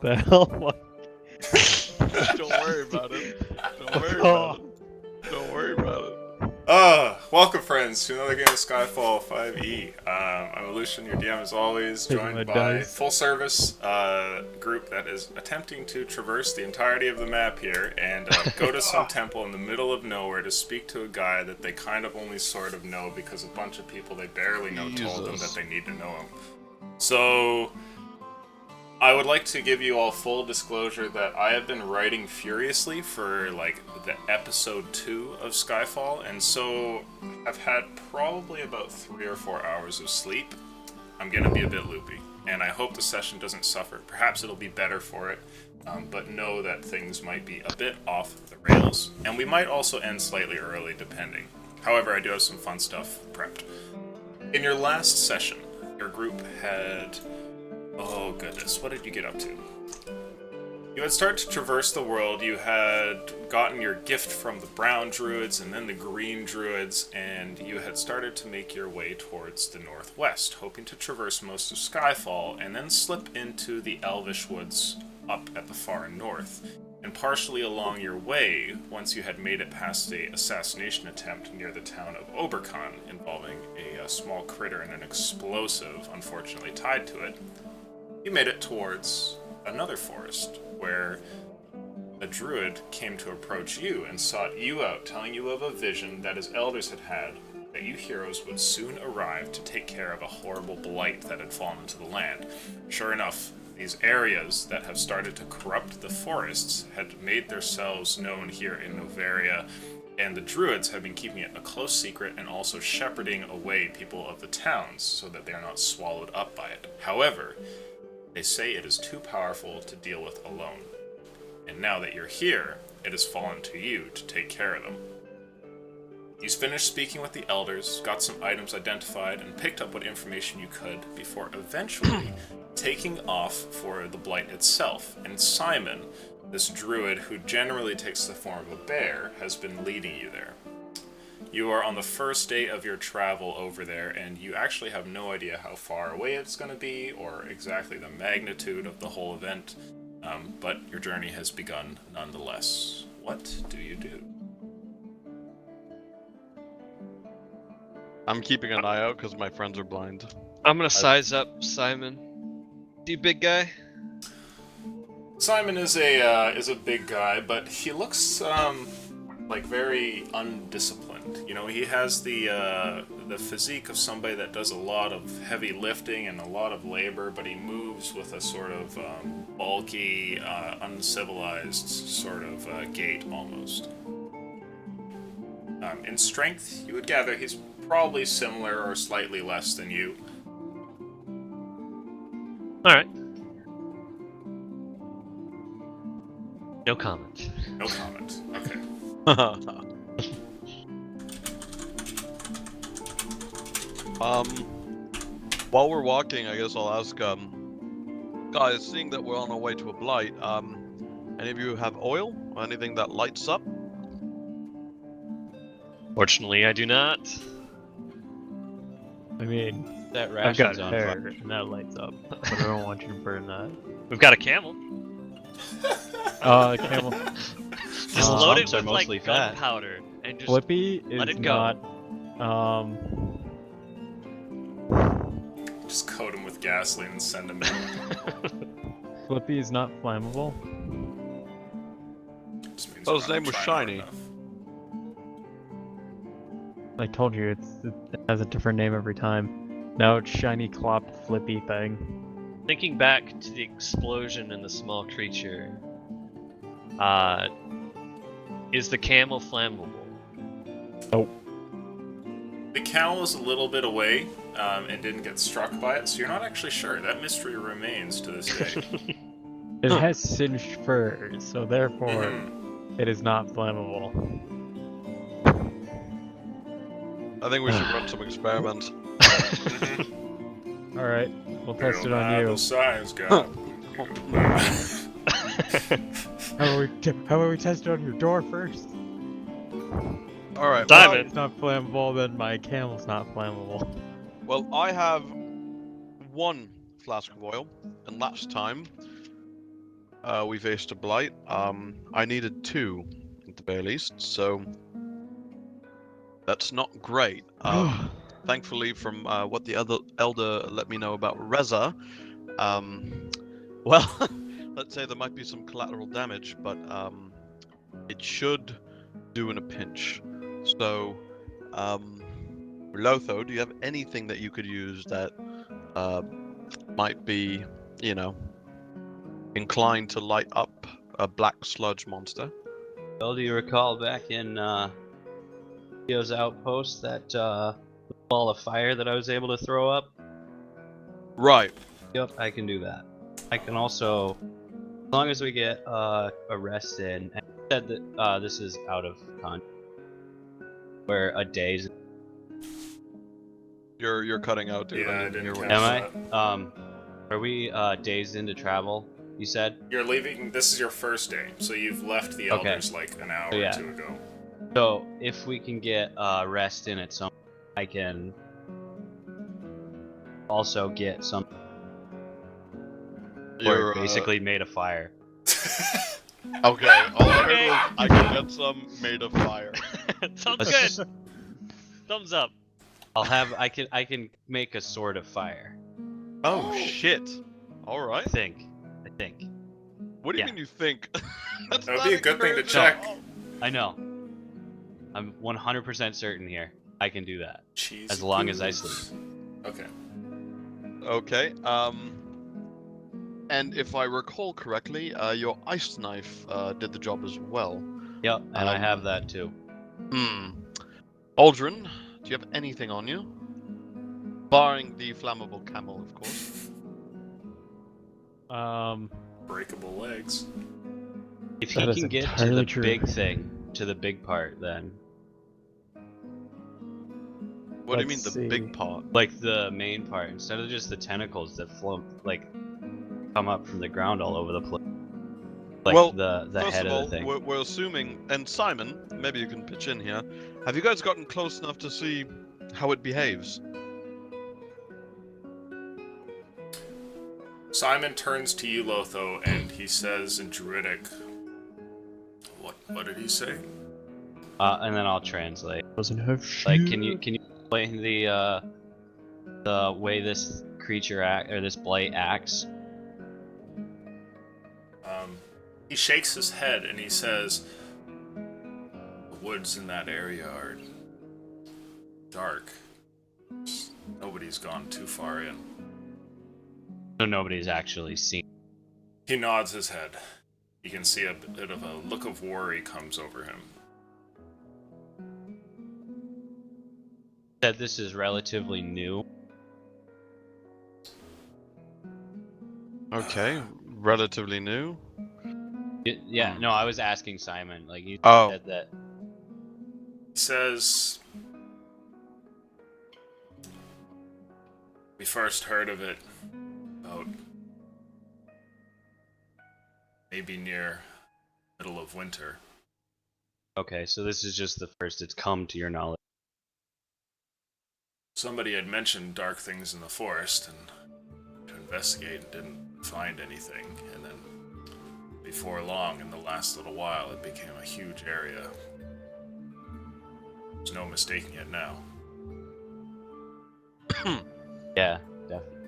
The hell? What? Don't worry about it. Don't worry about it. Don't worry about it. Welcome friends to another game of Skyfall 5e. I'm Aleutian, your DM as always, joined by full service group that is attempting to traverse the entirety of the map here and go to some temple in the middle of nowhere to speak to a guy that they kind of only sort of know because a bunch of people they barely know told them that they need to know him. So I would like to give you all full disclosure that I have been writing furiously for like the episode 2 of Skyfall, and so I've had probably about 3 or 4 hours of sleep. I'm gonna be a bit loopy, and I hope the session doesn't suffer. Perhaps it'll be better for it, but know that things might be a bit off the rails, and we might also end slightly early depending. However, I do have some fun stuff prepped. In your last session, your group had... oh goodness, what did you get up to? You had started to traverse the world, you had gotten your gift from the brown druids and then the green druids, and you had started to make your way towards the northwest, hoping to traverse most of Skyfall and then slip into the Elvish Woods up at the far north. And partially along your way, once you had made it past the assassination attempt near the town of Oberkon, involving a small critter and an explosive, unfortunately tied to it, you made it towards another forest, where a druid came to approach you and sought you out, telling you of a vision that his elders had had, that you heroes would soon arrive to take care of a horrible blight that had fallen into the land. Sure enough, these areas that have started to corrupt the forests had made themselves known here in Noveria, and the druids have been keeping it a close secret and also shepherding away people of the towns so that they are not swallowed up by it. However, they say it is too powerful to deal with alone. And now that you're here, it has fallen to you to take care of them. You finished speaking with the elders, got some items identified, and picked up what information you could before eventually taking off for the Blight itself. And Simon, this druid who generally takes the form of a bear, has been leading you there. You are on the first day of your travel over there, and you actually have no idea how far away it's going to be or exactly the magnitude of the whole event, but your journey has begun nonetheless. What do you do? I'm keeping an eye out because my friends are blind. I'm gonna size up Simon. You big guy? Simon is a big guy, but he looks like very undisciplined. You know, he has the physique of somebody that does a lot of heavy lifting and a lot of labor, but he moves with a sort of bulky, uncivilized sort of gait almost. In strength, you would gather he's probably similar or slightly less than you. Alright. No comment. No comment. Okay. While we're walking, I guess I'll ask, guys, seeing that we're on our way to a blight, any of you have oil or anything that lights up? Fortunately, I do not. I mean, That I've got ration's on hair, fire. and that lights up, but I don't want you to burn that. We've got a camel. Camel. Just load it Humps are with like mostly fat. gunpowder and just Flippy let is it go. not, Just coat him with gasoline and send him in. Flippy is not flammable. Just means Oh, we're his not name was trying Shiny. hard enough. I told you, it has a different name every time. Now it's shiny clopped flippy thing. Thinking back to the explosion and the small creature, is the camel flammable? The cow was a little bit away and didn't get struck by it, so you're not actually sure. That mystery remains to this day. It has singed fur, so therefore Mhm. it is not flammable. I think we should run some experiments. Mhm. Alright, we'll test it on you. The science guy. How about we test it on your door first? Alright, Simon. If it's not flammable, then my camel's not flammable. well, I have one flask of oil, and last time we faced a blight. I needed 2 at the very least, so that's not great. Thankfully, from what the other elder let me know about Reza, well, let's say there might be some collateral damage, but it should do in a pinch. So, Lotho, do you have anything that you could use that might be, you know, inclined to light up a black sludge monster? Well, do you recall back in Theo's outpost that ball of fire that I was able to throw up? Right. Yep, I can do that. I can also, as long as we get a rest in, and you said that this is out of context, where a day's. You're cutting out, dude. Yeah, I didn't hear what catch you Am said. I? Are we days into travel? You said. You're leaving. This is your first day, so you've left the Okay. elders like an hour Yeah. or 2 ago. So if we can get rest in at some, I can also get some. You're Or basically made a fire. okay. All I heard was I can get some made of fire. Sounds good. Thumbs up. I can make a sword of fire. Oh shit! All I right. think. What do you Yeah. mean you think? That's That would not be a good thing to encouraging. check. I know. I'm 100% certain here. I can do that. Cheese. As long as I sleep. Okay. Okay. And if I recall correctly, your ice knife did the job as well. Yep, and I have that too. Aldrin, do you have anything on you? Barring the flammable camel, of course. Breakable legs. If he That is can get to entirely the true. big thing, to the big part, then What do you mean Let's the see. big part? like the main part, instead of just the tentacles that float, like come up from the ground all over the place. Like Well, the First head of of all, the thing. we're assuming, and Simon, maybe you can pitch in here. Have you guys gotten close enough to see how it behaves? Simon turns to you, Lotho, and he says in Druidic, What did he say? And then I'll translate. Doesn't have Like, can you explain the way this creature this blight acts? He shakes his head and he says, the woods in that area are dark. Nobody's gone too far in. So nobody's actually seen. He nods his head. You can see a bit of a look of worry comes over him. Said this is relatively new. Okay, relatively new. Yeah, no, I was asking Simon. Like you Oh. said that. He says, we first heard of it about maybe near middle of winter. Okay, so this is just the first it's come to your knowledge. Somebody had mentioned dark things in the forest and to investigate and didn't find anything. And then before long, in the last little while, it became a huge area. There's no mistaking it now. Yeah, definitely.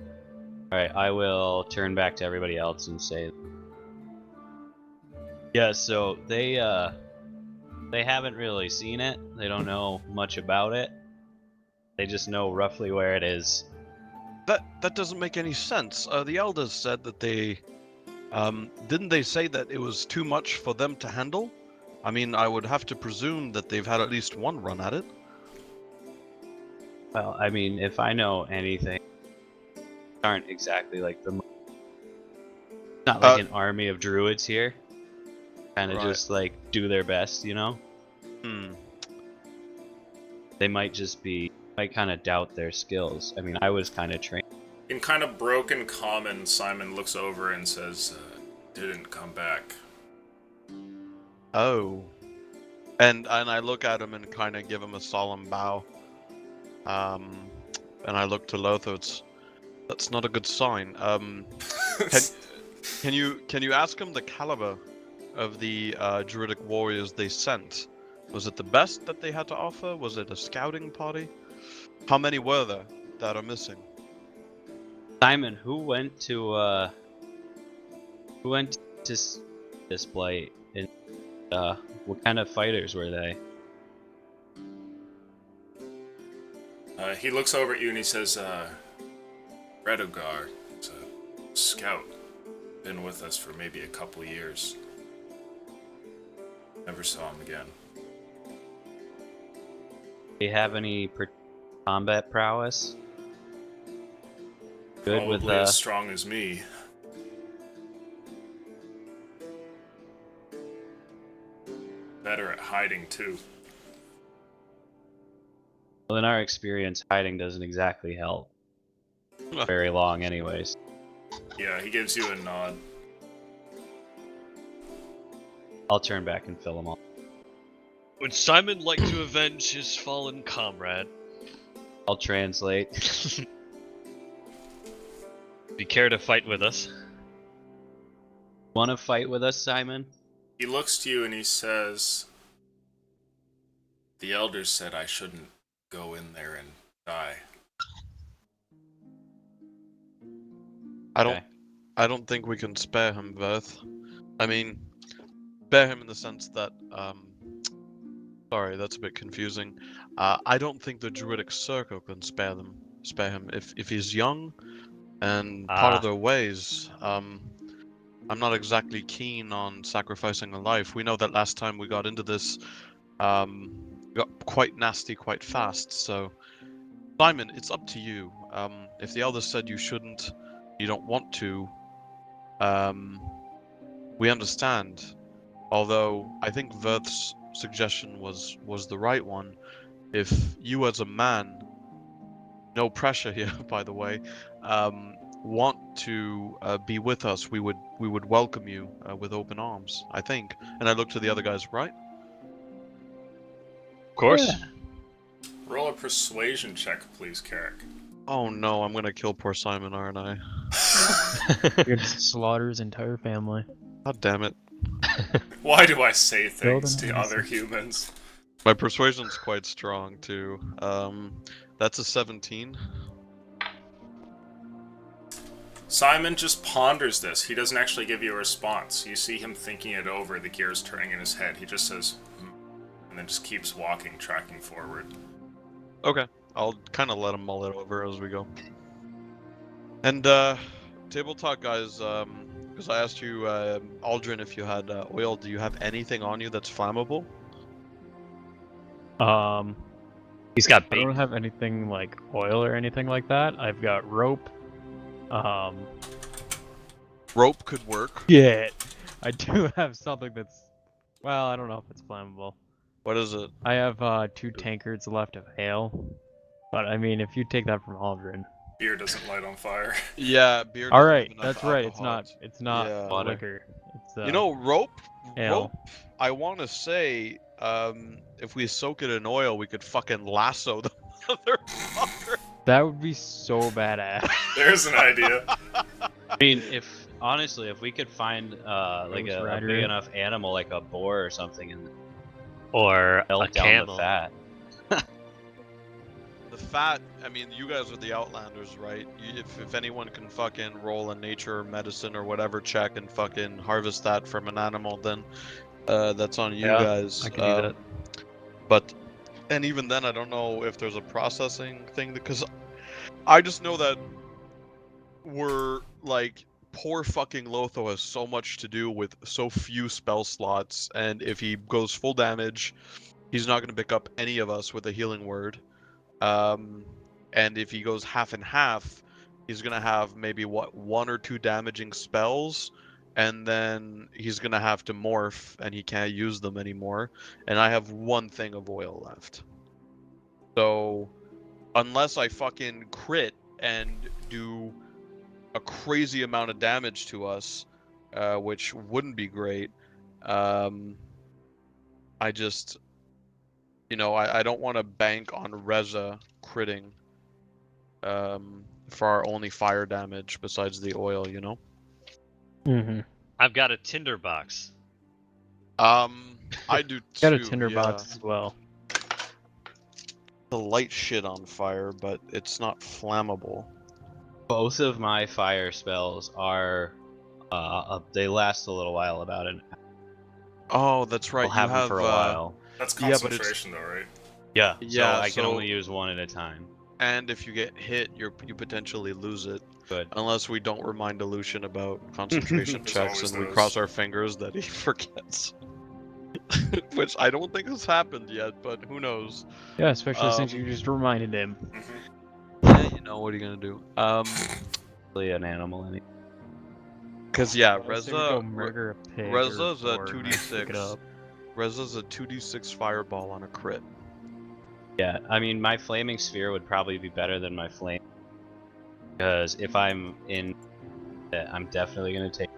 Alright, I will turn back to everybody else and say. Yeah, so they haven't really seen it. They don't know much about it. They just know roughly where it is. That doesn't make any sense. The elders said that they didn't they say that it was too much for them to handle? I mean, I would have to presume that they've had at least one run at it. Well, I mean, if I know anything, aren't exactly like the. Not like an army of druids here. Kind of Right. just like do their best, you know. They might just be, might kind of doubt their skills. I mean, I was kind of trained. In kind of broken common, Simon looks over and says, didn't come back. Oh. And I look at him and kind of give him a solemn bow. And I look to Lothos. That's not a good sign. Can you ask him the caliber of the druidic warriors they sent? Was it the best that they had to offer? Was it a scouting party? How many were there that are missing? Simon, who went to display? And what kind of fighters were they? He looks over at you and he says, Redogar, he's a scout. Been with us for maybe a couple years. Never saw him again. Do you have any combat prowess? Good Probably with as strong as me. Better at hiding too. well, in our experience, hiding doesn't exactly help very long, anyways. Yeah, he gives you a nod. I'll turn back and fill them all. Would Simon like to avenge his fallen comrade? I'll translate. Do you care to fight with us? Want to fight with us, Simon? He looks to you and he says, the elders said I shouldn't go in there and die. Okay. I don't think we can spare him, Verth. I mean, spare him in the sense that, sorry, that's a bit confusing. I don't think the Druidic Circle can spare him. If he's young and part of their ways, I'm not exactly keen on sacrificing a life. We know that last time we got into this, got quite nasty quite fast, so... Simon, it's up to you. If the elders said you shouldn't, you don't want to, we understand. Although I think Verth's suggestion was the right one. If you as a man, no pressure here by the way, want to be with us, we would welcome you with open arms, I think. And I look to the other guys, right? Of course. Yeah. Roll a persuasion check, please, Carrick. Oh no, I'm gonna kill poor Simon, aren't I? You're gonna slaughter his entire family. God damn it. Why do I say Build things an to other innocent. humans? My persuasion's quite strong too. That's a 17. Simon just ponders this. He doesn't actually give you a response. You see him thinking it over, the gears turning in his head. He just says, and then just keeps walking, tracking forward. Okay, I'll kind of let him mull it over as we go. And table talk, guys. Because I asked you, Aldrin, if you had oil. Do you have anything on you that's flammable? He's got I bait. don't have anything like oil or anything like that. I've got rope. Rope could work. Yeah, I do have something that's, well, I don't know if it's flammable. What is it? I have 2 tankards left of ale, but I mean, if you take that from Aldrin. Beer doesn't light on fire. Yeah, beer. All doesn't right, have enough that's right. alcohol. It's not Yeah. Water. liquor. It's You know, rope. ale. I want to say, if we soak it in oil, we could fucking lasso the motherfucker. That would be so badass. There's an idea. I mean, honestly, if we could find like Ghost a Rider. big enough animal, like a boar or something, and Or a melt down camel. the fat. The fat, I mean, you guys are the Outlanders, right? If anyone can fucking roll a nature or medicine or whatever check and fucking harvest that from an animal, then that's on you Yeah, guys. I can do that. But, and even then, I don't know if there's a processing thing, because I just know that we're, like, poor fucking Lotho has so much to do with so few spell slots, and if he goes full damage, he's not going to pick up any of us with a healing word. And if he goes half and half, he's gonna have maybe 1 or 2 damaging spells, and then he's gonna have to morph, and he can't use them anymore. And I have 1 thing of oil left. So, unless I fucking crit and do a crazy amount of damage to us, which wouldn't be great, I just. You know, I don't want to bank on Reza critting. for our only fire damage besides the oil, you know. Mm-hmm. I've got a tinderbox. I do too. Got a tinderbox as well. The light shit on fire, but it's not flammable. Both of my fire spells are, they last a little while, about an hour. Oh, that's right. I'll have them for a while. That's Yeah, but it's- concentration, though, right? Yeah, Yeah, so I can so- only use one at a time. And if you get hit, you potentially lose it. Good. Unless we don't remind Lucian about concentration There's checks always and we those. cross our fingers that he forgets. Which I don't think has happened yet, but who knows? Yeah, especially since Um, you just reminded him. Yeah, you know, what are you gonna do? Really an animal anyway. Cause yeah, I was gonna Reza, go murder a pig. Reza's or a boar and I pick it 2d6. up. Reza's a 2d6 fireball on a crit. Yeah, I mean, my flaming sphere would probably be better than my flame. Because if I'm in it, I'm definitely going to take.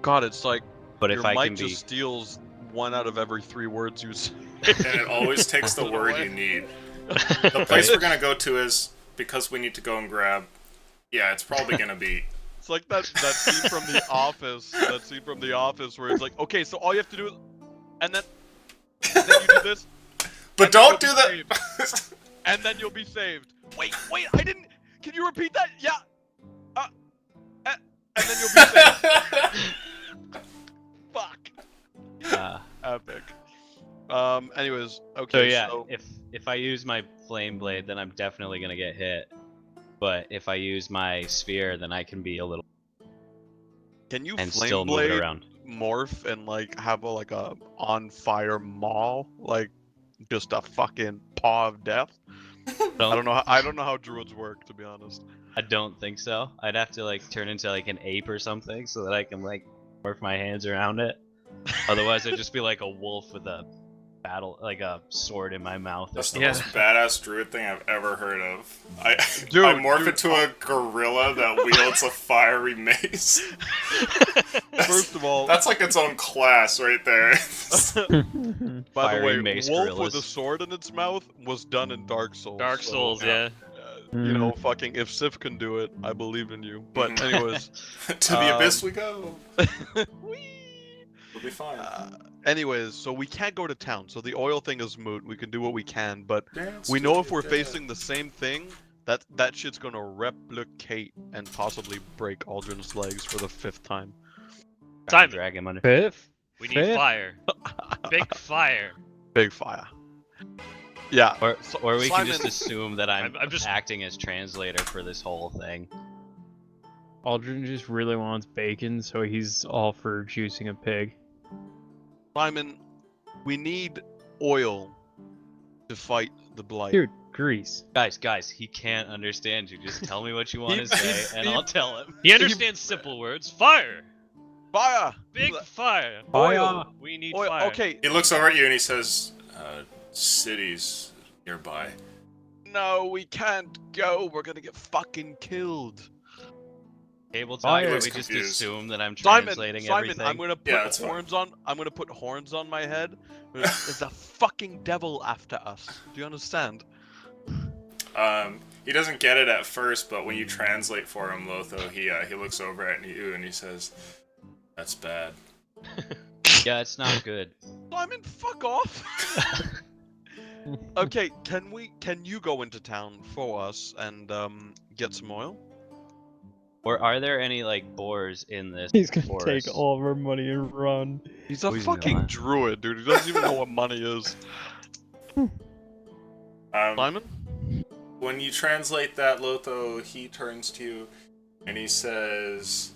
God, it's like But your if I mic can just be. steals 1 out of every 3 words you say. And it always takes the Put it word away. you need. The place we're gonna go to is, because we need to go and grab. Yeah, it's probably gonna be. It's like that scene from The Office. That scene from The Office where it's like, okay, so all you have to do is, and then you do this, But and then don't do you'll be that! saved. And then you'll be saved. Wait, I didn't. Can you repeat that? Yeah. And then you'll be saved. Fuck. Epic. Anyways, okay. So yeah, if I use my flame blade, then I'm definitely going to get hit. But if I use my sphere, then I can be a little. can you And flame still move blade it around. morph and like have a on fire maul, like just a fucking paw of death? I don't know. I don't know how druids work, to be honest. I don't think so. I'd have to like turn into like an ape or something so that I can like morph my hands around it. Otherwise, I'd just be like a wolf with a a sword in my mouth. Or That's the something. most badass druid thing I've ever heard of. Dude, I morph into a gorilla that wields a fiery mace. First of all, That's like its own class right there. by the Fiery way, mace wolf gorillas. with a sword in its mouth was done in Dark Souls. Dark so, Souls, yeah. You know, fucking if Sif can do it, I believe in you. But anyways, To the abyss we go. whee! We'll be fine. Anyways, so we can't go to town. So the oil thing is moot. We can do what we can, but Dance we to know if the we're dead. facing the same thing, that shit's gonna replicate and possibly break Aldrin's legs for the 5th time. Simon. Drag him under. Fifth? We need Fifth? fire. Big fire. Big fire. Yeah. Or we can Simon- just assume that I'm I'm just- acting as translator for this whole thing. Aldrin just really wants bacon, so he's all for juicing a pig. Simon, we need oil to fight the blight. Dude, grease. Guys, he can't understand you. Just tell me what you want to say, and he- I'll tell him. He understands simple words. Fire. Fire! Big fire. Oil! We need Oil. fire. Okay, He looks over at you and he says, cities nearby. no, we can't go. We're gonna get fucking killed. Tabletop, Fire. we Looks just confused. assume that I'm Simon, translating Simon, everything. I'm gonna put Yeah, that's fine. horns on. I'm gonna put horns on my head. There's a fucking devil after us. Do you understand? He doesn't get it at first, but when you translate for him, Lotho, he looks over at you and he says, "That's bad." Yeah, it's not good. Simon, fuck off. Okay, can you go into town for us and get some oil? Or are there any like boars in this He's gonna forest? take all of our money and run. He's a He's fucking not. druid, dude. He doesn't even know what money is. Simon? When you translate that, Lotho, he turns to you and he says,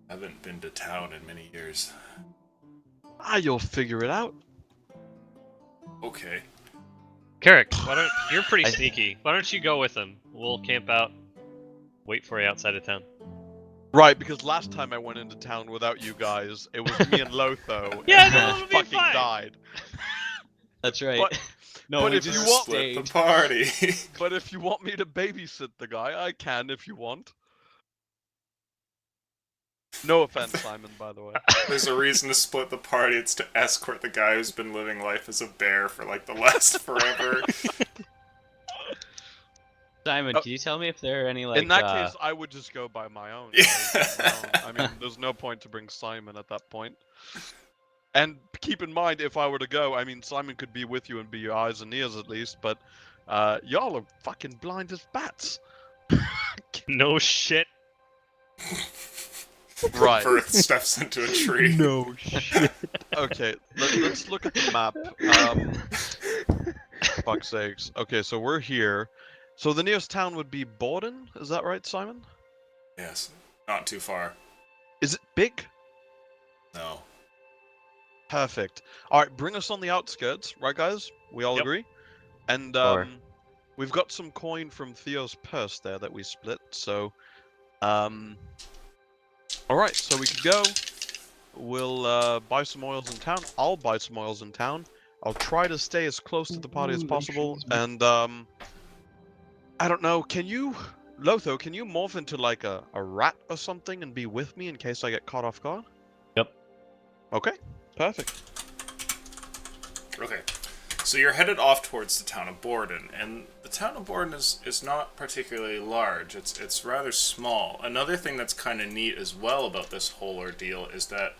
"Haven't been to town in many years." You'll figure it out. Okay. Carrick, you're pretty sneaky. Why don't you go with him? We'll camp out. Wait for you outside of town. Right, because last time I went into town without you guys, it was me and Lotho, Yeah, and no, we it'll both be fucking fine. died. That's right. But- no, but we if you just want- Split stayed. the party. But if you want me to babysit the guy, I can if you want. No offense, Simon, by the way. There's a reason to split the party. It's to escort the guy who's been living life as a bear for like the last forever. Simon, Oh. can you tell me if there are any like? In that case, I would just go by my own. I mean, there's no point to bring Simon at that point. And keep in mind, if I were to go, I mean, Simon could be with you and be your eyes and ears at least, but y'all are fucking blind as bats. No shit. Right. Firth steps into a tree. No shit. Okay, let's look at the map. Fuck's sakes. Okay, so we're here. So the nearest town would be Borden, is that right, Simon? Yes, not too far. Is it big? No. Perfect. Alright, bring us on the outskirts, right guys? We all Yep. agree? And Sure. we've got some coin from Theo's purse there that we split, so alright, so we could go. We'll buy some oils in town. I'll buy some oils in town. I'll try to stay as close to the party as possible, and I don't know, can you, Lotho, can you morph into like a rat or something and be with me in case I get caught off guard? Yep. Okay, perfect. Okay. So you're headed off towards the town of Borden, and the town of Borden is not particularly large. It's rather small. Another thing that's kind of neat as well about this whole ordeal is that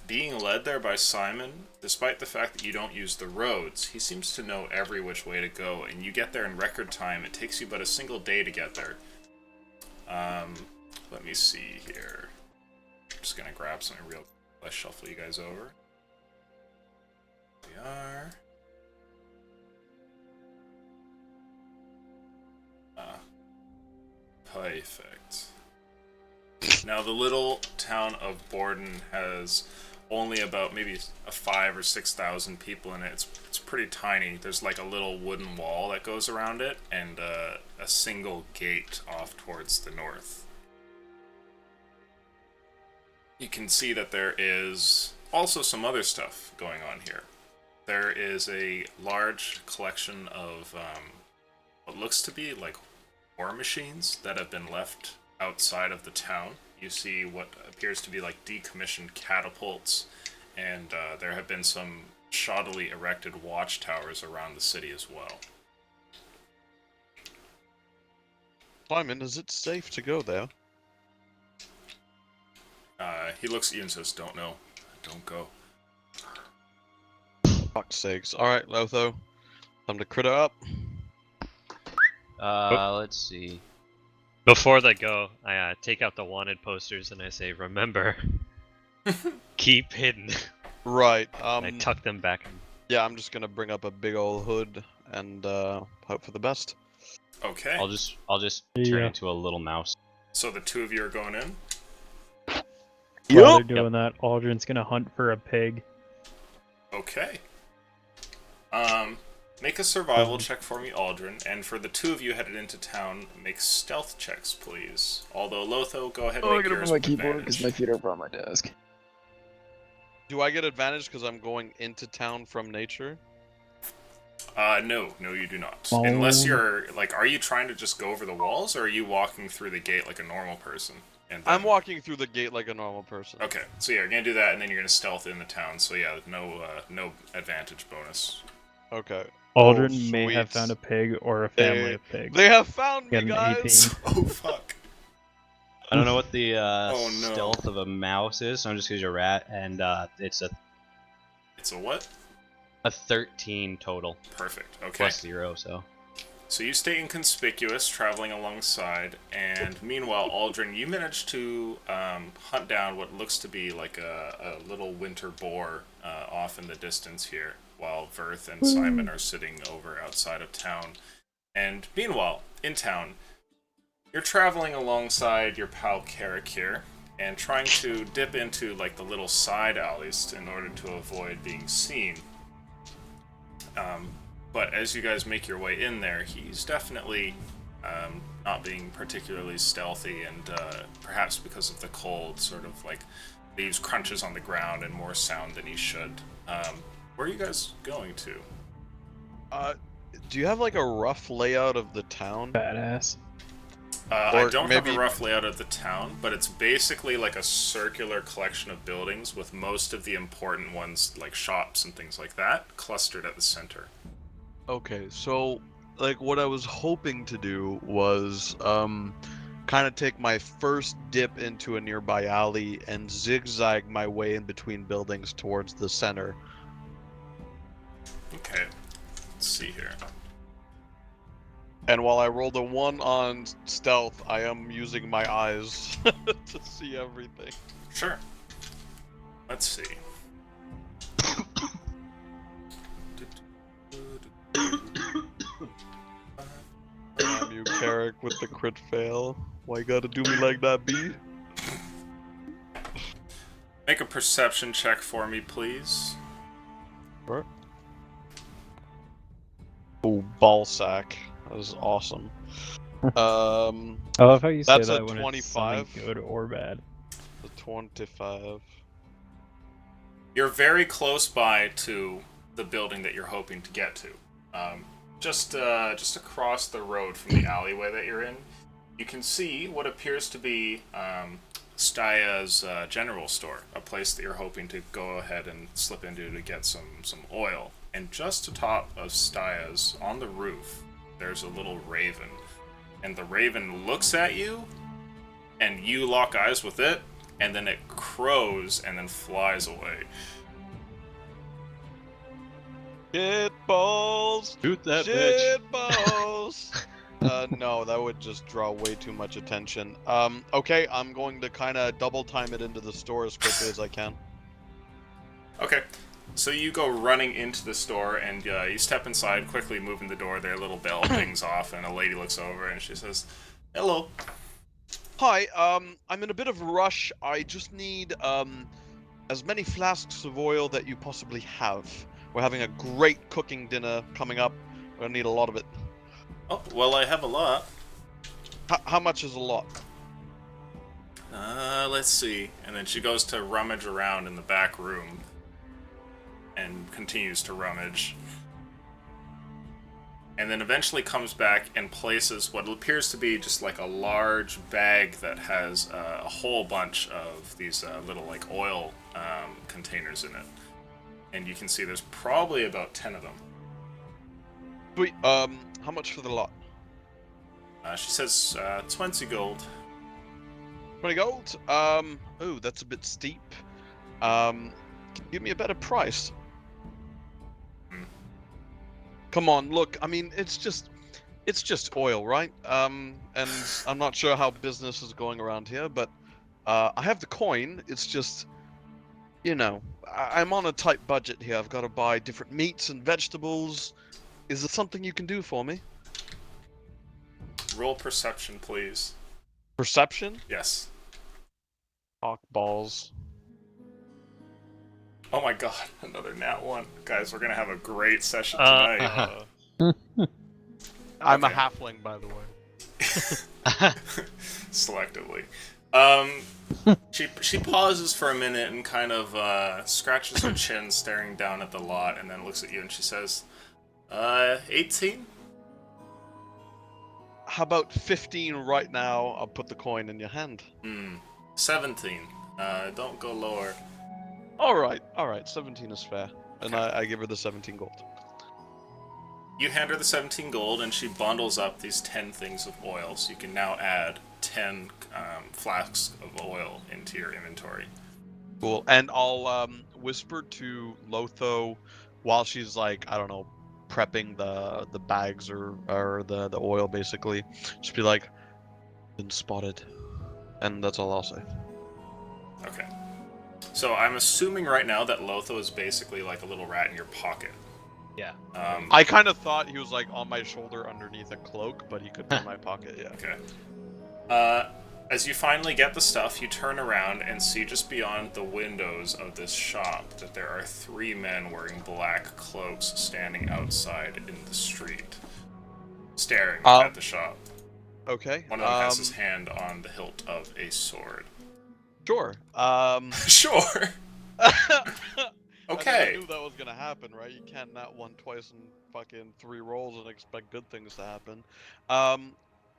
being led there by Simon, despite the fact that you don't use the roads, he seems to know every which way to go, and you get there in record time. It takes you but a single day to get there. Let me see here. I'm just gonna grab something real quick. Let's shuffle you guys over. We are. Perfect. Now the little town of Borden has only about maybe 5,000 or 6,000 people in it. It's pretty tiny. There's like a little wooden wall that goes around it, and a single gate off towards the north. You can see that there is also some other stuff going on here. There is a large collection of what looks to be like war machines that have been left outside of the town. You see what appears to be like decommissioned catapults, and there have been some shoddily erected watchtowers around the city as well. Simon, is it safe to go there? He looks at you and says, "Don't know. Don't go." Fuck's sakes. Alright, Lotho. Time to crit her up. Let's see. Before they go, I take out the wanted posters and I say, "Remember, keep hidden." Right, I tuck them back. yeah, I'm just gonna bring up a big old hood and hope for the best. Okay. I'll just turn Yeah. into a little mouse. So the two of you are going in? While they're doing that, Aldrin's gonna hunt for a pig. Okay. Make a survival check for me, Aldrin, and for the two of you headed into town, make stealth checks, please. Although, Lotho, go ahead and make yours with advantage. feet are on my desk. Do I get advantage because I'm going into town from nature? No, you do not. Oh. Unless you're, like, are you trying to just go over the walls, or are you walking through the gate like a normal person? And I'm then- walking through the gate like a normal person. Okay, so yeah, you're gonna do that, and then you're gonna stealth in the town, so yeah, no advantage bonus. Okay. Aldrin may have sweet. found a pig or a family of pigs. They have found me, Get an guys! 18. Oh, fuck. I don't know what the Oh, no. stealth of a mouse is, so I'm just gonna use a rat, and it's It's a what? a 13 total Perfect, okay. plus 0. So So you stay inconspicuous, traveling alongside, and meanwhile, Aldrin, you manage to hunt down what looks to be like a little winter boar off in the distance here, while Verth and Simon are sitting over outside of town. And meanwhile, in town, you're traveling alongside your pal Carrick here, and trying to dip into like the little side alleys in order to avoid being seen. But as you guys make your way in there, he's definitely not being particularly stealthy, and perhaps because of the cold, sort of like leaves crunches on the ground and more sound than he should. Where are you guys going to? Do you have like a rough layout of the town? Badass. I Or don't have maybe- a rough layout of the town, but it's basically like a circular collection of buildings with most of the important ones, like shops and things like that, clustered at the center. Okay, so like what I was hoping to do was kind of take my first dip into a nearby alley and zigzag my way in between buildings towards the center. Okay. Let's see here. And while I rolled a 1 on stealth, I am using my eyes to see everything. Sure. Let's see. Damn you, Carrick, with the crit fail. Why you gotta do me like that, B? Make a perception check for me, please. Sure. Oh, ball sack. That was awesome. I love how you say That's a that when 25. it's something good or bad. The 25. You're very close by to the building that you're hoping to get to. Just across the road from the alleyway that you're in, you can see what appears to be Staya's general store, a place that you're hoping to go ahead and slip into to get some oil. And just atop of Staya's, on the roof, there's a little raven. And the raven looks at you, and you lock eyes with it, and then it crows and then flies away. Shit balls! Shoot that bitch. Shit balls! No, that would just draw way too much attention. Okay, I'm going to kind of double time it into the store as quickly as I can. Okay, so you go running into the store, and you step inside, quickly moving the door. Their little bell pings off, and a lady looks over, and she says, "Hello." Hi, I'm in a bit of a rush. I just need, as many flasks of oil that you possibly have. We're having a great cooking dinner coming up. We're gonna need a lot of it. Oh, well, I have a lot. How much is a lot? Let's see. And then she goes to rummage around in the back room, and continues to rummage. And then eventually comes back and places what appears to be just like a large bag that has a whole bunch of these little like oil containers in it. And you can see there's probably about 10 of them. Sweet. How much for the lot? She says 20 gold. 20 gold? Oh, that's a bit steep. Can you give me a better price? Come on, look, I mean, it's just oil, right? And I'm not sure how business is going around here, but I have the coin. It's just, you know, I'm on a tight budget here. I've got to buy different meats and vegetables. Is there something you can do for me? Roll perception, please. Perception? Yes. Hawk balls. Oh my god, another nat 1. Guys, we're gonna have a great session tonight. I'm a Okay. halfling, by the way. Selectively. She pauses for a minute and kind of scratches her chin, staring down at the lot, and then looks at you and she says, 18? How about 15 right now? I'll put the coin in your hand. 17. Don't go lower. Alright, 17 is fair. And I give her the 17 gold. You hand her the 17 gold, and she bundles up these 10 things of oil, so you can now add 10 flasks of oil into your inventory. Cool. And I'll whisper to Lotho while she's like, I don't know, prepping the bags or the oil basically. Just be like, been spotted. And that's all I'll say. Okay. So I'm assuming right now that Lotho is basically like a little rat in your pocket. Yeah. I kind of thought he was like on my shoulder underneath a cloak, but he could be in my pocket, yeah. Okay. As you finally get the stuff, you turn around and see just beyond the windows of this shop that there are 3 men wearing black cloaks standing outside in the street, staring at the shop. Okay. One of them has his hand on the hilt of a sword. Sure. Sure. Okay. I knew that was gonna happen, right? You can't nat 1 twice in fucking 3 rolls and expect good things to happen.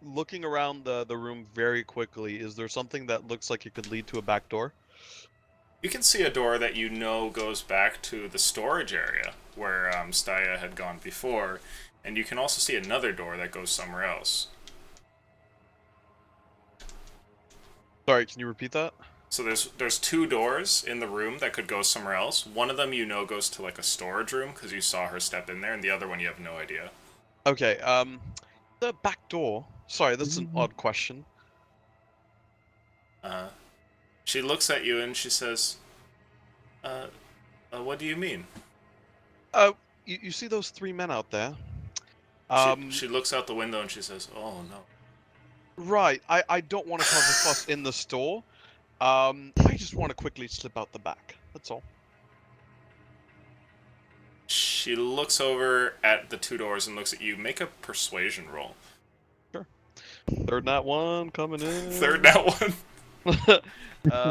Looking around the room very quickly, is there something that looks like it could lead to a back door? You can see a door that you know goes back to the storage area where Staya had gone before, And you can also see another door that goes somewhere else. Sorry, can you repeat that? So there's 2 doors in the room that could go somewhere else. One of them goes to like a storage room because you saw her step in there, and the other one you have no idea. Okay, the back door. Sorry, that's an odd question. She looks at you and she says, what do you mean? You see those 3 men out there? She looks out the window and she says, oh no. Right, I don't want to cause a fuss in the store. I just want to quickly slip out the back. That's all. She looks over at the 2 doors and looks at you. Make a persuasion roll. Sure. Third nat 1 coming in. Third nat 1.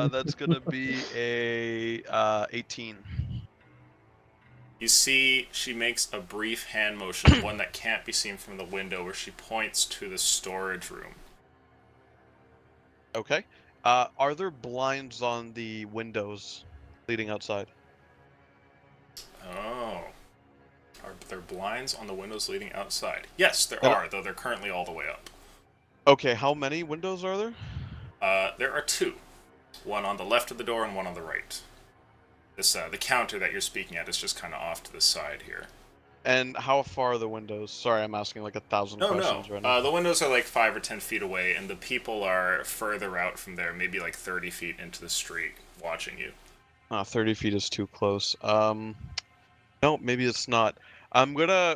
That's gonna be a 18. You see, she makes a brief hand motion, one that can't be seen from the window, where she points to the storage room. Okay. Are there blinds on the windows leading outside? Oh. Are there blinds on the windows leading outside? Yes, there are, though they're currently all the way up. Okay, how many windows are there? There are 2. One on the left of the door and one on the right. The counter that you're speaking at is just kind of off to the side here. And how far are the windows? Sorry, I'm asking like 1,000 questions right now. The windows are like 5 or 10 feet away, and the people are further out from there, maybe like 30 feet into the street, watching you. 30 feet is too close. No, maybe it's not. I'm gonna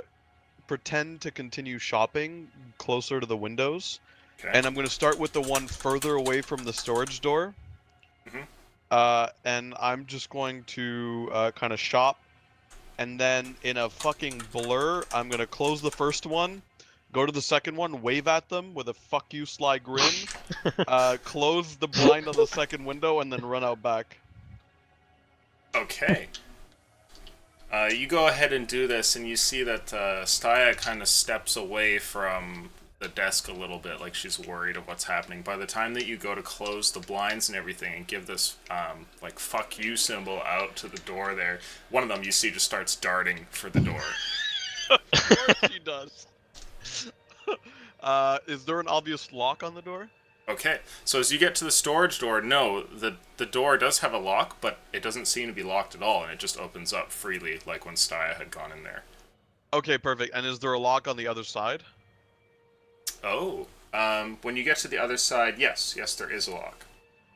pretend to continue shopping closer to the windows, Okay. and I'm gonna start with the one further away from the storage door. And I'm just going to kind of shop, and then in a fucking blur, I'm gonna close the first one, go to the second one, wave at them with a "fuck you, sly" grin, close the blind on the second window, and then run out back. Okay. You go ahead and do this, and you see that Staya kind of steps away from the desk a little bit, like she's worried of what's happening. By the time that you go to close the blinds and everything and give this, like, fuck you symbol out to the door there, one of them you see just starts darting for the door. Of course he does. Is there an obvious lock on the door? Okay, so as you get to the storage door, no, the door does have a lock, but it doesn't seem to be locked at all, and it just opens up freely, like when Staya had gone in there. Okay, perfect. And is there a lock on the other side? Oh, when you get to the other side, yes, there is a lock.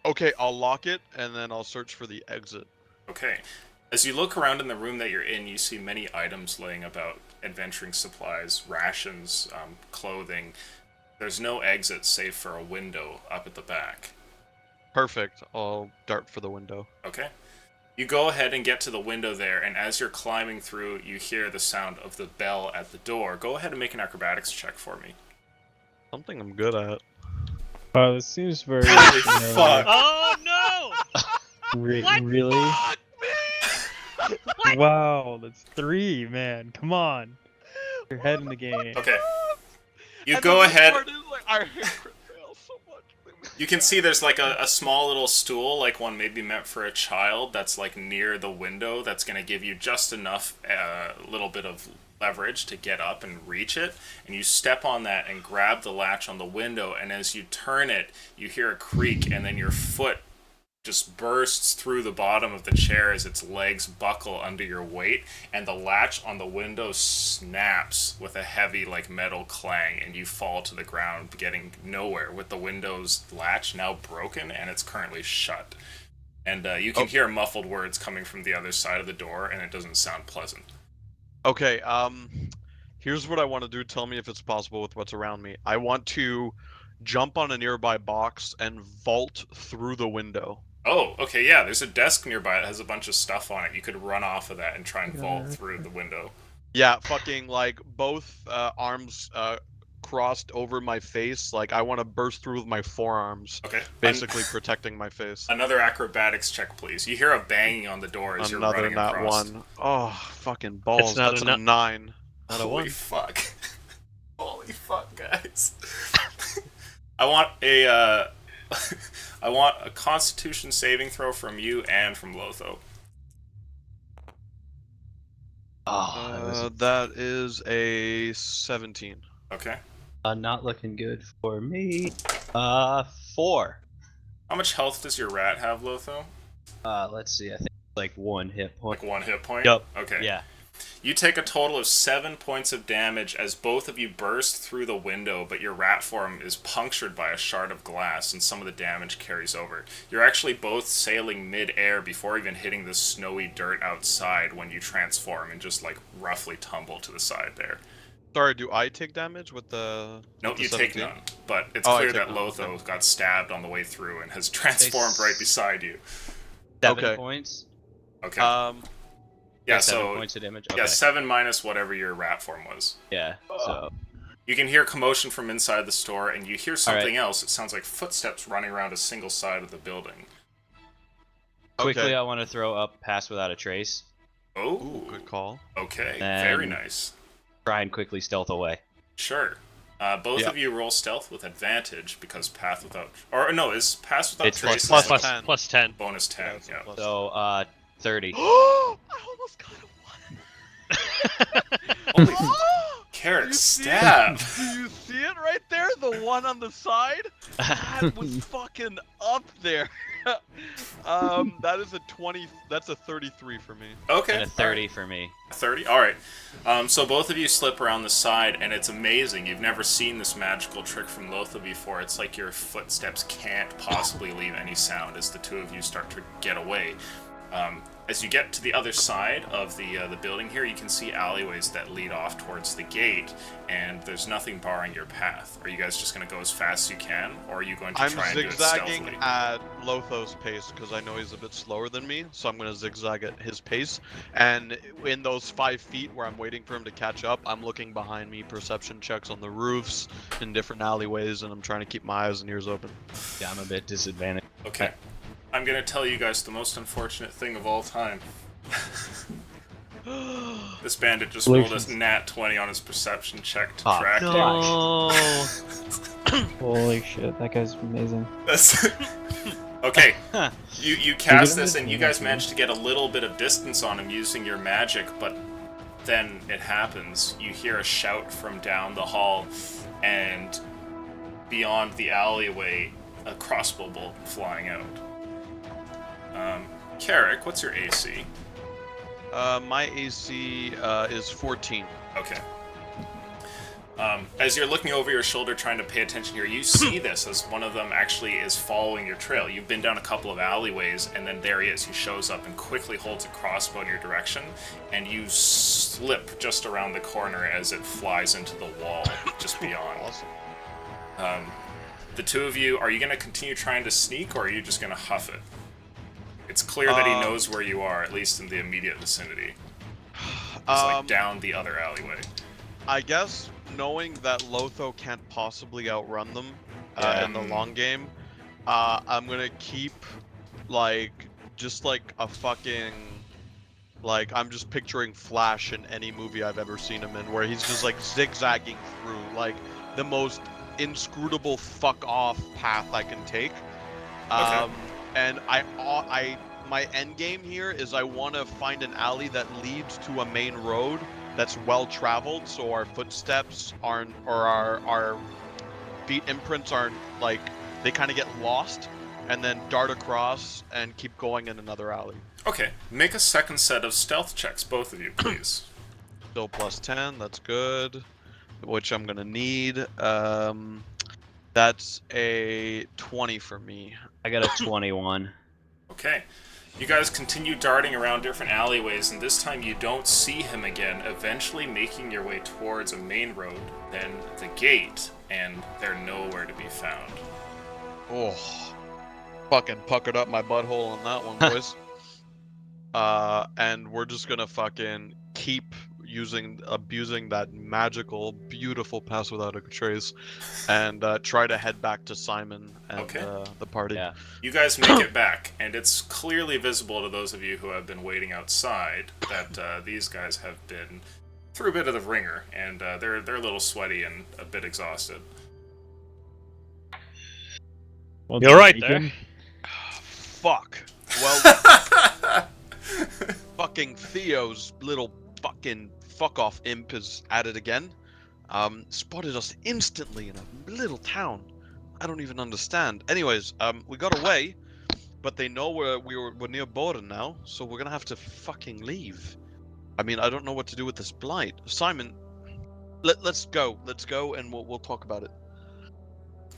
Okay, I'll lock it, and then I'll search for the exit. Okay. As you look around in the room that you're in, you see many items laying about, adventuring supplies, rations, clothing. There's no exit save for a window up at the back. Perfect. I'll dart for the window. Okay. You go ahead and get to the window there, and as you're climbing through, you hear the sound of the bell at the door. Go ahead and make an acrobatics check for me. Something I'm good at. This seems very. Holy fuck! Oh no! Really? What? Wow, that's 3, man. Come on. You're head in the game. Okay. You And go the worst ahead. part is, like, I hate crit fail so much. You can see there's like a small little stool, like one maybe meant for a child, that's like near the window, that's going to give you just enough little bit of leverage to get up and reach it. And you step on that and grab the latch on the window, and as you turn it, you hear a creak, and then your foot just bursts through the bottom of the chair as its legs buckle under your weight, and the latch on the window snaps with a heavy, like, metal clang, and you fall to the ground, getting nowhere, with the window's latch now broken, and it's currently shut. And you can hear muffled words coming from the other side of the door, and it doesn't sound pleasant. Okay, here's what I want to do. Tell me if it's possible with what's around me. I want to jump on a nearby box and vault through the window. Oh, okay, yeah, there's a desk nearby that has a bunch of stuff on it. You could run off of that and try and vault through the window. Yeah, fucking, like, both arms crossed over my face. Like, I want to burst through with my forearms. Okay. Basically protecting my face. Another acrobatics check, please. You hear a banging on the door as you're Another running nat across. 1. Oh, fucking balls. It's not That's a a 9. Not a Holy 1. fuck. Holy fuck, guys. I want a I want a Constitution saving throw from you and from Lotho. That is a 17. Okay. Not looking good for me. 4. How much health does your rat have, Lotho? Let's see. I think like 1 hit point. Like 1 hit point? Yup. Okay. Yeah. You take a total of 7 points of damage as both of you burst through the window, but your rat form is punctured by a shard of glass, and some of the damage carries over. You're actually both sailing mid-air before even hitting the snowy dirt outside when you transform and just, like, roughly tumble to the side there. Sorry, do I take damage with the... Nope, you take none. But it's Oh, I clear take that none, Lotho okay. got stabbed on the way through and has transformed right beside you. 7 Okay. points. Okay. Yeah, yeah, 7 so... points of damage. Yeah, Okay. 7 minus whatever your rat form was. Yeah. So You can hear commotion from inside the store, and you hear something else. It sounds like footsteps running around a single side of the building. quickly, Okay. I want to throw up Pass Without a Trace. Oh, Ooh, good call. okay. Then- Very nice. Try and quickly stealth away. Sure. Both Yeah. of you roll stealth with advantage because Path Without... Or, no, is Pass Without It's Trace plus is Plus, 10. plus 10. bonus 10, yeah. So 30. I almost got a 1. Holy Carrot, stab! Do you see it right there? The one on the side? That was fucking up there. That is a 20. That's a 33 for me. Okay. And a 30 for me. 30? Alright. So both of you slip around the side, and it's amazing. You've never seen this magical trick from Lotho before. It's like your footsteps can't possibly leave any sound as the two of you start to get away. As you get to the other side of the building here, you can see alleyways that lead off towards the gate, and there's nothing barring your path. Are you guys just going to go as fast as you can, or are you going to I'm try and do it zigzagging stealthily? at Lotho's pace because I know he's a bit slower than me, so I'm gonna zigzag at his pace. And in those 5 feet where I'm waiting for him to catch up, I'm looking behind me, perception checks on the roofs in different alleyways, and I'm trying to keep my eyes and ears open. Yeah, I'm a bit disadvantaged. Okay. I'm going to tell you guys the most unfortunate thing of all time. This bandit just rolled a nat 20 on his perception check to track you. No. Holy shit, that guy's amazing. That's... Okay, you cast this and you guys manage to get a little bit of distance on him using your magic, but then it happens. You hear a shout from down the hall, and beyond the alleyway, a crossbow bolt flying out. Carrick, what's your AC? My AC is 14. Okay. As you're looking over your shoulder trying to pay attention here, you see this as one of them actually is following your trail. You've been down a couple of alleyways, and then there he is. He shows up and quickly holds a crossbow in your direction, and you slip just around the corner as it flies into the wall just beyond. Awesome. The two of you, are you going to continue trying to sneak, or are you just going to huff it? It's clear that he knows where you are, at least in the immediate vicinity. He's like down the other alleyway. I guess knowing that Lotho can't possibly outrun them in the long game, I'm gonna keep just like a fucking I'm just picturing Flash in any movie I've ever seen him in, where he's just like zigzagging through like the most inscrutable fuck off path I can take. Okay. And my end game here is I want to find an alley that leads to a main road that's well traveled, so our footsteps aren't, or our feet imprints aren't like they kind of get lost, and then dart across and keep going in another alley. Okay, make a second set of stealth checks, both of you, please. Still plus 10, that's good, which I'm gonna need. That's a 20 for me. I got a 21. Okay. You guys continue darting around different alleyways, and this time you don't see him again, eventually making your way towards a main road, then the gate, and they're nowhere to be found. Oh, fucking puckered up my butthole on that one, boys. And we're just gonna fucking keep abusing that magical, beautiful Pass Without a Trace, and try to head back to Simon and the party. Yeah. You guys make it back, and it's clearly visible to those of you who have been waiting outside that these guys have been through a bit of the ringer, and they're a little sweaty and a bit exhausted. Well, You're right there. Fuck. Well, fucking Theo's little fucking fuck off imp is at it again. Spotted us instantly in a little town. I don't even understand. Anyways, we got away, but they know we're near Borden now, so we're gonna have to fucking leave. I mean, I don't know what to do with this blight. Simon, let's go. Let's go, and we'll talk about it.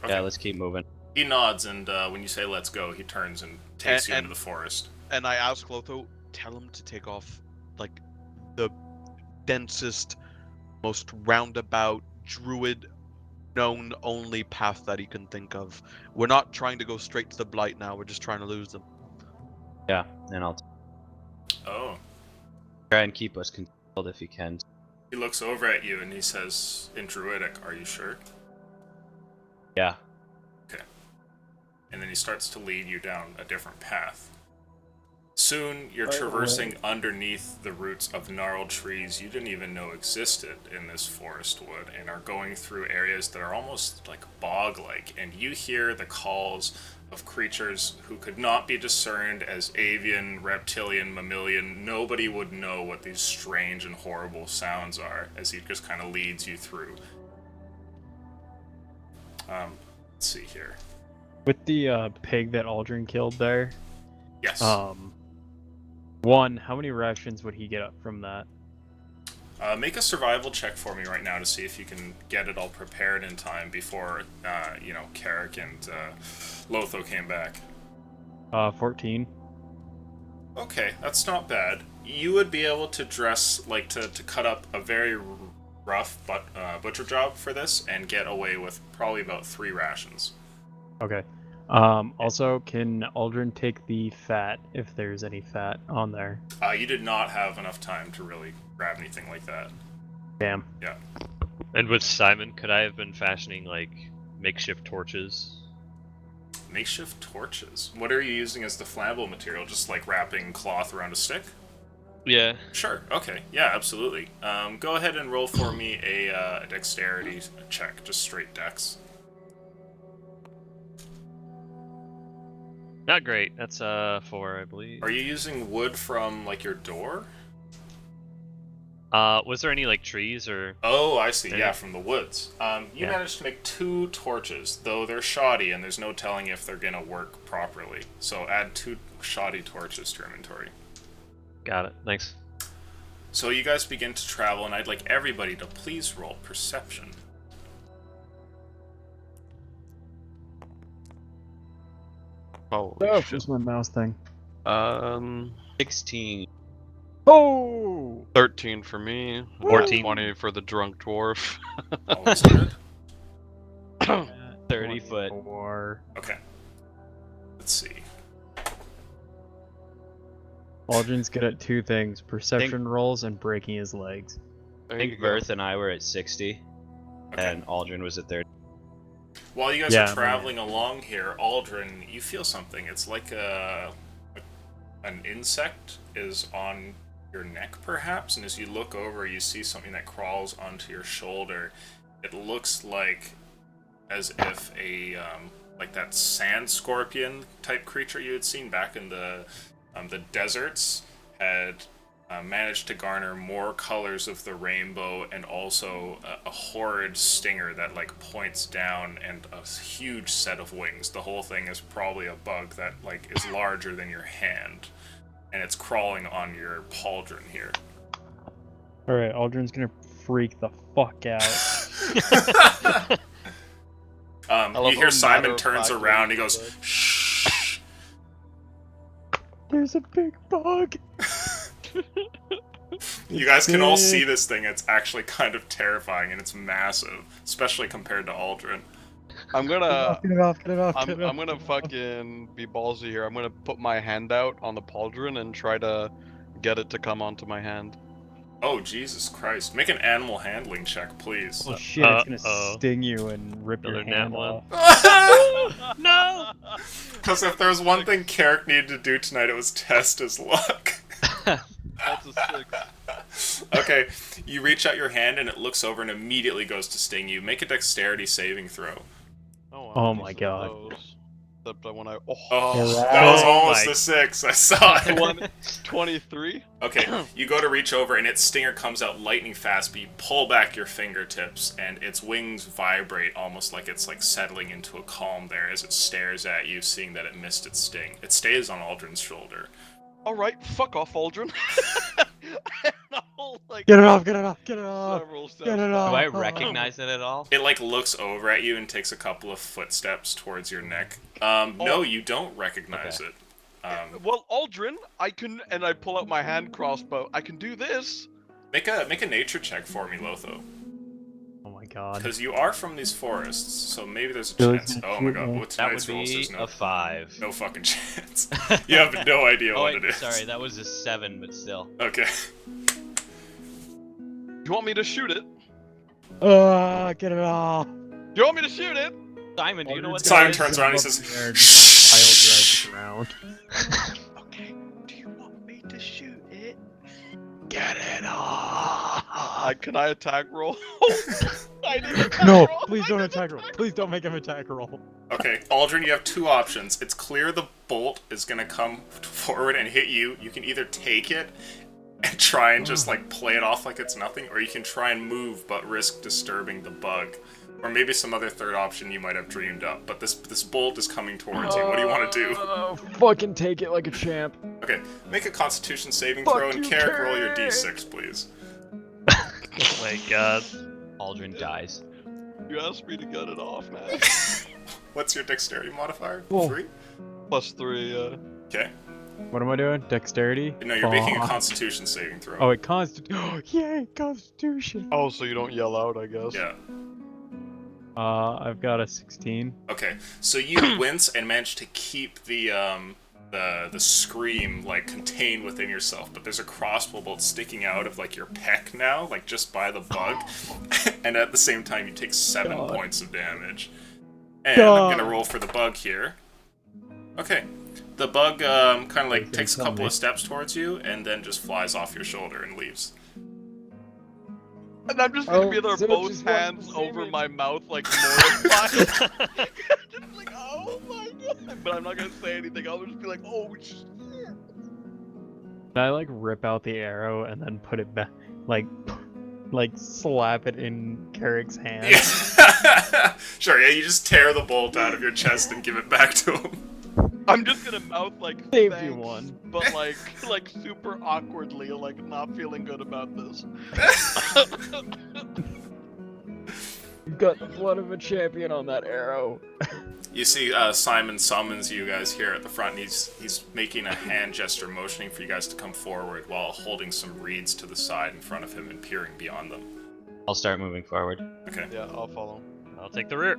Okay. Yeah, let's keep moving. He nods, and when you say "let's go," he turns and takes you into the forest. And I ask Lotho, tell him to take off, like, the densest, most roundabout, druid known only path that he can think of. We're not trying to go straight to the blight now, we're just trying to lose them. Yeah, and I'll Oh. try and keep us controlled if you can. He looks over at you and he says, in Druidic, "Are you sure?" Yeah. Okay. And then he starts to lead you down a different path. Soon, you're traversing underneath the roots of gnarled trees you didn't even know existed in this forest wood, and are going through areas that are almost like bog-like, and you hear the calls of creatures who could not be discerned as avian, reptilian, mammalian. Nobody would know what these strange and horrible sounds are, as he just kind of leads you through. Let's see here. With the pig that Aldrin killed there, Yes. one, how many rations would he get up from that? Make a survival check for me right now to see if you can get it all prepared in time before, Carrick and Lotho came back. 14. Okay, that's not bad. You would be able to dress, like, to cut up a very rough butcher job for this and get away with probably about 3 rations. Okay. Also, can Aldrin take the fat, if there's any fat on there? You did not have enough time to really grab anything like that. Damn. Yeah. And with Simon, could I have been fashioning like makeshift torches? Makeshift torches. What are you using as the flammable material? Just like wrapping cloth around a stick? Yeah. Sure. Okay. Yeah, absolutely. Go ahead and roll for me a dexterity check, just straight dex. Not great. That's 4, I believe. Are you using wood from like your door? Was there any like trees or? Oh, I see. Yeah. Yeah, from the woods. You Yeah. managed to make 2 torches, though they're shoddy, and there's no telling if they're gonna work properly. So add 2 shoddy torches to your inventory. Got it. Thanks. So you guys begin to travel, and I'd like everybody to please roll perception. Holy Oh, shit. just my mouse thing. 16. Oh! 13 for me. 14. 20 for the drunk dwarf. Always good. 30 foot. 24. Okay. Let's see. Aldrin's good at 2 things: perception rolls and breaking his legs. I think Verth and I were at 60, Okay. and Aldrin was at 30. While you guys Yeah, are traveling along here, Aldrin, you feel something. It's like an insect is on your neck, perhaps, and as you look over, you see something that crawls onto your shoulder. It looks like as if a like that sand scorpion type creature you had seen back in the deserts had managed to garner more colors of the rainbow, and also a horrid stinger that like points down, and a huge set of wings. The whole thing is probably a bug that like is larger than your hand, and it's crawling on your pauldron here. Alright, Aldrin's gonna freak the fuck out. You hear Simon turns around, he goes, "Shh." There's a big bug! You guys can all see this thing. It's actually kind of terrifying, and it's massive, especially compared to Aldrin. I'm gonna Get it off, get it off, I'm get it off. gonna fucking be ballsy here. I'm gonna put my hand out on the pauldron and try to get it to come onto my hand. Oh, Jesus Christ. Make an animal handling check, please. Oh shit, it's gonna Uh-oh. sting you and rip your Another nat hand one. off. No. Because if there was one thing Carrick needed to do tonight, it was test his luck. That's a 6. Okay, you reach out your hand, and it looks over and immediately goes to sting you. Make a dexterity saving throw. Oh, Oh my God. Except when I Oh, Yeah, that was oh almost my- a 6. I saw it. 23. Okay, you go to reach over and its stinger comes out lightning fast, but you pull back your fingertips and its wings vibrate almost like it's like settling into a calm there as it stares at you, seeing that it missed its sting. It stays on Aldrin's shoulder. Alright, fuck off, Aldrin. No, like, Get it off! Get it off! Get it off! several steps Get it back. off! Do I recognize it at all? It like looks over at you and takes a couple of footsteps towards your neck. No, you don't recognize Okay. it. Well, Aldrin, I can, and I pull out my hand crossbow. I can do this. Make a nature check for me, Lotho, Oh my god. because you are from these forests, so maybe there's a Really? chance. Oh my god, with That tonight's would rules, be there's a 5. no fucking chance. You have no idea Oh what wait, it is. sorry, that was a 7, but still. Okay. You want me to shoot it? Get it off! You want me to shoot it? Simon, do you know what Simon that is? turns around and he says, Shh. Around. Okay. Do you want me to shoot it? Get it off! Can I attack roll? I need attack No, roll. please don't attack roll. Please don't make him attack roll. Okay, Aldrin, you have two options. It's clear the bolt is gonna come forward and hit you. You can either take it and try and just like play it off like it's nothing, or you can try and move but risk disturbing the bug. Or maybe some other third option you might have dreamed up. But this bolt is coming towards you. What do you want to do? Fucking take it like a champ. Okay, make a Constitution saving Fuck throw, and you, Carrick, roll your Carrick. d6, please. Oh my god. Aldrin dies. You asked me to get it off, man. What's your dexterity modifier? Whoa. 3? +3, Okay. What am I doing? Dexterity? No, you're making a Fuck. Constitution saving throw. Oh, it Yay, Constitution. Oh, so you don't yell out, I guess. Yeah. I've got a 16. Okay, so you wince and manage to keep the scream like contained within yourself, but there's a crossbow bolt sticking out of like your pec now, like just by the bug, and at the same time you take 7 God. points of damage. And God. I'm gonna roll for the bug here. Okay, the bug kind of like Okay, takes a tell couple me. of steps towards you and then just flies off your shoulder and leaves. And I'm just gonna Oh, be there, so both just want hands to over see my mouth, like mortified. Just like, oh my god. But I'm not gonna say anything. I'll just be like, oh shit. Can I like rip out the arrow and then put it back, like slap it in Carrick's hand? Yeah. Sure, yeah, you just tear the bolt out of your chest and give it back to him. I'm just gonna mouth like Saved you thanks, one. but like super awkwardly, like not feeling good about this. You've got the blood of a champion on that arrow. You see Simon summons you guys here at the front, and he's making a hand gesture motioning for you guys to come forward while holding some reeds to the side in front of him and peering beyond them. I'll start moving forward. Okay. Yeah, I'll follow. I'll take the rear.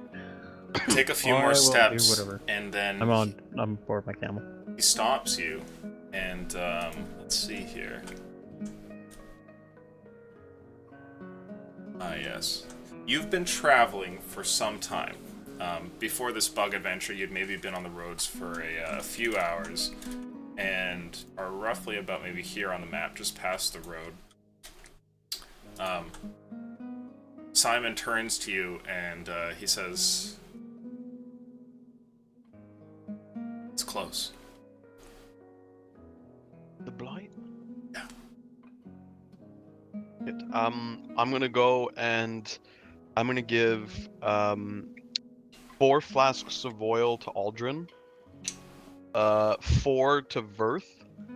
Take a few I more will do steps, whatever. and then I'm aboard my camel. he stops you, and let's see here. Ah, yes. You've been traveling for some time. Before this bug adventure, you'd maybe been on the roads for a few hours, and are roughly about maybe here on the map, just past the road. Simon turns to you, and he says, "It's close." The blight? Yeah. I'm gonna go and I'm gonna give 4 flasks of oil to Aldrin, 4 to Verth,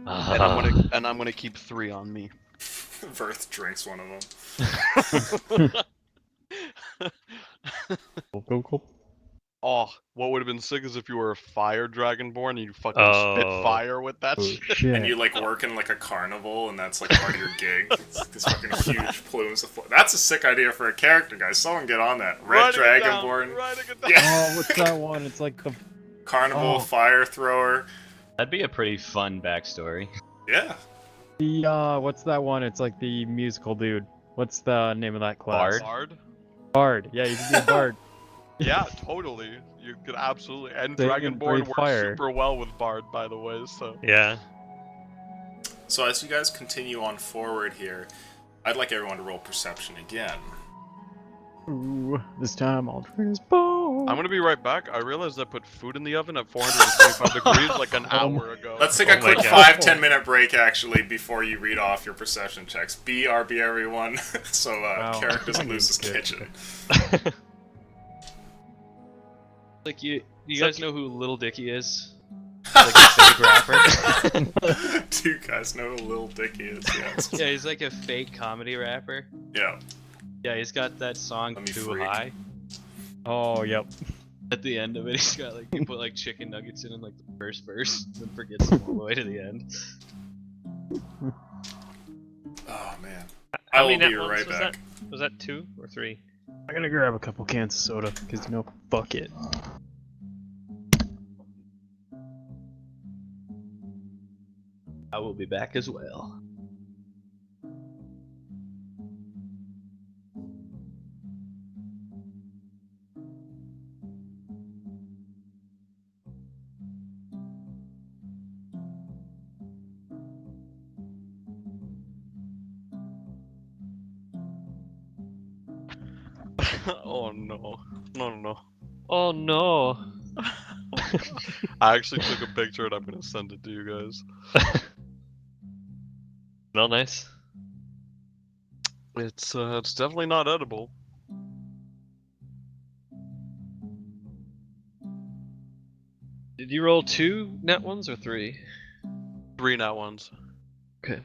and I'm gonna keep 3 on me. Verth drinks one of them. Cool. Oh, what would have been sick is if you were a fire dragonborn and you fucking spit Oh. fire with that Oh, shit. shit. And you like work in like a carnival, and that's like part of your gig. It's like this fucking huge plumes of That's a sick idea for a character, guys. Someone get on that. Red Writing it down, Dragonborn, writing it down. Yeah. Oh, what's that one? It's like the carnival Oh. fire thrower. That'd be a pretty fun backstory. Yeah. what's that one? It's like the musical dude. What's the name of that class? Bard? Bard? Bard. Yeah, you can be a bard. Yeah, totally. You could absolutely. And They can Dragonborn breathe works fire. super well with Bard, by the way. So Yeah. So as you guys continue on forward here, I'd like everyone to roll perception again. Ooh, this time Aldrin is bold. I'm gonna be right back. I realized I put food in the oven at 425 degrees like an hour ago. Let's take a Oh my quick God. 5-10 minute break actually before you read off your perception checks. BRB everyone. So Wow. Carrick doesn't Fucking lose his good. kitchen. Like you It's guys like- know who Little Dicky is? Like a fake rapper. Do you guys know who Lil Dicky is? Yes. Yeah, he's like a fake comedy rapper. Yeah. Yeah, he's got that song Let me Too freak. High. Oh, yep. At the end of it, he's got like he put like chicken nuggets in like the first verse, then forgets them all the way to the end. Oh man. I How will many be net ones right was back. that? Was that 2 or 3? I'm gonna grab a couple cans of soda, because you know, fuck it. I will be back as well. Oh no. No. Oh no. I actually took a picture and I'm gonna send it to you guys. Smell nice. It's definitely not edible. Did you roll 2 net ones or 3? 3 nat ones. Okay.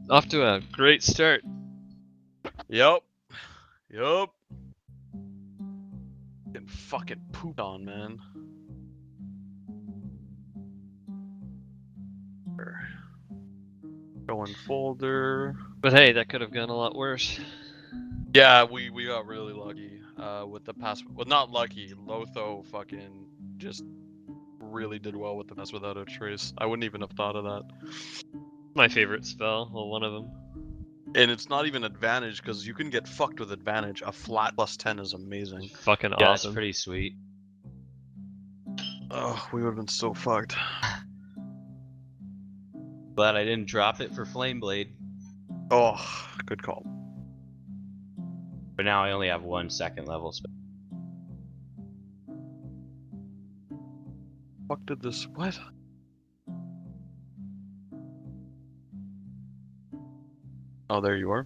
Off to a great start. Yup. Getting fucking pooped on, man. Go in folder. But hey, that could have gone a lot worse. Yeah, we got really lucky with the pass. Well, not lucky. Lotho fucking just really did well with the pass without a trace. I wouldn't even have thought of that. My favorite spell, well, one of them. And it's not even advantage because you can get fucked with advantage. A flat +10 is amazing. Fucking Yeah, awesome. it's pretty sweet. Oh, we would have been so fucked. Glad I didn't drop it for Flame Blade. Oh, good call. But now I only have 1 second level spell. Fuck did this? What? Oh, there you are.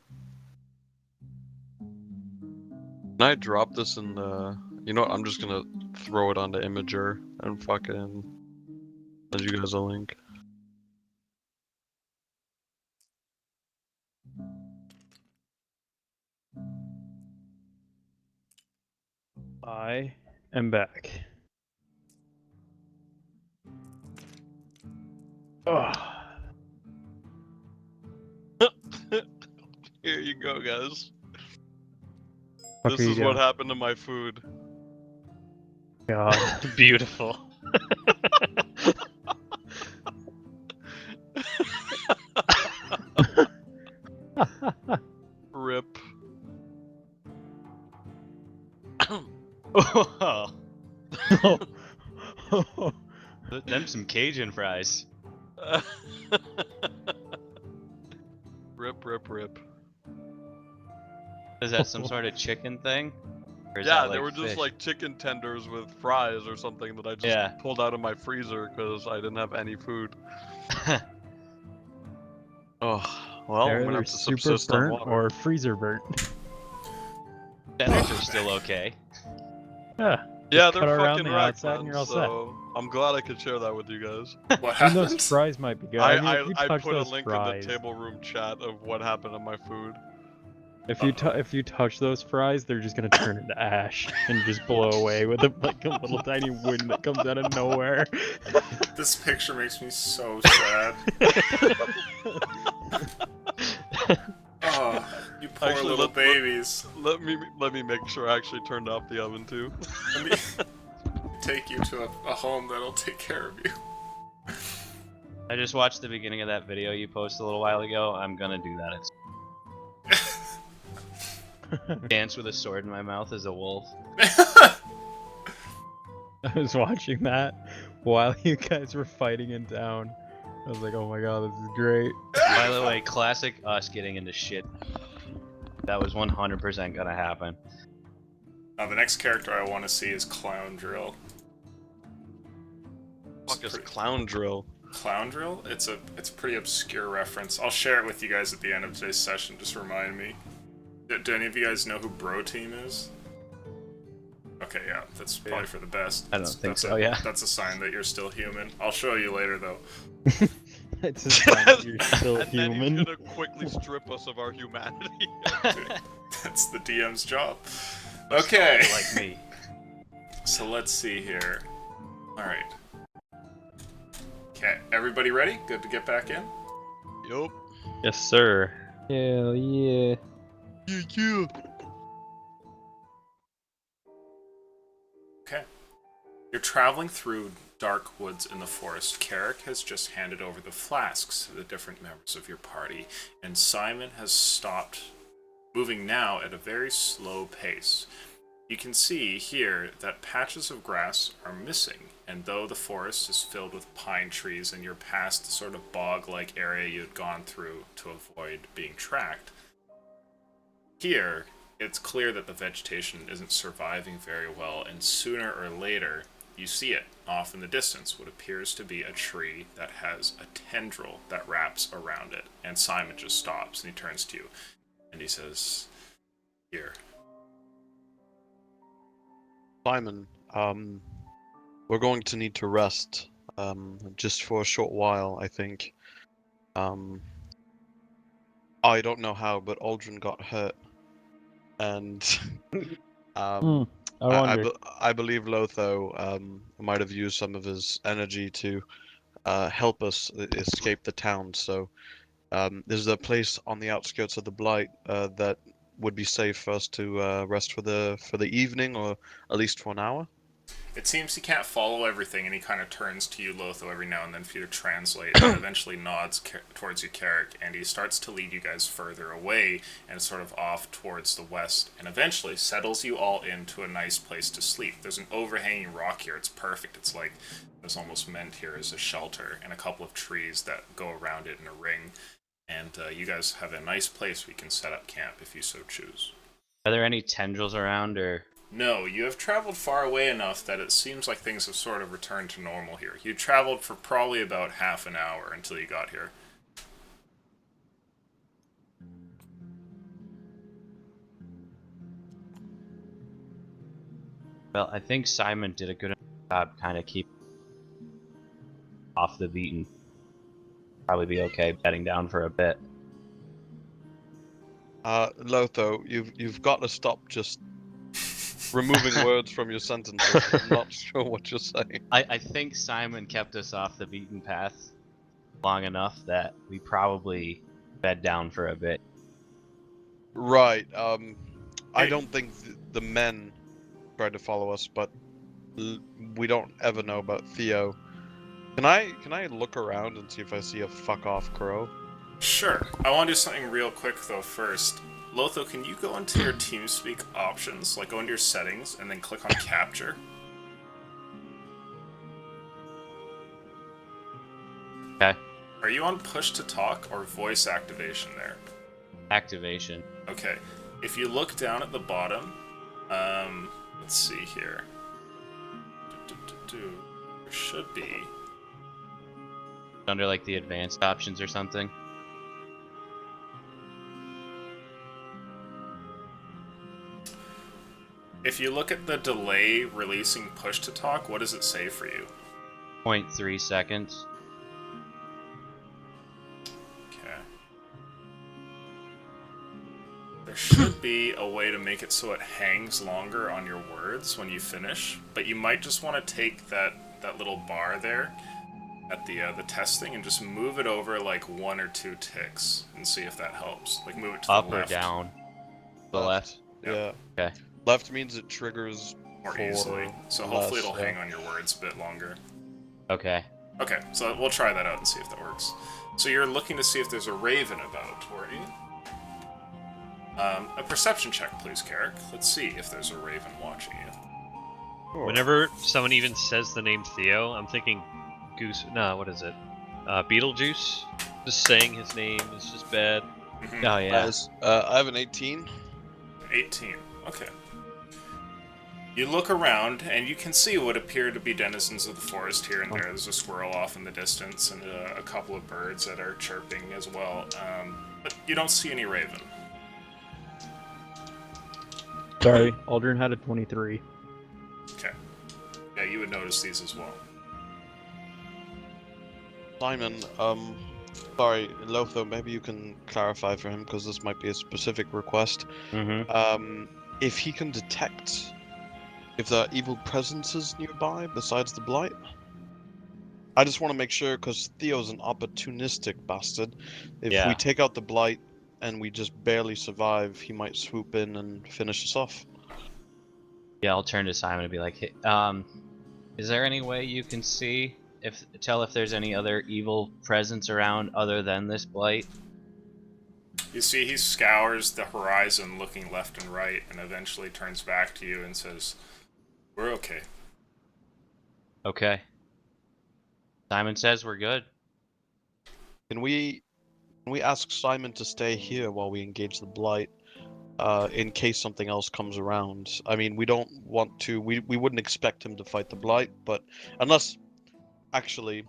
Can I drop this in the? You know what? I'm just gonna throw it onto Imager and fucking send you guys a link. I am back. Oh, Here you go, guys. fuck This are you is what doing? happened to my food. God. Beautiful. Rip. Oh, them some Cajun fries. Rip. Is that some sort of chicken thing? Or is Yeah, that they like were just fish? like chicken tenders with fries or something that I just Yeah. pulled out of my freezer because I didn't have any food. Oh, well, I'm They're gonna either have to super subsist on burnt water. or freezer burnt. Tenders are still okay. Yeah. Yeah, cut they're around fucking the rad, outside and man, you're all set. so I'm glad I could share that with you guys. What And those happened? fries might be good. I mean, if you I touch put a those link fries, in the table room chat of what happened to my food. if you touch those fries, they're just gonna turn into ash and just blow away with like a little tiny wind that comes out of nowhere. This picture makes me so sad. Oh, you poor Actually, little let- babies. Let me make sure I actually turned off the oven too. Let me take you to a home that'll take care of you. I just watched the beginning of that video you posted a little while ago. I'm gonna do that. It's dance with a sword in my mouth as a wolf. I was watching that while you guys were fighting in town. I was like, oh my god, this is great. By the way, classic us getting into shit. That was 100% gonna happen. The next character I want to see is Clown Drill. Fuck is Clown Drill? Clown Drill? It's a pretty obscure reference. I'll share it with you guys at the end of today's session. Just remind me. Do any of you guys know who Bro Team is? Okay, yeah, that's probably for the best. I don't think so. Yeah. That's a sign that you're still human. I'll show you later, though. It's a sign that you're still And then human. he's gonna quickly strip us of our humanity. That's the DM's job. Okay. Like me. So let's see here. Alright. Okay, everybody ready? Good to get back in? Yup. Yes, sir. Hell yeah. Yeah. Okay. You're traveling through dark woods in the forest. Carrick has just handed over the flasks to the different members of your party, and Simon has stopped moving now at a very slow pace. You can see here that patches of grass are missing, and though the forest is filled with pine trees and you're past the sort of bog-like area you had gone through to avoid being tracked, here it's clear that the vegetation isn't surviving very well, and sooner or later you see it off in the distance, what appears to be a tree that has a tendril that wraps around it. And Simon just stops and he turns to you and he says, "Here." Simon, we're going to need to rest, just for a short while, I think. I don't know how, but Aldrin got hurt, and I believe Lotho might have used some of his energy to help us escape the town. So, is there a place on the outskirts of the Blight that would be safe for us to rest for the evening, or at least for an hour? It seems he can't follow everything, and he kind of turns to you, Lotho, every now and then for you to translate, and eventually nods towards you, Carrick, and he starts to lead you guys further away and sort of off towards the west, and eventually settles you all into a nice place to sleep. There's an overhanging rock here. It's perfect. It's like it was almost meant here as a shelter, and a couple of trees that go around it in a ring, and you guys have a nice place where you can set up camp if you so choose. Are there any tendrils around, or...? No, you have traveled far away enough that it seems like things have sort of returned to normal here. You traveled for probably about half an hour until you got here. Well, I think Simon did a good job kind of keep off the beaten. Probably be okay bedding down for a bit. Lotho, you've got to stop just removing words from your sentences. I'm not sure what you're saying. I think Simon kept us off the beaten path long enough that we probably bed down for a bit. Right. I don't think the men tried to follow us, but we don't ever know about Theo. Can I look around and see if I see a fuck off crow? Sure. I want to do something real quick though first. Lotho, can you go into your TeamSpeak options, like go into your settings, and then click on capture? Okay. Are you on push to talk or voice activation there? Activation. Okay. If you look down at the bottom, let's see here. There should be. Under like the advanced options or something. If you look at the delay releasing push to talk, what does it say for you? 0.3 seconds. Okay. There should be a way to make it so it hangs longer on your words when you finish, but you might just want to take that little bar there at the testing and just move it over like 1 or 2 ticks and see if that helps. Like move it to Up the left. or down? The left? Yep. Yeah. Okay. Left means it triggers More for easily. So hopefully less, it'll hang on your words a bit longer. Okay. Okay, so we'll try that out and see if that works. So you're looking to see if there's a raven about, weren't you? A perception check, please, Carrick. Let's see if there's a raven watching you. Sure. Whenever someone even says the name Theo, I'm thinking Goose. No, what is it? Beetlejuice. Just saying his name is just bad. Mhm. Oh yeah. I have an 18. 18. Okay. You look around, and you can see what appear to be denizens of the forest here and there. There's a squirrel off in the distance, and a couple of birds that are chirping as well. But you don't see any raven. Sorry, Aldrin had a 23. Okay. Yeah, you would notice these as well. Simon, sorry, Lotho, maybe you can clarify for him, because this might be a specific request. Mm-hmm. If he can detect if there are evil presences nearby besides the Blight. I just want to make sure, because Theo's an opportunistic bastard. If we take out the Blight and we just barely survive, he might swoop in and finish us off. Yeah, I'll turn to Simon and be like, hey, is there any way you can see tell if there's any other evil presence around other than this Blight? You see he scours the horizon looking left and right and eventually turns back to you and says, "We're okay." Okay. Simon says we're good. Can we ask Simon to stay here while we engage the Blight, in case something else comes around? I mean, we don't want to, we wouldn't expect him to fight the Blight, but unless, actually,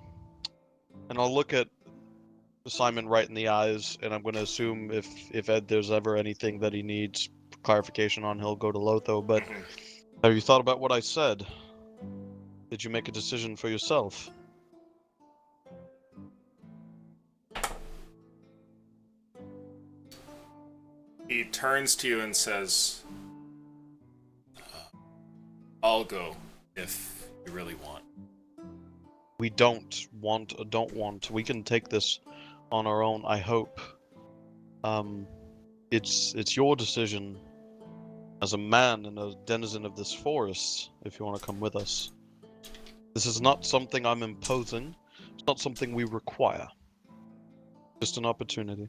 and I'll look at Simon right in the eyes, and I'm going to assume if Ed there's ever anything that he needs clarification on, he'll go to Lotho, but have you thought about what I said? Did you make a decision for yourself? He turns to you and says, "I'll go if you really want." We don't want. We can take this on our own, I hope. It's your decision as a man and a denizen of this forest if you want to come with us. This is not something I'm imposing. It's not something we require. Just an opportunity.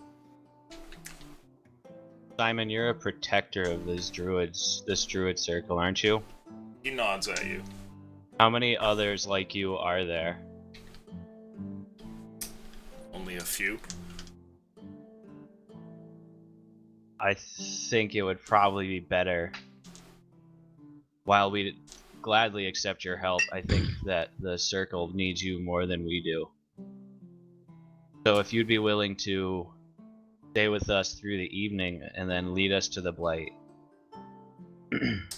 Simon, you're a protector of this druid circle, aren't you? He nods at you. How many others like you are there? Only a few. I think it would probably be better. While we gladly accept your help, I think that the circle needs you more than we do. So if you'd be willing to stay with us through the evening and then lead us to the Blight.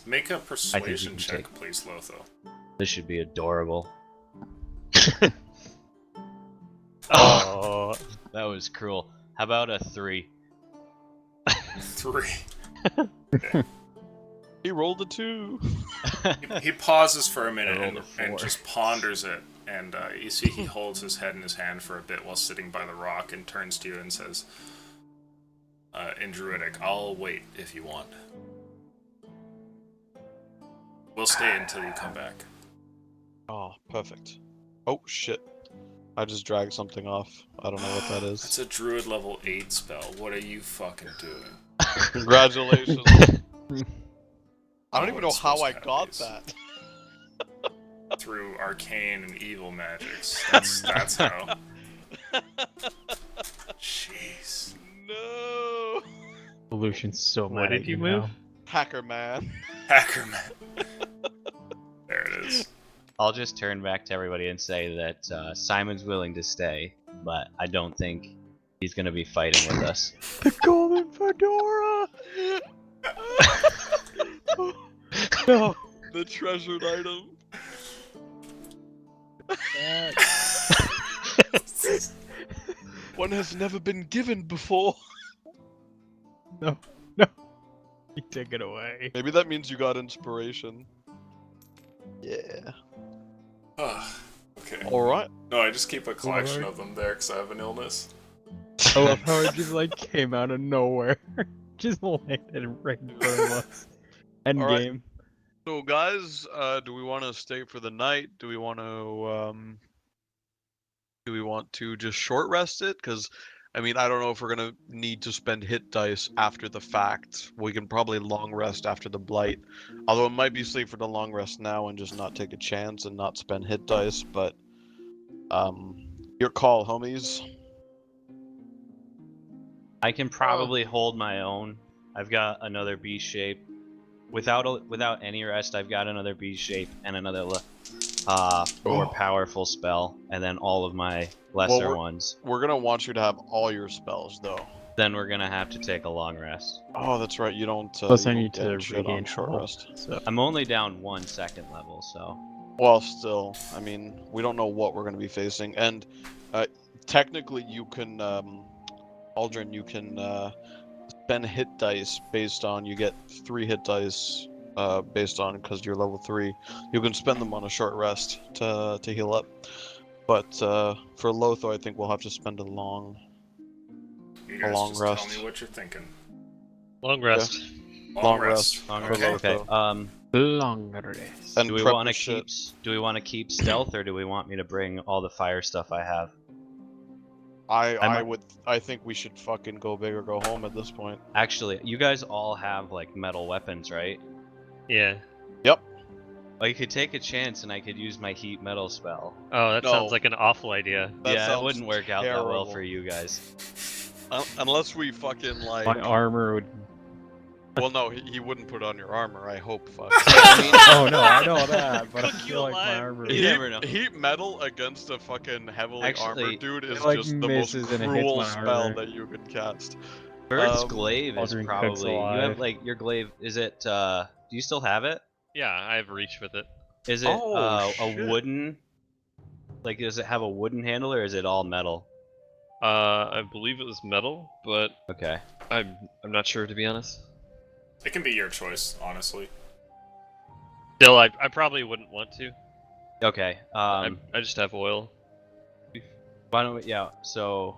Make a persuasion check, please, Lotho. This should be adorable. Oh, That was cruel. How about a 3? 3. He rolled a 2. He pauses for a minute I rolled and, a 4. and just ponders it. And you see he holds his head in his hand for a bit while sitting by the rock and turns to you and says, in Druidic, "I'll wait if you want. We'll stay until you come back." Oh, perfect. Oh, shit. I just dragged something off. I don't know what that is. It's a Druid level 8 spell. What are you fucking doing? Congratulations. I don't even know how I got that. Through arcane and evil magics. That's how. Jeez. No. Evolution's so mad What did at you you move? now. Hacker man. Hacker man. There it is. I'll just turn back to everybody and say that Simon's willing to stay, but I don't think he's going to be fighting with us. The golden fedora! No. The treasured item. One has never been given before. No. No. You take it away. Maybe that means you got inspiration. Yeah. Okay. Alright. No, I just keep a collection Alright. of them there because I have an illness. I love how it just like came out of nowhere. Just landed right in front of us. End Alright. game. So guys, do we want to stay for the night? Do we want to just short rest it? Because I mean, I don't know if we're gonna need to spend hit dice after the fact. We can probably long rest after the Blight. Although it might be safer to long rest now and just not take a chance and not spend hit dice, but your call, homies. I can probably hold my own. I've got another B shape without any rest, I've got another beast shape and another more powerful spell, and then all of my lesser ones. We're gonna want you to have all your spells, though. Then we're gonna have to take a long rest. Oh, that's right. You don't. Plus, you I don't need to get shit on regain short health, rest. So. I'm only down 1 second level, so. Well, still, I mean, we don't know what we're gonna be facing, and technically, you can, Aldrin, you can spend hit dice based on you get 3 hit dice. Based on because you're level 3, you can spend them on a short rest to heal up. But for Lothar, I think we'll have to spend a long just rest. Tell me what you're thinking. Long rest. Long rest. Long Okay. rest. Okay. Long rest. And Do we prep want your to shit. do we want to keep stealth, or do we want me to bring all the fire stuff I have? I think we should fucking go big or go home at this point. Actually, you guys all have like metal weapons, right? Yeah. Well, you could take a chance, and I could use my heat metal spell. Oh, that No. sounds like an awful idea. That Yeah, it sounds wouldn't work out that well terrible. for you guys. Unless we fucking like. My armor would. Well, no, he wouldn't put on your armor. I hope. Fuck. Oh no, I know that, but I Cook you feel like my alive. armor. You never know. Heat metal against a fucking heavily Actually, armored dude is it, like, just the most misses and it hits cruel my spell armor. that you could cast. Bird's glaive is Aldrin cooks probably. You have alive. like your glaive. Is it? Do you still have it? Yeah, I have reach with it. Is it Oh, a shit. wooden? Like, does it have a wooden handle, or is it all metal? I believe it was metal, but Okay. I'm not sure, to be honest. It can be your choice, honestly. Still, I probably wouldn't want to. Okay. I just have oil. Why don't we? Yeah. So.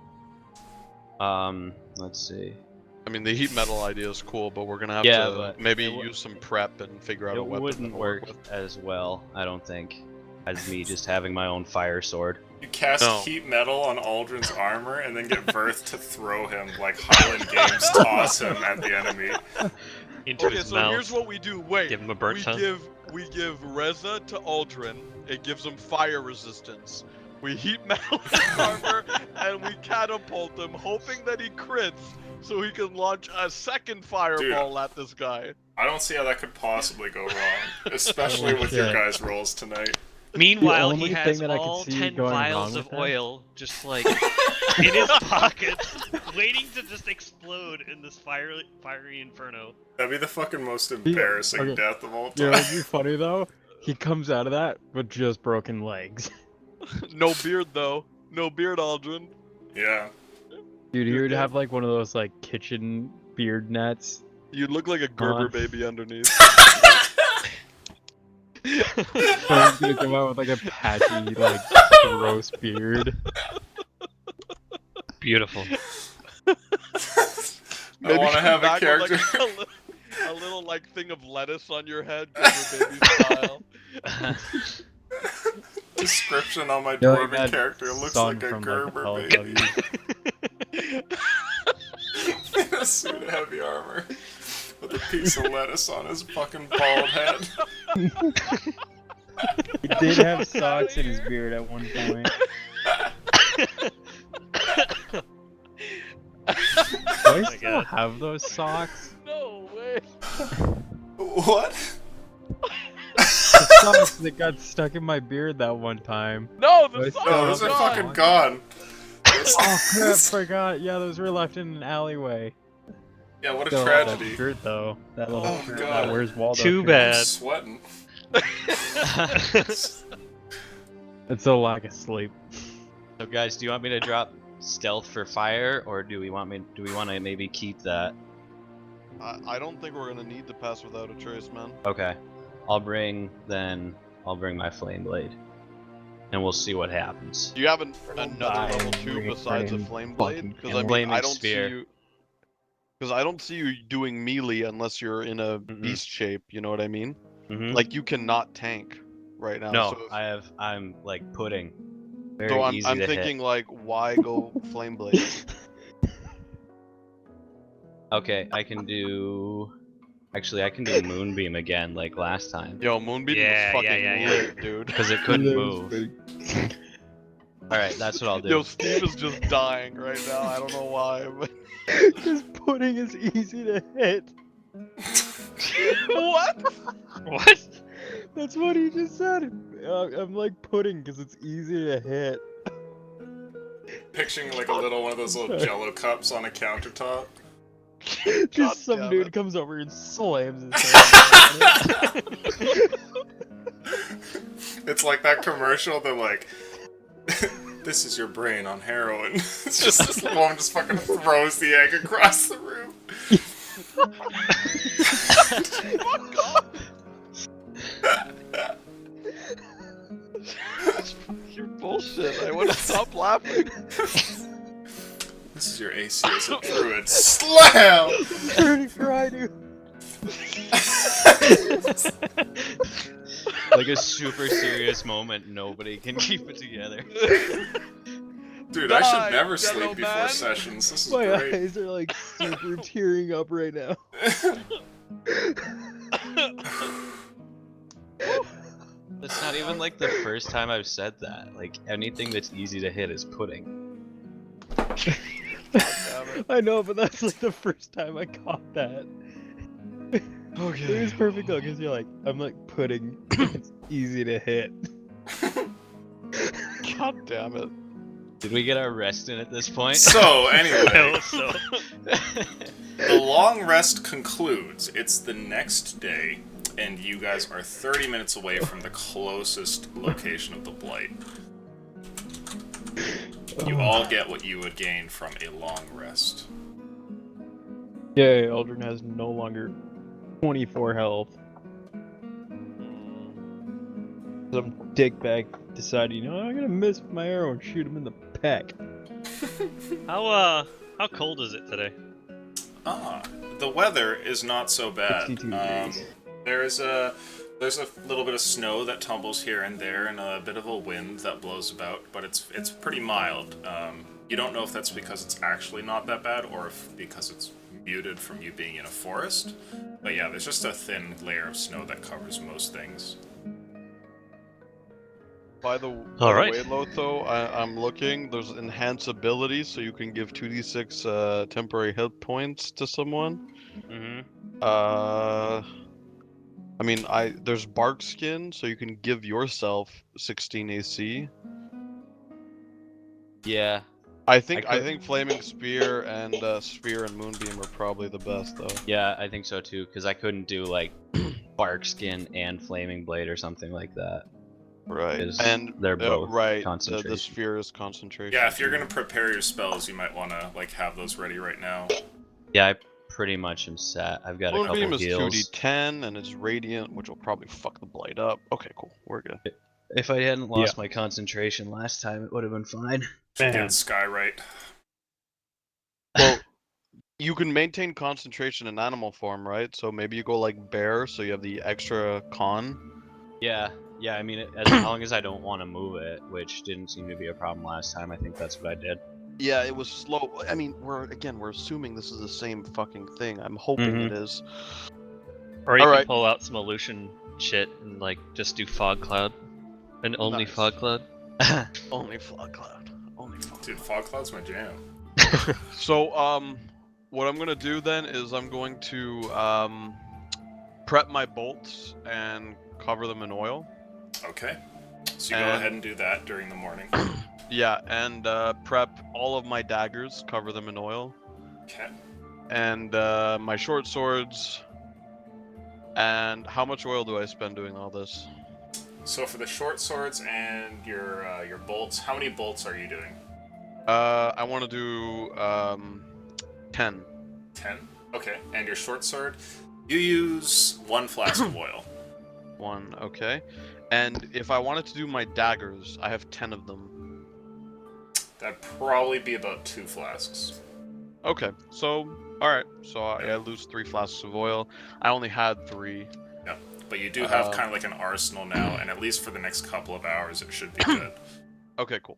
Let's see. I mean, the heat metal idea is cool, but we're gonna have Yeah, to but maybe it use some prep and figure out a It weapon. wouldn't to work with. as well, I don't think, as me just having my own fire sword. You cast No. heat metal on Aldrin's armor and then get Verth to throw him like Highland Games toss him at the enemy. Into Okay, his so mouth. here's what we do. Wait, Give him a burnt tongue. we give Reza to Aldrin. It gives him fire resistance. We heat metal his armor and we catapult him, hoping that he crits, so he can launch a second fireball at this guy. I don't see how that could possibly go wrong, especially with your guys' rolls tonight. Meanwhile, The he only has thing that I can all see 10 going vials wrong of with that- oil just like in his pockets, waiting to just explode in this fiery inferno. That'd be the fucking most embarrassing death of all time. You know what'd be funny though? He comes out of that with just broken legs. No beard though. No beard, Aldrin. Yeah. Dude, he would have like one of those like kitchen beard nets. You look like a Gerber On. baby underneath. So he's gonna come out with like a patchy, like gross beard. Beautiful. I want to come have a back with, character. like, a little like thing of lettuce on your head, Gerber baby style. Description on my You're like dwarven that character looks son like a from, Gerber like, baby. Teletubbies. In a suit of heavy armor. With a piece of lettuce on his fucking bald head. He did have socks in his beard at one point. Do I my still God. have those socks? No way. What? The socks that got stuck in my beard that one time. No, Do I the still song No, have those is are them? gone. fucking gone. Oh crap, forgot. Yeah, those were left in an alleyway. Yeah, what a Still have that tragedy. shirt though. That little Oh, shirt, God. that Where's Waldo Too shirt. bad. I'm sweating. It's a lack of sleep. So guys, do you want me to drop stealth for fire, or do we want to maybe keep that? I don't think we're gonna need to pass without a trace, man. Okay. I'll bring my flame blade. And we'll see what happens. Do you have another die level and 2 bring a besides a fucking flame blade? fucking Because I camel. mean, Flaming I don't spear. see you. Because I don't see you doing melee unless you're in a Mm-mm. beast shape. You know what I mean? Mhm. Like you cannot tank right now. No, so if- I'm like pudding. Very So I'm easy I'm to thinking hit. like, why go flame blade? Okay, I can do. Actually, I can do moonbeam again, like last time, Yo, Moonbeam Yeah, was fucking yeah. lit, dude. because it couldn't move. All right, that's what I'll do. Yo, Steve is just dying right now. I don't know why, but Because pudding is easy to hit. What? What? That's what he just said. I'm like pudding because it's easy to hit. Picturing like a little one of those little Jello cups on a countertop. Just some damn dude it. comes over and slams his hand on it. It's like that commercial. They're like, "This is your brain on heroin." It's just this woman just fucking throws the egg across the room. You're bullshit. I want to stop laughing. This is your AC as a druid. Slam! Dirty Friday. Like a super serious moment, nobody can keep it together. Dude, I Die, should never Jello sleep before man. sessions. This is My great. eyes are like super tearing up right now. That's not even like the first time I've said that. Like anything that's easy to hit is pudding. I know, but that's like the first time I caught that. It was perfect though, because you're like, I'm like pudding. It's easy to hit. God damn it. Did we get our rest in at this point? So, anyway, Hell, so. the long rest concludes. It's the next day, and you guys are 30 minutes away from the closest location of the Blight. You all get what you would gain from a long rest. Yay, Eldrin has no longer 24 health. Some dickbag decided, you know, I'm gonna miss with my arrow and shoot him in the peck. How cold is it today? The weather is not so bad. 62 degrees. There's a little bit of snow that tumbles here and there, and a bit of a wind that blows about, but it's pretty mild. You don't know if that's because it's actually not that bad, or if because it's muted from you being in a forest. But yeah, there's just a thin layer of snow that covers most things. By the Alright. way, Lotho, I'm looking. There's enhance ability, so you can give 2d6 temporary hit points to someone. Mm-hmm. I mean, there's bark skin, so you can give yourself 16 AC. Yeah. I think I I think flaming spear and sphere and moonbeam are probably the best though. Yeah, I think so too, because I couldn't do like bark skin and flaming blade or something like that. Right. Is- And they're both right. The concentration. sphere is concentration. Yeah, if you're gonna prepare your spells, you might want to like have those ready right now. Yeah, I pretty much am set. I've got a Moonbeam couple is heals. 2d10 and it's radiant, which will probably fuck the blight up. Okay, cool. We're good. If I hadn't lost my concentration last time, it would have been fine. Get Skywrite. Well, you can maintain concentration in animal form, right? So maybe you go like bear, so you have the extra con. Yeah, I mean, as long as I don't want to move it, which didn't seem to be a problem last time, I think that's what I did. Yeah, it was slow. I mean, we're assuming this is the same fucking thing. I'm hoping it is. Or you Alright. can pull out some illusion shit and like just do fog cloud, and only Nice. fog cloud. Only fog cloud. Only fog. Dude, Fog Cloud's my jam. So, what I'm gonna do then is I'm going to prep my bolts and cover them in oil. Okay. So you go And- ahead and do that during the morning. Yeah, and prep all of my daggers, cover them in oil, Okay. and my short swords. And how much oil do I spend doing all this? So for the short swords and your bolts, how many bolts are you doing? I want to do 10. 10. Okay. And your short sword, you use 1 flask of oil. 1, okay. And if I wanted to do my daggers, I have 10 of them. That'd probably be about 2 flasks. Okay, so alright, so I lose 3 flasks of oil. I only had 3. But you do have kind of like an arsenal now, and at least for the next couple of hours, it should be good. Okay, cool.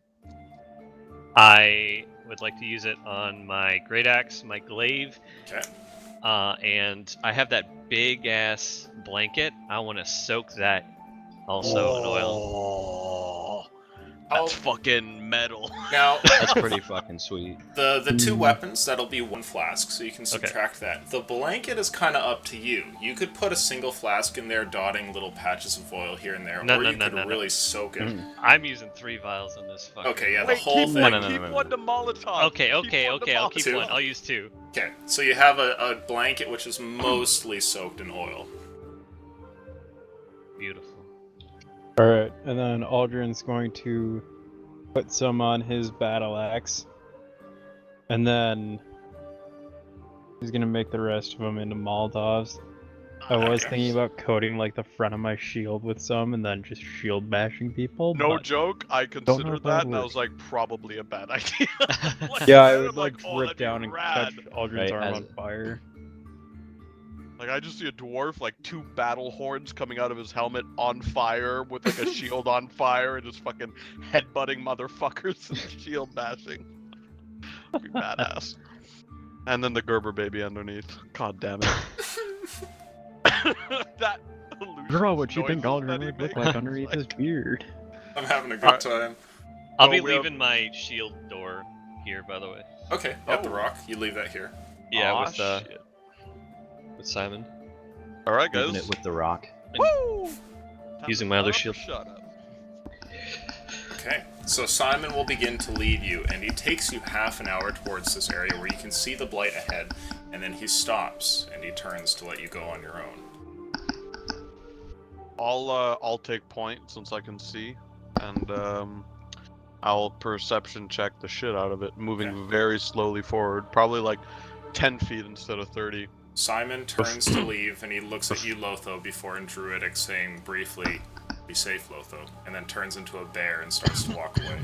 I would like to use it on my great axe, my glaive, Okay. and I have that big ass blanket. I want to soak that also in oil. That's fucking metal. Now, That's pretty fucking sweet. the two weapons, that'll be one flask, so you can subtract that. The blanket is kind of up to you. You could put a single flask in there, dotting little patches of oil here and there, or you could really soak it. I'm using 3 vials in this fucker. Okay, yeah, the Wait, whole keep thing. one, keep one to Molotov. Okay, I'll keep 2? one. I'll use 2. Okay, so you have a blanket which is mostly soaked in oil. Beautiful. Alright, and then Aldrin's going to put some on his battle axe. And then he's gonna make the rest of them into Molotovs. I was thinking about coating like the front of my shield with some and then just shield bashing people. No but joke, I know considered if that, that and I works. was like, probably a bad idea. Like, yeah, I I'm would like oh, rip that'd be down and rad. catch Aldrin's Right, arm as- on fire. Like, I just see a dwarf, like, 2 battle horns coming out of his helmet on fire, with, like, a shield on fire, and just fucking headbutting motherfuckers and shield bashing. Be badass. And then the Gerber baby underneath. God damn it. That illusion Girl, what you think noises Aldrin that he would look makes, like underneath his beard? I'm having a good time. I'll Oh, be we have- leaving my shield door here, by the way. Okay, at the Oh. rock, you leave that here. Yeah, Aw, with shit. Simon. Alright, Leaving guys. it with the rock. Woo! Time Using to my other shut shield. up or Shut up. Okay, so Simon will begin to lead you, and he takes you half an hour towards this area where you can see the blight ahead, and then he stops and he turns to let you go on your own. I'll take point since I can see, and I'll perception check the shit out of it, moving very slowly forward, probably like 10 feet instead of 30. Simon turns to leave, and he looks at you, Lotho, before in Druidic saying briefly, "Be safe, Lotho," and then turns into a bear and starts to walk away.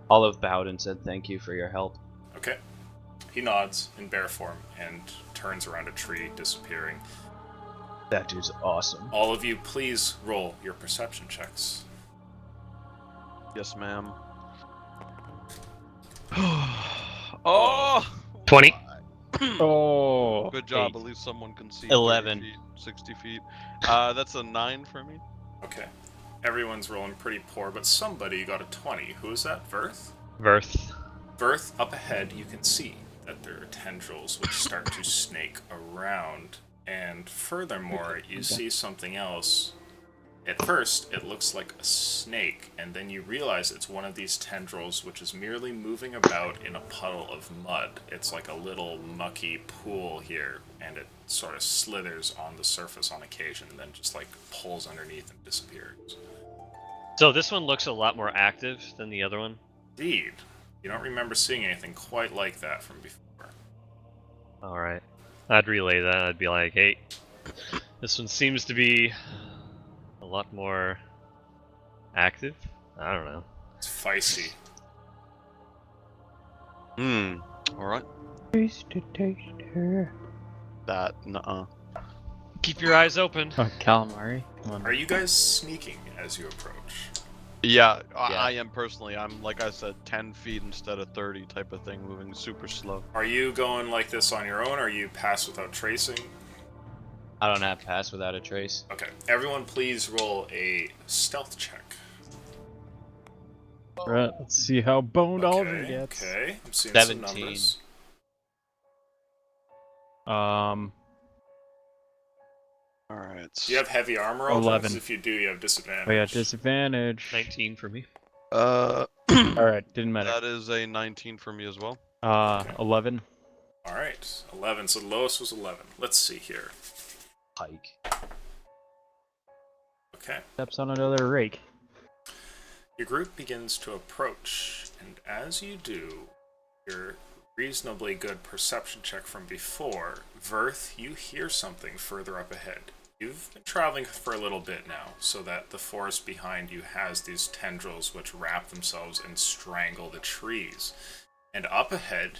Olive bowed and said thank you for your help. Okay. He nods in bear form and turns around a tree, disappearing. That dude's awesome. All of you, please roll your perception checks. Yes, ma'am. Oh! 20. Oh, Good job. 8. At least someone can see. 11. 30 feet, 60 feet. That's a 9 for me. Okay. Everyone's rolling pretty poor, but somebody got a 20. Who is that? Verth? Verth. Verth, up ahead, you can see that there are tendrils which start to snake around. And furthermore, you see something else. At first, it looks like a snake, and then you realize it's one of these tendrils which is merely moving about in a puddle of mud. It's like a little mucky pool here, and it sort of slithers on the surface on occasion, and then just like pulls underneath and disappears. So this one looks a lot more active than the other one. Indeed. You don't remember seeing anything quite like that from before. Alright. I'd relay that. I'd be like, hey, this one seems to be a lot more active. I don't know. It's feisty. Alright. taste it, taste her. That, nuh-uh. Keep your eyes open. Oh, calamari. Come on. Are you guys sneaking as you approach? Yeah, Yeah. I am personally. I'm, like I said, 10 feet instead of 30 type of thing, moving super slow. Are you going like this on your own, or are you pass without tracing? I don't have pass without a trace. Okay, everyone please roll a stealth check. Alright, let's see how boned Aldrin Okay, gets. okay. I'm seeing 17. some numbers. Alright. Do you have heavy armor on? 11. Because if you do, you have disadvantage. Oh yeah, disadvantage. 19 for me. Alright, didn't matter. That is a 19 for me as well. Okay. 11. Alright, 11. So the lowest was 11. Let's see here. Pike. Okay. Steps on another rake. Your group begins to approach, and as you do, your reasonably good perception check from before, Verth, you hear something further up ahead. You've been traveling for a little bit now, so that the forest behind you has these tendrils which wrap themselves and strangle the trees. And up ahead,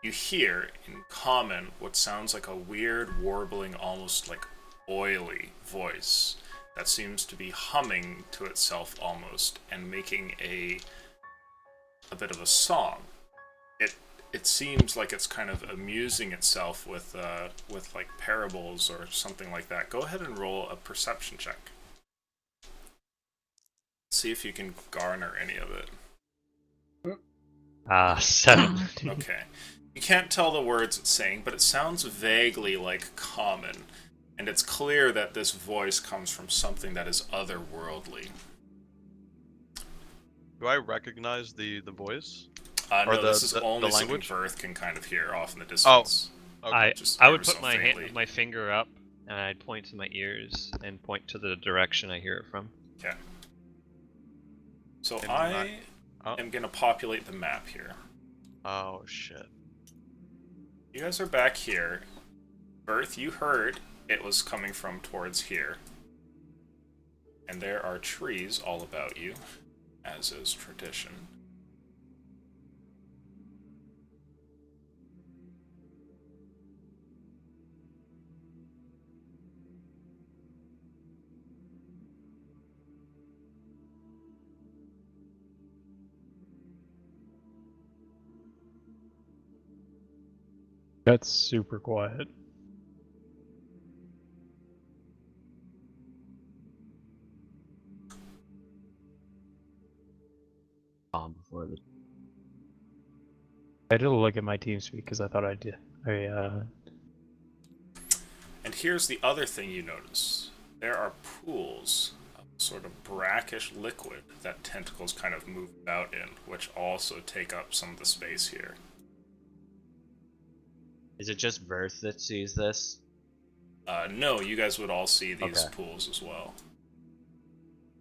you hear, in common, what sounds like a weird, warbling, almost like oily voice that seems to be humming to itself almost and making a bit of a song. It seems like it's kind of amusing itself with like parables or something like that. Go ahead and roll a perception check. Let's See if you can garner any of it. 7. Okay. You can't tell the words it's saying, but it sounds vaguely like common. And it's clear that this voice comes from something that is otherworldly. Do I recognize the voice? No, the- this is the only something language? Verth can kind of hear off in the distance. Okay. I would ever so put my faintly. my finger up and I'd point to my ears and point to the direction I hear it from. Okay. So And I oh. am going to populate the map here. Oh shit. You guys are back here. Verth, you heard it was coming from towards here. And there are trees all about you, as is tradition. That's super quiet. Before the I did a look at my TeamSpeak because I thought I did. And here's the other thing you notice. There are pools of sort of brackish liquid that tentacles kind of move about in, which also take up some of the space here. Is it just Verth that sees this? No, you guys would all see these Okay. pools as well.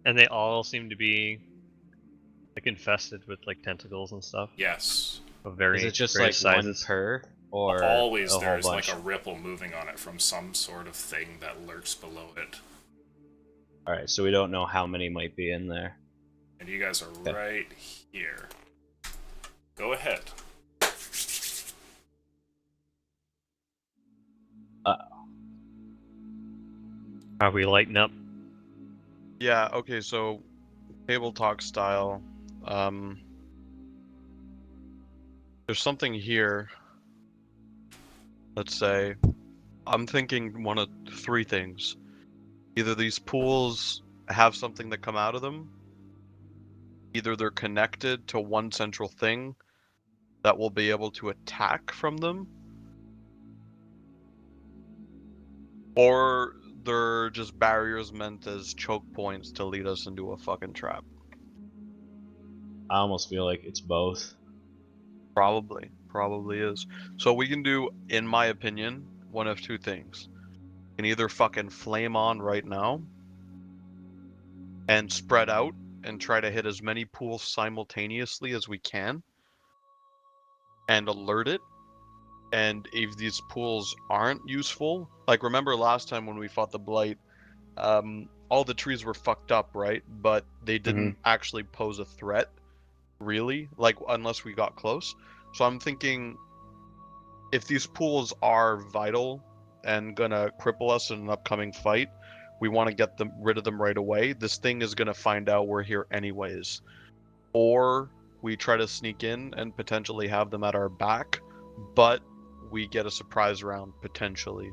And they all seem to be like infested with like tentacles and stuff Yes. of very Is it just various like one sizes. per, or Always a whole there's bunch? like a ripple moving on it from some sort of thing that lurks below it. All right, so we don't know how many might be in there. And you guys are Okay. right here. Go ahead. Are we lighting up? Yeah, okay, so table talk style. There's something here. Let's say I'm thinking one of three things. Either these pools have something that come out of them, either they're connected to one central thing that will be able to attack from them, or they're just barriers meant as choke points to lead us into a fucking trap. I almost feel like it's both. Probably is. So we can do, in my opinion, one of two things. We can either fucking flame on right now and spread out and try to hit as many pools simultaneously as we can and alert it. And if these pools aren't useful, like remember last time when we fought the Blight, all the trees were fucked up, right? But they didn't actually pose a threat, really, like unless we got close. So I'm thinking if these pools are vital and gonna cripple us in an upcoming fight, we want to get rid of them right away. This thing is gonna find out we're here anyways. Or we try to sneak in and potentially have them at our back, but we get a surprise round potentially.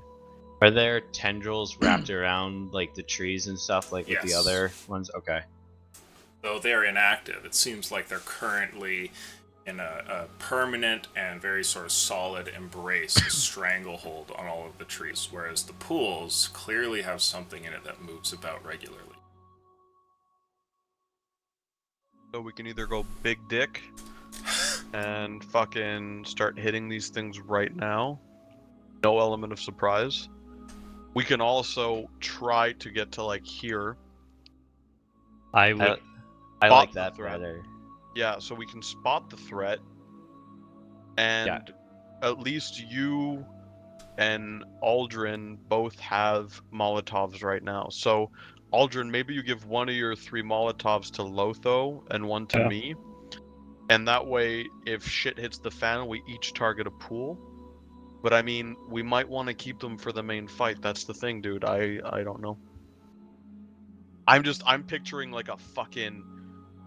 Are there tendrils wrapped around like the trees and stuff like with the Yes. other ones? Okay. Though they're inactive, it seems like they're currently in a permanent and very sort of solid embrace, a stranglehold on all of the trees, whereas the pools clearly have something in it that moves about regularly. So we can either go big dick and fucking start hitting these things right now. No element of surprise. We can also try to get to like here. I would. I Spot like the that threat. better. Yeah, so we can spot the threat, and at least you and Aldrin both have Molotovs right now. So, Aldrin, maybe you give one of your 3 Molotovs to Lotho and one to Yeah. me, and that way, if shit hits the fan, we each target a pool. But I mean, we might want to keep them for the main fight. That's the thing, dude. I don't know. I'm picturing like a fucking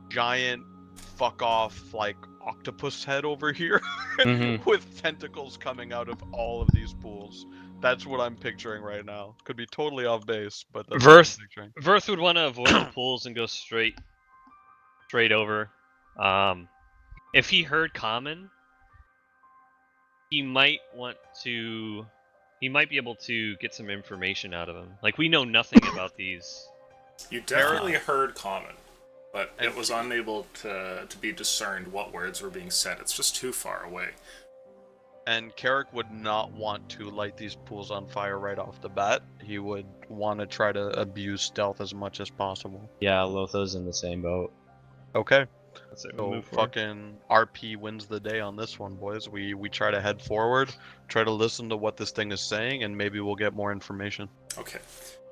giant fuck off like octopus head over here Mhm. with tentacles coming out of all of these pools. That's what I'm picturing right now. Could be totally off base, but that's what I'm Verth picturing. Verth would want to avoid the pools and go straight straight over. If he heard common, he might be able to get some information out of him. Like, we know nothing about these. You definitely heard common, but it was unable to be discerned what words were being said. It's just too far away. And Carrick would not want to light these pools on fire right off the bat. He would want to try to abuse stealth as much as possible. Yeah, Lotho's in the same boat. Okay. That's it. So Move forward. fucking RP wins the day on this one, boys. We try to head forward, try to listen to what this thing is saying, and maybe we'll get more information. Okay.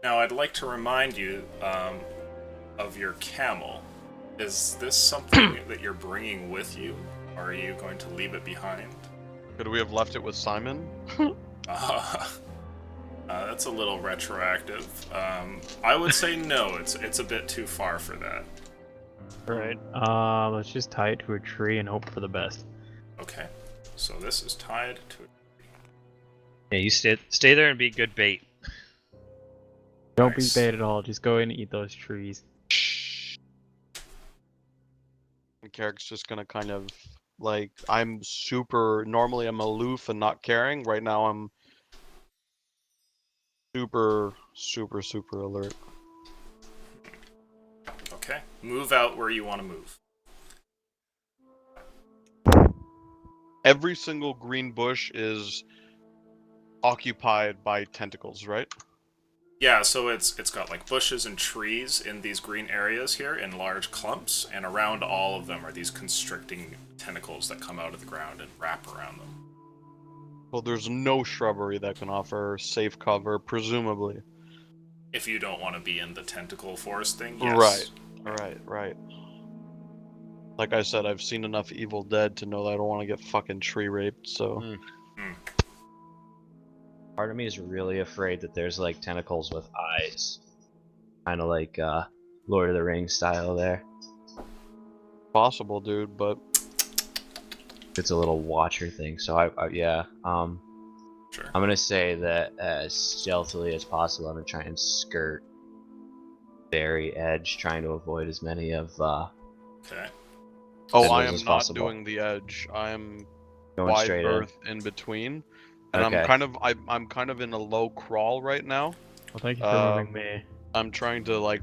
Now, I'd like to remind you of your camel. Is this something that you're bringing with you, or are you going to leave it behind? Could we have left it with Simon? That's a little retroactive. I would say no. It's a bit too far for that. Alright, let's just tie it to a tree and hope for the best. Okay. So this is tied to. Yeah, you stay there and be good bait. Don't Nice. be bait at all, just go in and eat those trees. And Carrick's just gonna kind of like, normally I'm aloof and not caring. Right now I'm super alert. Okay. Move out where you want to move. Every single green bush is occupied by tentacles, right? Yeah, so it's got like bushes and trees in these green areas here in large clumps, and around all of them are these constricting tentacles that come out of the ground and wrap around them. Well, there's no shrubbery that can offer safe cover, presumably. If you don't want to be in the tentacle forest thing, yes. Right. Like I said, I've seen enough Evil Dead to know that I don't want to get fucking tree raped, so... Part of me is really afraid that there's like tentacles with eyes. Kind of like Lord of the Rings style there. Possible, dude, but... It's a little watcher thing, so yeah. Sure. I'm gonna say that as stealthily as possible, I'm gonna try and skirt very edge, trying to avoid as many of Okay. Oh, tentacles I am as not possible. doing the edge. I am Going wide straight berth in between. And Okay. I'm kind of in a low crawl right now. Well, thank you for moving me. I'm trying to like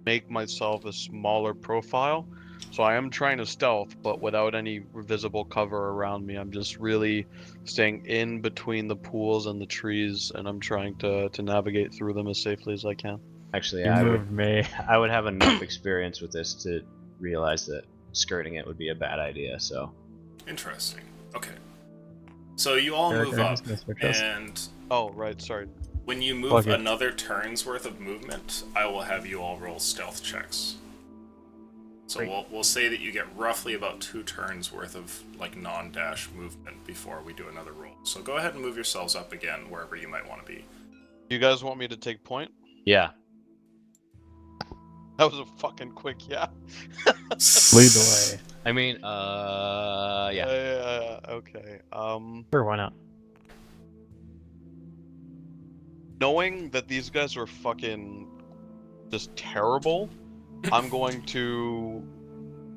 make myself a smaller profile. So I am trying to stealth, but without any visible cover around me. I'm just really staying in between the pools and the trees, and I'm trying to navigate through them as safely as I can. Actually, You moved me. I would have enough experience with this to realize that skirting it would be a bad idea. So Interesting. Okay. So you all Eric, move I'm up, just gonna switch us. and Oh, right, sorry. when you move Plug it. another turn's worth of movement, I will have you all roll stealth checks. So Great. we'll say that you get roughly about 2 turns worth of like non-dash movement before we do another roll. So go ahead and move yourselves up again wherever you might want to be. You guys want me to take point? yeah, That was a fucking quick yeah. Lead the way. I mean, yeah. Okay. Sure, why not? Knowing that these guys are fucking just terrible, I'm going to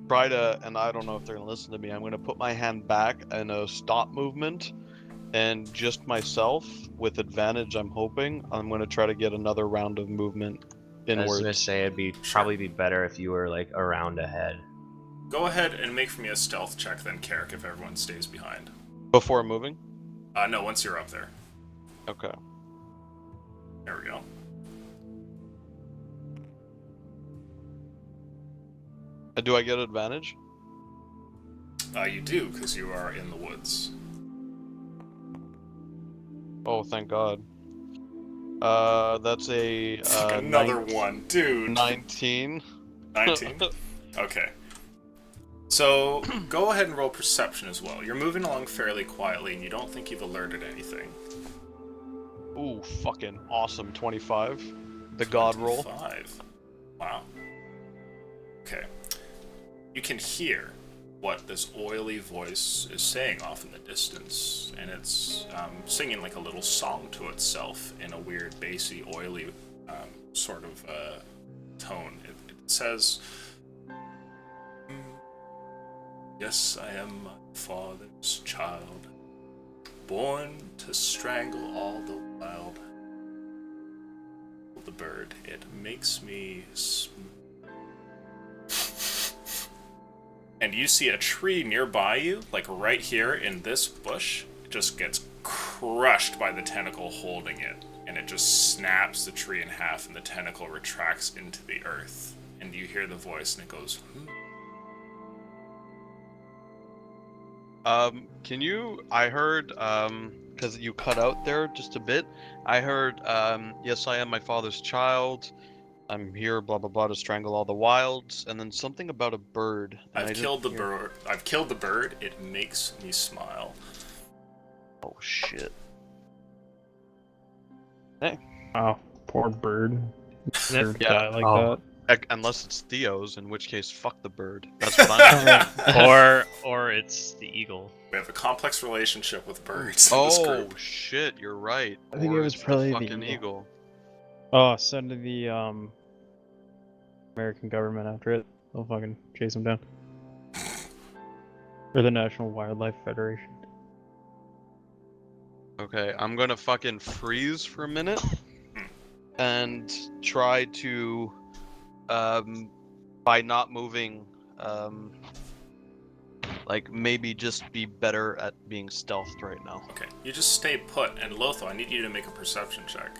try to, and I don't know if they're gonna listen to me, I'm gonna put my hand back in a stop movement, and just myself, with advantage I'm hoping, I'm gonna try to get another round of movement I was inwards. gonna say it'd probably be better if you were like around ahead. Go ahead and make for me a stealth check then, Carrick, if everyone stays behind. Before moving? No, once you're up there. Okay. There we go. Do I get advantage? You do, because you are in the woods. Oh, thank God. That's a Another one, dude. 19. 19? Okay. So, go ahead and roll perception as well. You're moving along fairly quietly, and you don't think you've alerted anything. Ooh, fucking awesome. 25. The god roll. 5. Wow. Okay. You can hear what this oily voice is saying off in the distance, and it's singing like a little song to itself in a weird, bassy, oily sort of tone. It says, Yes, I am my father's child, born to strangle all the wild. The bird, it makes me and you see a tree nearby you, like right here in this bush, just gets crushed by the tentacle holding it, and it just snaps the tree in half, and the tentacle retracts into the earth. And you hear the voice, and it goes, Can you? I heard, because you cut out there just a bit. I heard, yes, I am my father's child. I'm here, blah blah blah, to strangle all the wilds, and then something about a bird. And I've killed the bird. I've killed the bird. It makes me smile. Oh shit. Oh, poor bird. Yeah. Die like Oh. that. Unless it's Theo's, in which case, fuck the bird. That's what I'm or it's the eagle. We have a complex relationship with birds in this Oh group. shit, you're right. I think Or it was it's the probably the fucking eagle. eagle. Oh, send the American government after it. They'll fucking chase him down. Or the National Wildlife Federation. Okay, I'm gonna fucking freeze for a minute and try to, by not moving, like maybe just be better at being stealthed right now. Okay, you just stay put, and Lotho, I need you to make a perception check.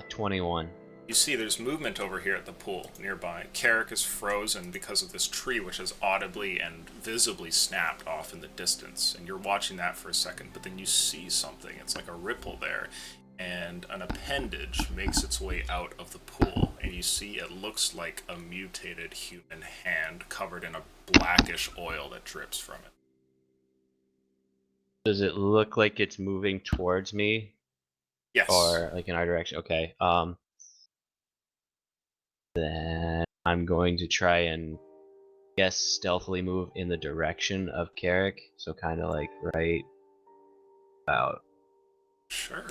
21. You see there's movement over here at the pool nearby. Carrick is frozen because of this tree which has audibly and visibly snapped off in the distance. And you're watching that for a second, but then you see something. It's like a ripple there. And an appendage makes its way out of the pool. And you see it looks like a mutated human hand covered in a blackish oil that drips from it. Does it look like it's moving towards me? Yes. Or like in our direction? Okay. Then I'm going to try and guess stealthily move in the direction of Carrick. So kind of like right about. Sure.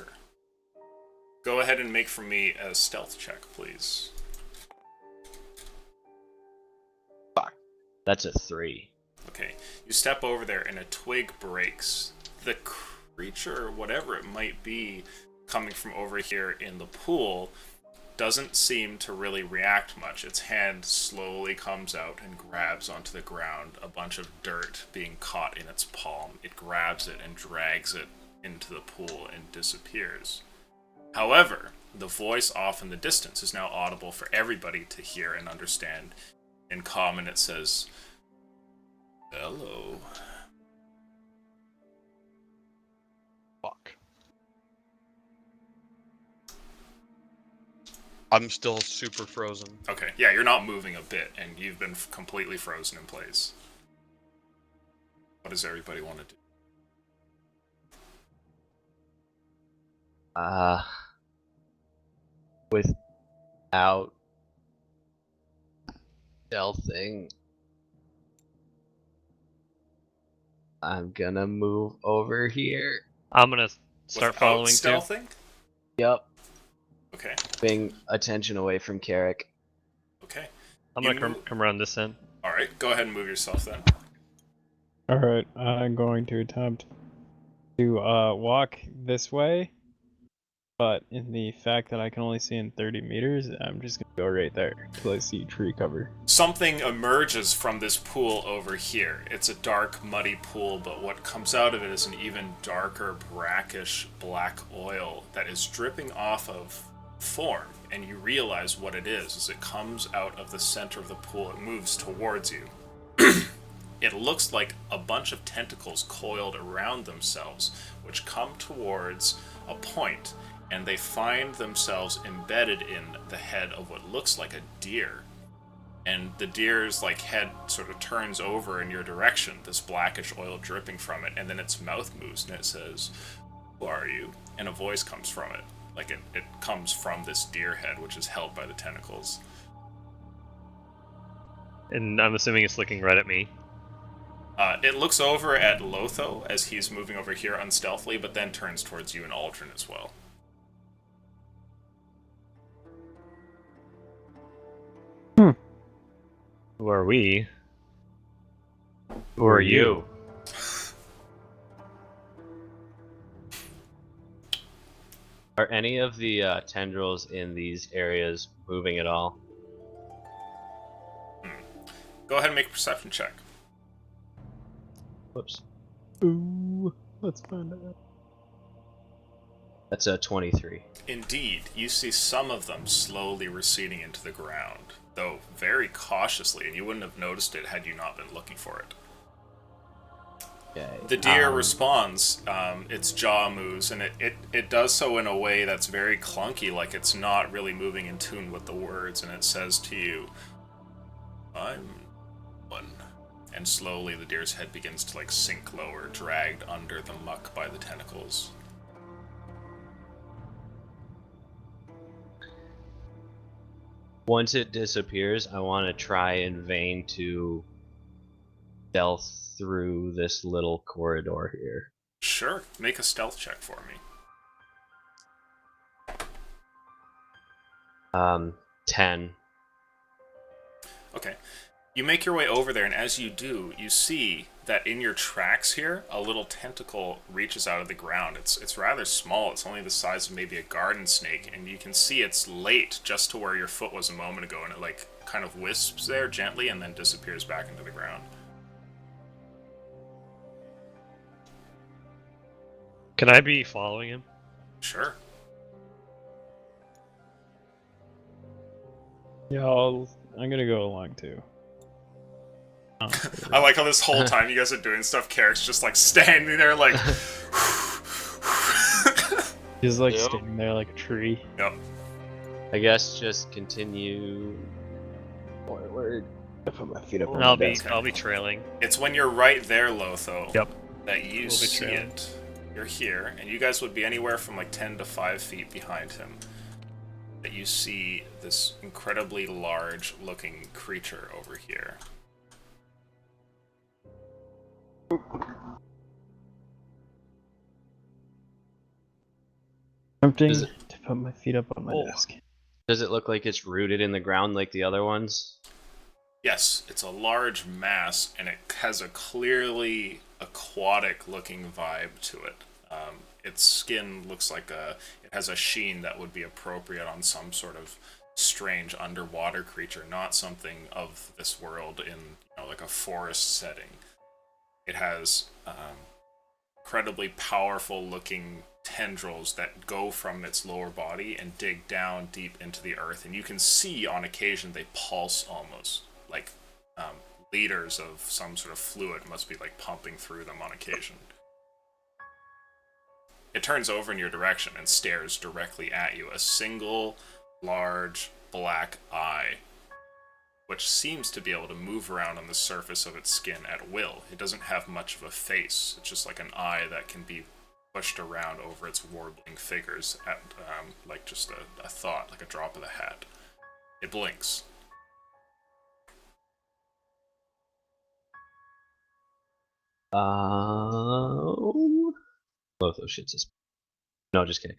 Go ahead and make for me a stealth check, please. That's a 3. Okay, you step over there and a twig breaks. The creature, whatever it might be, coming from over here in the pool, doesn't seem to really react much. Its hand slowly comes out and grabs onto the ground, a bunch of dirt being caught in its palm. It grabs it and drags it into the pool and disappears. However, the voice off in the distance is now audible for everybody to hear and understand. In common, it says, "Hello." Fuck. I'm still super frozen. Okay, yeah, you're not moving a bit, and you've been completely frozen in place. What does everybody want to do? Without stealthing, I'm gonna move over here. I'm gonna start Without following too. stealthing? Yep. Okay, Moving attention away from Carrick. okay. I'm You gonna move- come around this end. Alright, go ahead and move yourself then. Alright, I'm going to attempt to walk this way. But in the fact that I can only see in 30 meters, I'm just gonna go right there until I see tree cover. Something emerges from this pool over here. It's a dark, muddy pool, but what comes out of it is an even darker, brackish black oil that is dripping off of form. And you realize what it is as it comes out of the center of the pool. It moves towards you. It looks like a bunch of tentacles coiled around themselves, which come towards a point, and they find themselves embedded in the head of what looks like a deer. And the deer's like head sort of turns over in your direction, this blackish oil dripping from it, and then its mouth moves and it says, "Who are you?" And a voice comes from it. Like it comes from this deer head, which is held by the tentacles. And I'm assuming it's looking right at me. It looks over at Lotho as he's moving over here unstealthily, but then turns towards you and Aldrin as well. Who are we? Who are you? Are any of the tendrils in these areas moving at all? Go ahead and make a perception check. Whoops. Ooh, let's find out. That's a 23. Indeed, you see some of them slowly receding into the ground, though very cautiously, and you wouldn't have noticed it had you not been looking for it. Okay. The deer responds, its jaw moves, and it does so in a way that's very clunky, like it's not really moving in tune with the words, and it says to you, I'm one. And slowly the deer's head begins to like sink lower, dragged under the muck by the tentacles. Once it disappears, I want to try in vain to stealth through this little corridor here. Sure, make a stealth check for me. 10. Okay. You make your way over there, and as you do, you see that in your tracks here, a little tentacle reaches out of the ground. It's rather small. It's only the size of maybe a garden snake, and you can see it's late just to where your foot was a moment ago, and it like kind of wisps there gently and then disappears back into the ground. Can I be following him? Sure. Yeah, I'm gonna go along too. I like how this whole time you guys are doing stuff, Carrick's just like standing there like... He's like Yep. standing there like a tree. Yep. I guess just continue forward. I put my feet up on I'll the be desk. I'll be trailing. It's when you're right there, Lotho, Yep. that you We'll be see trailing. it. You're here, and you guys would be anywhere from like 10 to 5 feet behind him. That you see this incredibly large looking creature over here. Tempting Is to it- put my feet up on my Oh. desk. Does it look like it's rooted in the ground like the other ones? Yes, it's a large mass, and it has a clearly aquatic looking vibe to it. Its skin looks like it has a sheen that would be appropriate on some sort of strange underwater creature, not something of this world in like a forest setting. It has incredibly powerful looking tendrils that go from its lower body and dig down deep into the earth, and you can see on occasion they pulse almost like liters of some sort of fluid must be like pumping through them on occasion. It turns over in your direction and stares directly at you, a single large black eye, which seems to be able to move around on the surface of its skin at will. It doesn't have much of a face. It's just like an eye that can be pushed around over its warbling figures at like just a thought, like a drop of the hat. It blinks. Both those shits is. No, just kidding.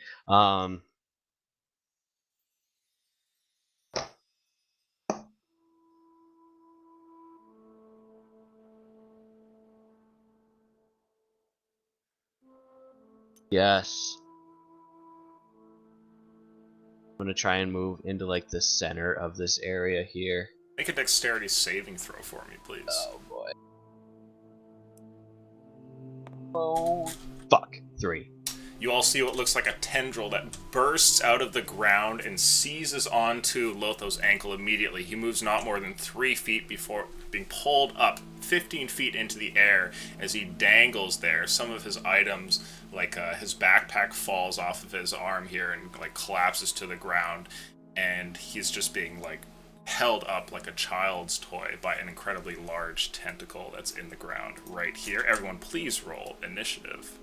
Yes. I'm gonna try and move into like the center of this area here. Make a dexterity saving throw for me, please. Oh boy. Oh. Fuck. 3. You all see what looks like a tendril that bursts out of the ground and seizes onto Lotho's ankle immediately. He moves not more than 3 feet before being pulled up 15 feet into the air as he dangles there. Some of his items, like his backpack, falls off of his arm here and like collapses to the ground, and he's just being like held up like a child's toy by an incredibly large tentacle that's in the ground right here. Everyone, please roll initiative.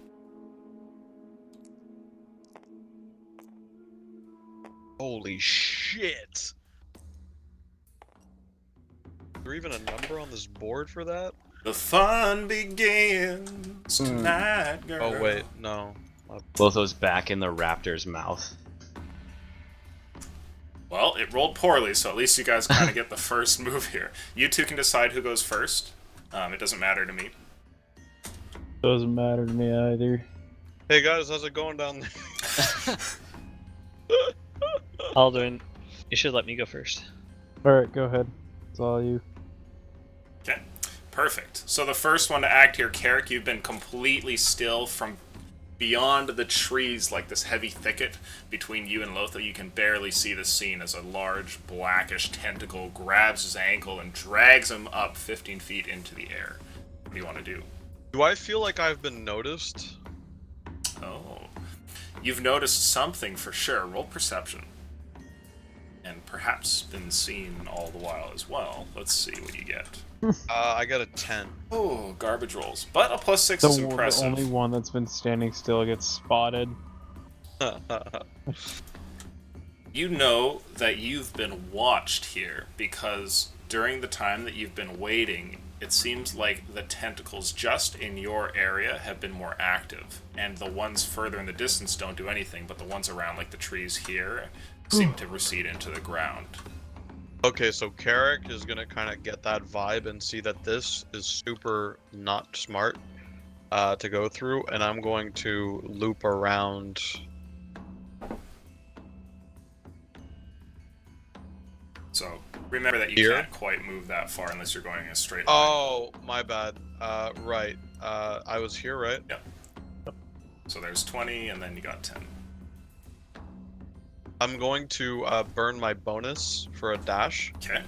Holy shit! Is there even a number on this board for that? The fun begins tonight, girl. Oh wait, no. Both those back in the raptor's mouth. Well, it rolled poorly, so at least you guys kind of get the first move here. You two can decide who goes first. It doesn't matter to me. Doesn't matter to me either. Hey guys, how's it going down there? Alduin, you should let me go first. Alright, go ahead. It's all you. Okay, perfect. So the first one to act here, Carrick, you've been completely still from beyond the trees, like this heavy thicket between you and Lotho. You can barely see the scene as a large blackish tentacle grabs his ankle and drags him up 15 feet into the air. What do you want to do? Do I feel like I've been noticed? Oh, you've noticed something for sure. Roll perception. And perhaps been seen all the while as well. Let's see what you get. I got a 10. Oh, garbage rolls. But a +6 is The impressive. only one that's been standing still gets spotted. You know that you've been watched here because during the time that you've been waiting, it seems like the tentacles just in your area have been more active, and the ones further in the distance don't do anything, but the ones around, like the trees here, seem to recede into the ground. Okay, so Carrick is gonna kind of get that vibe and see that this is super not smart to go through, and I'm going to loop around. So remember that you Here? can't quite move that far unless you're going in a straight line. Oh, my bad. Right. I was here, right? So there's 20, and then you got 10. I'm going to burn my bonus for a dash. Okay.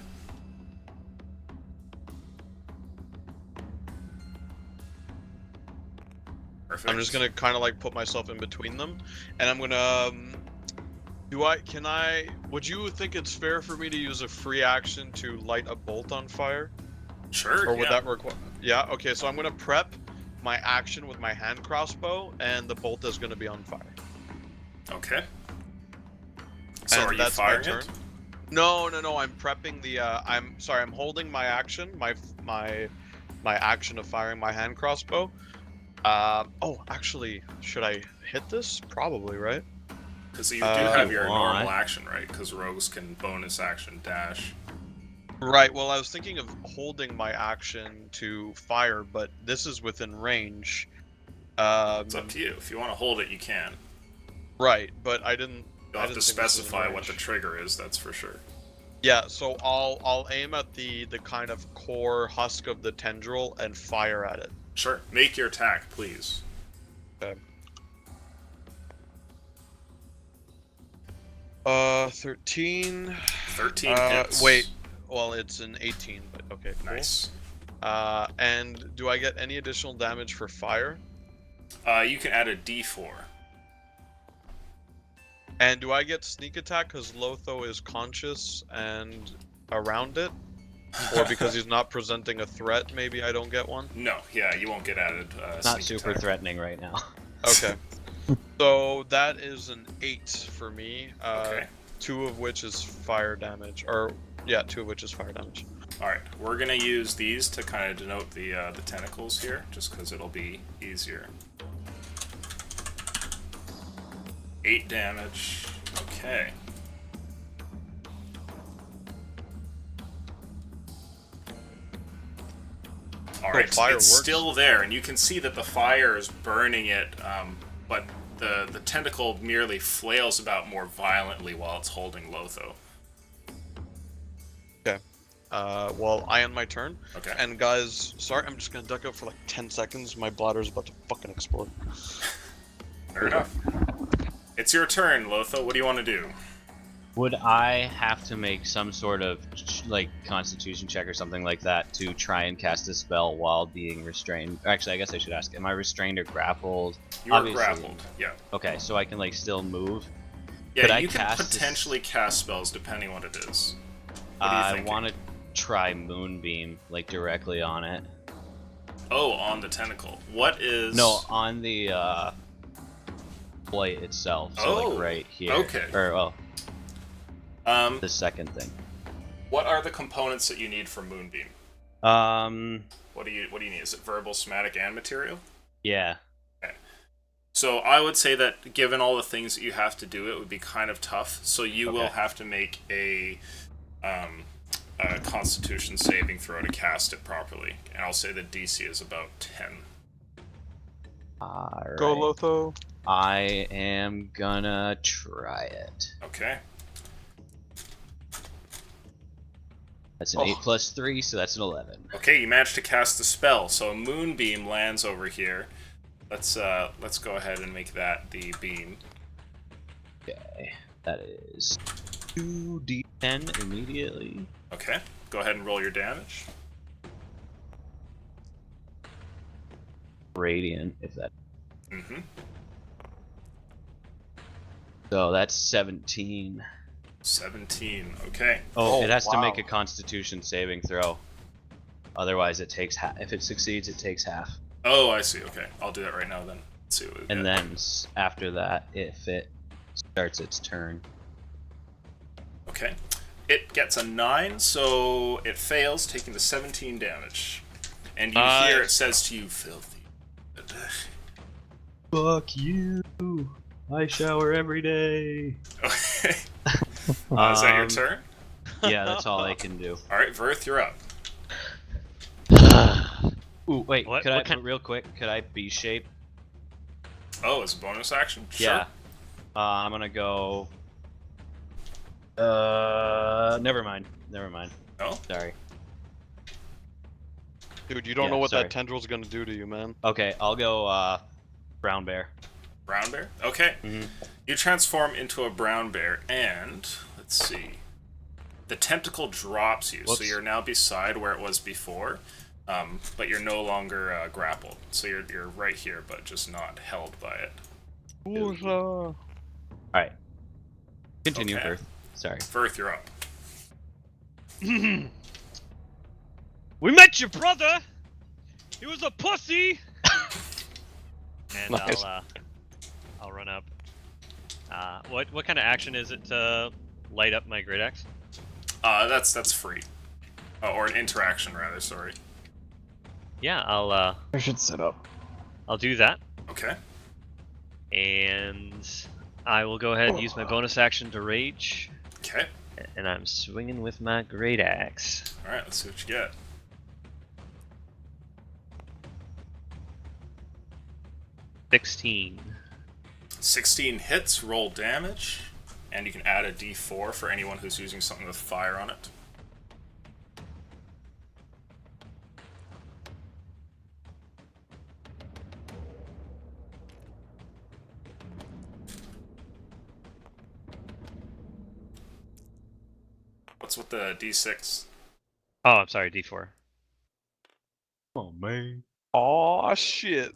Perfect. I'm just gonna kind of like put myself in between them, and I'm gonna. Would you think it's fair for me to use a free action to light a bolt on fire? Sure. Or would yeah. that require? Yeah. Okay. So I'm gonna prep my action with my hand crossbow, and the bolt is gonna be on fire. Okay. So And are you that's my firing turn. it? No. I'm prepping the. I'm sorry. I'm holding my action. My action of firing my hand crossbow. Oh, actually, should I hit this? Probably, right? Because you do have your want. normal action, right? Because rogues can bonus action dash. Right. Well, I was thinking of holding my action to fire, but this is within range. It's up to you. If you want to hold it, you can. Right, but I didn't. You'll I have to didn't think this was specify range. what the trigger is, that's for sure. Yeah. So I'll aim at the kind of core husk of the tendril and fire at it. Sure. Make your attack, please. Okay. 13. 13 hits. Wait. Well, it's an 18, but okay, cool. Nice. And do I get any additional damage for fire? You can add a d4. And do I get sneak attack because Lotho is conscious and around it? Or because he's not presenting a threat, maybe I don't get one? No, yeah, you won't get added. Not sneak super attack. threatening right now. Okay. So that is an 8 for me. Okay. 2 of which is fire damage. Or, yeah, 2 of which is fire damage. Alright, we're gonna use these to kind of denote the tentacles here, just because it'll be easier. 8 damage. Okay. Alright, fire it's works. still there, and you can see that the fire is burning it, but the tentacle merely flails about more violently while it's holding Lotho. Okay. Well, I end my turn. Okay. And guys, sorry, I'm just gonna duck out for like 10 seconds. My bladder's about to fucking explode. Fair enough. It's your turn, Lotho. What do you want to do? Would I have to make some sort of like constitution check or something like that to try and cast a spell while being restrained? Actually, I guess I should ask, am I restrained or grappled? You are Obviously. grappled. Yeah. Okay, so I can like still move. Yeah, Could I you can cast this- potentially cast spells depending what it is. What are you I thinking? want to try Moonbeam like directly on it. Oh, on the tentacle. What is... No, on the blade itself. So Oh, like right here. okay. Or Um, the second thing. what are the components that you need for Moonbeam? What do you need? Is it verbal, somatic, and material? Yeah. So I would say that given all the things that you have to do, it would be kind of tough. So you will have to make a Constitution saving throw to cast it properly. And I'll say the DC is about 10. Alright. Go Lotho. I am gonna try it. Okay. That's an 8 plus 3, so that's an 11. Okay, you managed to cast the spell. So a moonbeam lands over here. Let's go ahead and make that the beam. Okay, that is 2d10 immediately. Okay, go ahead and roll your damage. Radiant, if that. Mm-hmm. So that's 17. 17. Okay. Oh, it has to wow. make a Constitution saving throw. Otherwise, it takes half. If it succeeds, it takes half. Oh, I see. Okay, I'll do that right now then. Let's see what we And get. then after that, if it starts its turn. Okay. It gets a 9, so it fails, taking the 17 damage. And you hear it says to you, filthy. Fuck you! I shower every day. Okay. Is that your turn? Yeah, that's all I can do. Alright, Verth, you're up. Ooh, wait, What- could what I, kind- real quick, could I B-shape? Oh, as a bonus action? Sure. Yeah. I'm gonna go... never mind. No? Sorry. Dude, you don't Yeah, know what sorry. that tendril's gonna do to you, man. Okay, I'll go, brown bear. Brown bear? Okay. Mhm. You transform into a brown bear, and let's see. The tentacle drops you, so Whoops. you're now beside where it was before, but you're no longer grappled. So you're right here, but just not held by it. Alright. Continue, Okay. Firth. Sorry. Verth, you're up. We met your brother. He was a pussy. And Nice. I'll run up. What kind of action is it to light up my great axe? That's free. Or an interaction, rather, sorry. Yeah, I should sit up. I'll do that, Okay. and I will go ahead and use my bonus action to rage, Okay. and I'm swinging with my great axe. Alright, let's see what you get. 16. 16 hits, roll damage, and you can add a d4 for anyone who's using something with fire on it. What's with the d6? Oh, I'm sorry, D4. Oh man. Aw, shit.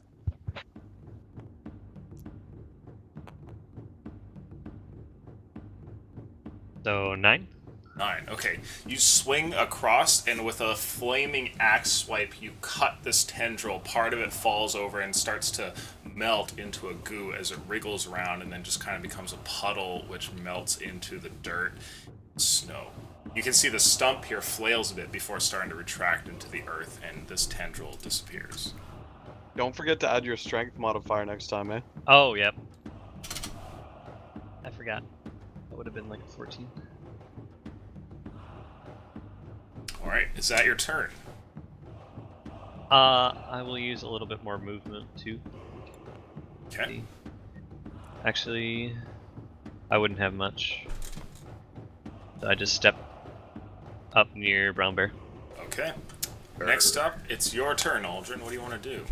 So 9. 9. Okay. You swing across, and with a flaming axe swipe, you cut this tendril. Part of it falls over and starts to melt into a goo as it wriggles around and then just kind of becomes a puddle, which melts into the dirt and snow. You can see the stump here flails a bit before starting to retract into the earth, and this tendril disappears. Don't forget to add your strength modifier next time, eh? Oh, yep. I forgot. That would have been like a 14. Alright, is that your turn? I will use a little bit more movement too. Okay. Actually, I wouldn't have much. So I just step up near Brown Bear. Okay. Next up, it's your turn, Aldrin. What do you want to do?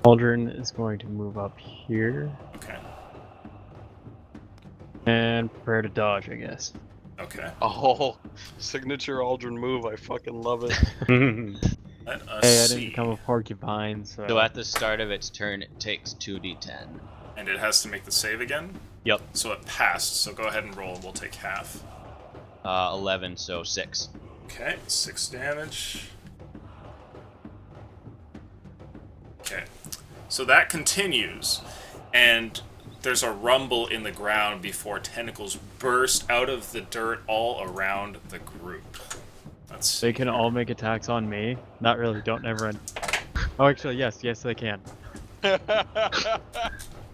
Aldrin is going to move up here Okay. and prepare to dodge, I guess. Okay. Oh, signature Aldrin move. I fucking love it. Let us Hey, I see. didn't become a porcupine, so... So at the start of its turn, it takes 2d10. And it has to make the save again? Yep. So it passed, so go ahead and roll, and we'll take half. 11, so 6. Okay, 6 damage. Okay. So that continues, and there's a rumble in the ground before tentacles burst out of the dirt all around the group. Let's see. They can all make attacks on me. Not really, don't never run. Oh, actually, yes, they can.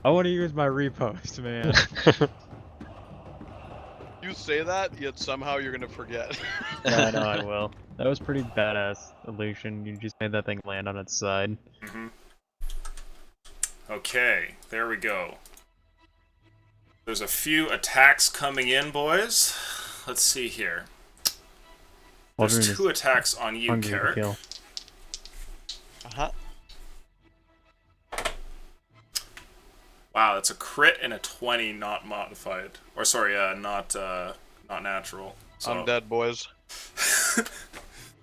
I want to use my repost, man. You say that, yet somehow you're gonna forget. Yeah, I know I will. That was pretty badass, Illusion. You just made that thing land on its side. Mm-hmm. Okay, there we go. There's a few attacks coming in, boys. Let's see here. There's 2 attacks on you, Carrick. Uh-huh. Wow, that's a crit and a 20, not modified. Or sorry, not natural. So. I'm dead, boys.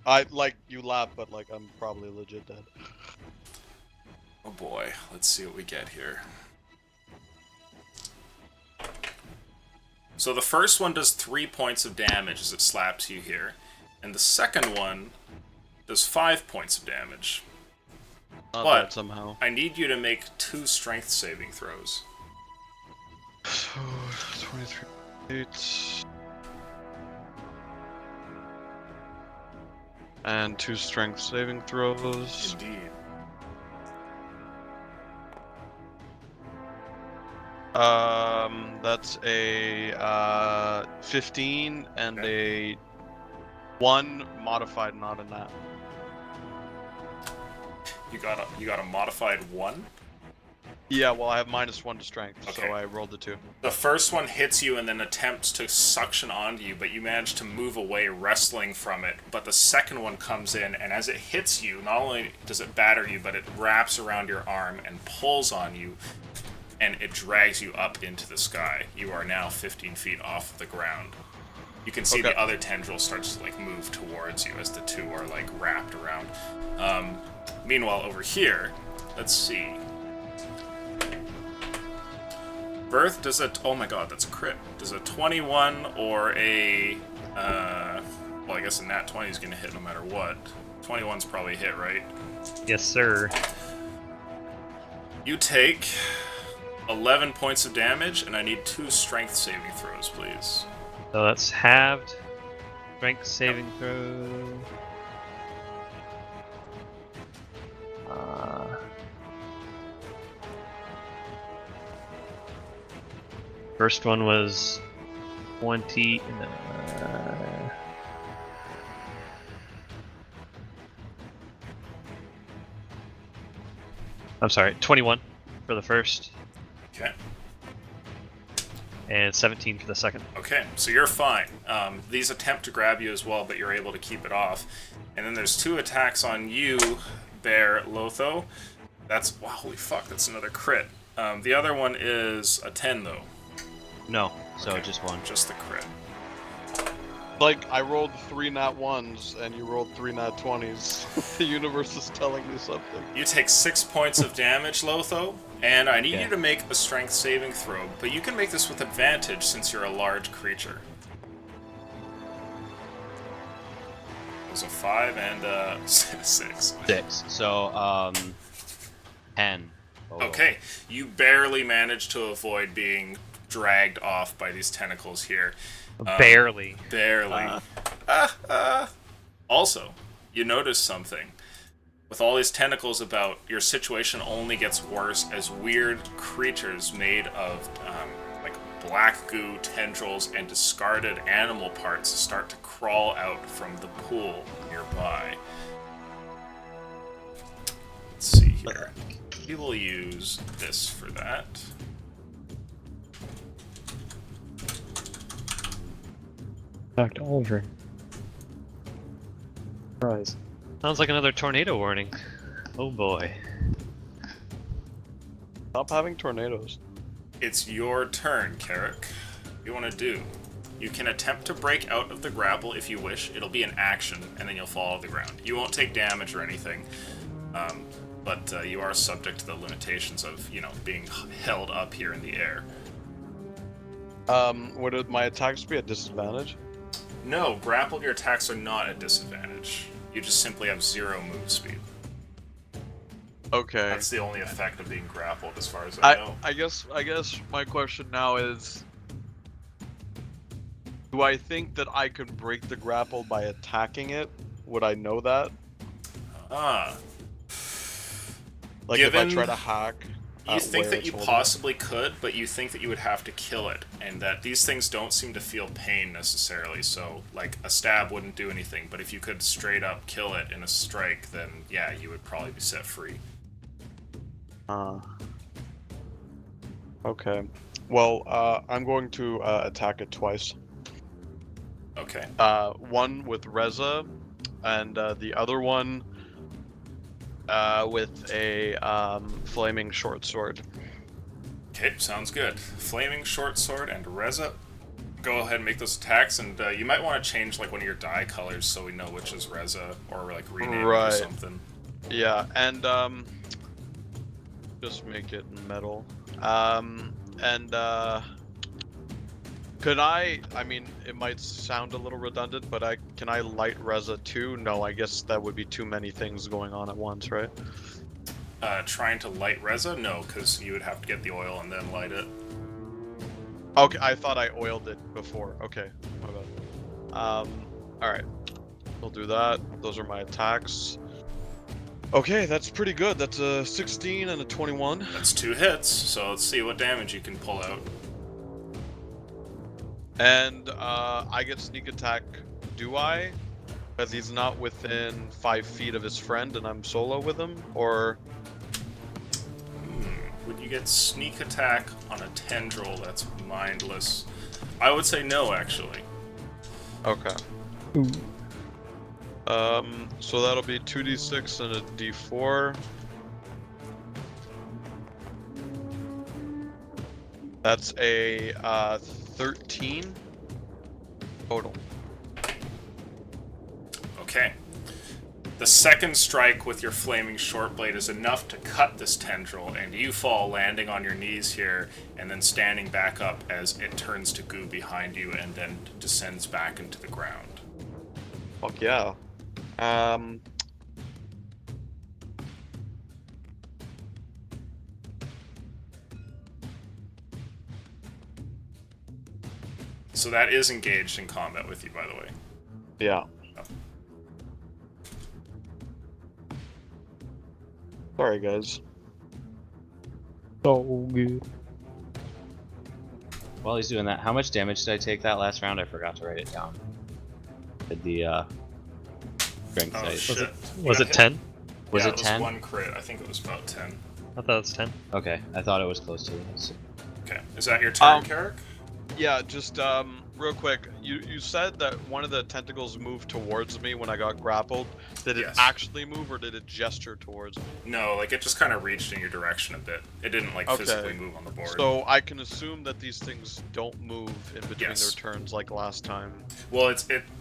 I you laugh, but like I'm probably legit dead. Oh boy, let's see what we get here. So the first one does 3 points of damage as it slaps you here, and the second one does 5 points of damage. Not But dead somehow. I need you to make 2 strength saving throws. 23 8. And 2 strength saving throws. Indeed. That's a 15 and a 1 modified, not a nat. You got a modified 1? Yeah, well I have -1 to strength, Okay. so I rolled a 2. The first one hits you and then attempts to suction onto you, but you manage to move away wrestling from it. But the second one comes in, and as it hits you, not only does it batter you, but it wraps around your arm and pulls on you, and it drags you up into the sky. You are now 15 feet off of the ground. You can see the other tendril starts to like move towards you as the 2 are like wrapped around. Meanwhile, over here, let's see. Birth, does a... Oh my god, that's a crit. Does a 21 or a... well, I guess a nat 20 is going to hit no matter what. 21's probably a hit, right? Yes, sir. You take 11 points of damage, and I need 2 strength saving throws, please. So that's halved. Strength saving throw. First one was 20. I'm sorry, 21 for the first. Okay. And 17 for the second. Okay, so you're fine. These attempt to grab you as well, but you're able to keep it off. And then there's 2 attacks on you, Bear Lotho. That's... Wow, holy fuck, that's another crit. The other one is a 10, though. No, so Okay, just 1. Just the crit. Like, I rolled 3 nat 1s, and you rolled 3 nat 20s. The universe is telling me something. You take 6 points of damage, Lotho, and I need you to make a strength saving throw, but you can make this with advantage since you're a large creature. It was a 5 and a 6. 6. So, 10. total. Okay, you barely managed to avoid being dragged off by these tentacles here. Barely. Barely. Also, you notice something. With all these tentacles about, your situation only gets worse as weird creatures made of like black goo, tendrils, and discarded animal parts start to crawl out from the pool nearby. Let's see here. We will use this for that. Back to Aldrin. Surprise. Sounds like another tornado warning. Oh boy. Stop having tornadoes. It's your turn, Carrick. What do you want to do? You can attempt to break out of the grapple if you wish. It'll be an action, and then you'll fall to the ground. You won't take damage or anything, but you are subject to the limitations of, you know, being held up here in the air. Would my attacks be at disadvantage? No, grappled, your attacks are not at disadvantage. You just simply have 0 move speed. Okay. That's the only effect of being grappled, as far as I know. I guess my question now is, do I think that I can break the grapple by attacking it? Would I know that? Ah. Like if Given- I try to hack? You think where that it's you holding. possibly could, but you think that you would have to kill it, and that these things don't seem to feel pain necessarily, so, like, a stab wouldn't do anything, but if you could straight up kill it in a strike, then, yeah, you would probably be set free. Okay. Well, I'm going to attack it twice. Okay. One with Reza, and the other one with a flaming short sword. Okay, sounds good. Flaming short sword and Reza. Go ahead and make those attacks, and you might want to change like one of your die colors so we know which is Reza, or like rename it or Right. something. Yeah, and just make it metal. Could I mean, it might sound a little redundant, but can I light Reza too? No, I guess that would be too many things going on at once, right? Trying to light Reza? No, because you would have to get the oil and then light it. Okay, I thought I oiled it before. Okay, my bad. Alright. We'll do that. Those are my attacks. Okay, that's pretty good. That's a 16 and a 21. That's 2 hits, so let's see what damage you can pull out. And I get sneak attack, do I? Because he's not within 5 feet of his friend and I'm solo with him? Or... Would you get sneak attack on a tendril that's mindless? I would say no, actually. Okay. So that'll be 2d6 and a d4. That's a 13 total. Okay. The second strike with your flaming short blade is enough to cut this tendril, and you fall, landing on your knees here, and then standing back up as it turns to goo behind you and then descends back into the ground. Fuck yeah. So that is engaged in combat with you, by the way. Yeah. Sorry, guys. So good. While he's doing that, how much damage did I take that last round? I forgot to write it down. Did the strength Oh, dice. shit. Was it 10? Was Yeah, it 10? It was 1 crit. I think it was about 10. I thought it was 10. Okay, I thought it was close to it. Okay. Is that your turn, Um, Carrick? Yeah, just real quick. You said that one of the tentacles moved towards me when I got grappled. Did it Yes. actually move, or did it gesture towards me? No, like it just kind of reached in your direction a bit. It didn't like Okay. physically move on the board. So I can assume that these things don't move in between Yes. their turns like last time. Well,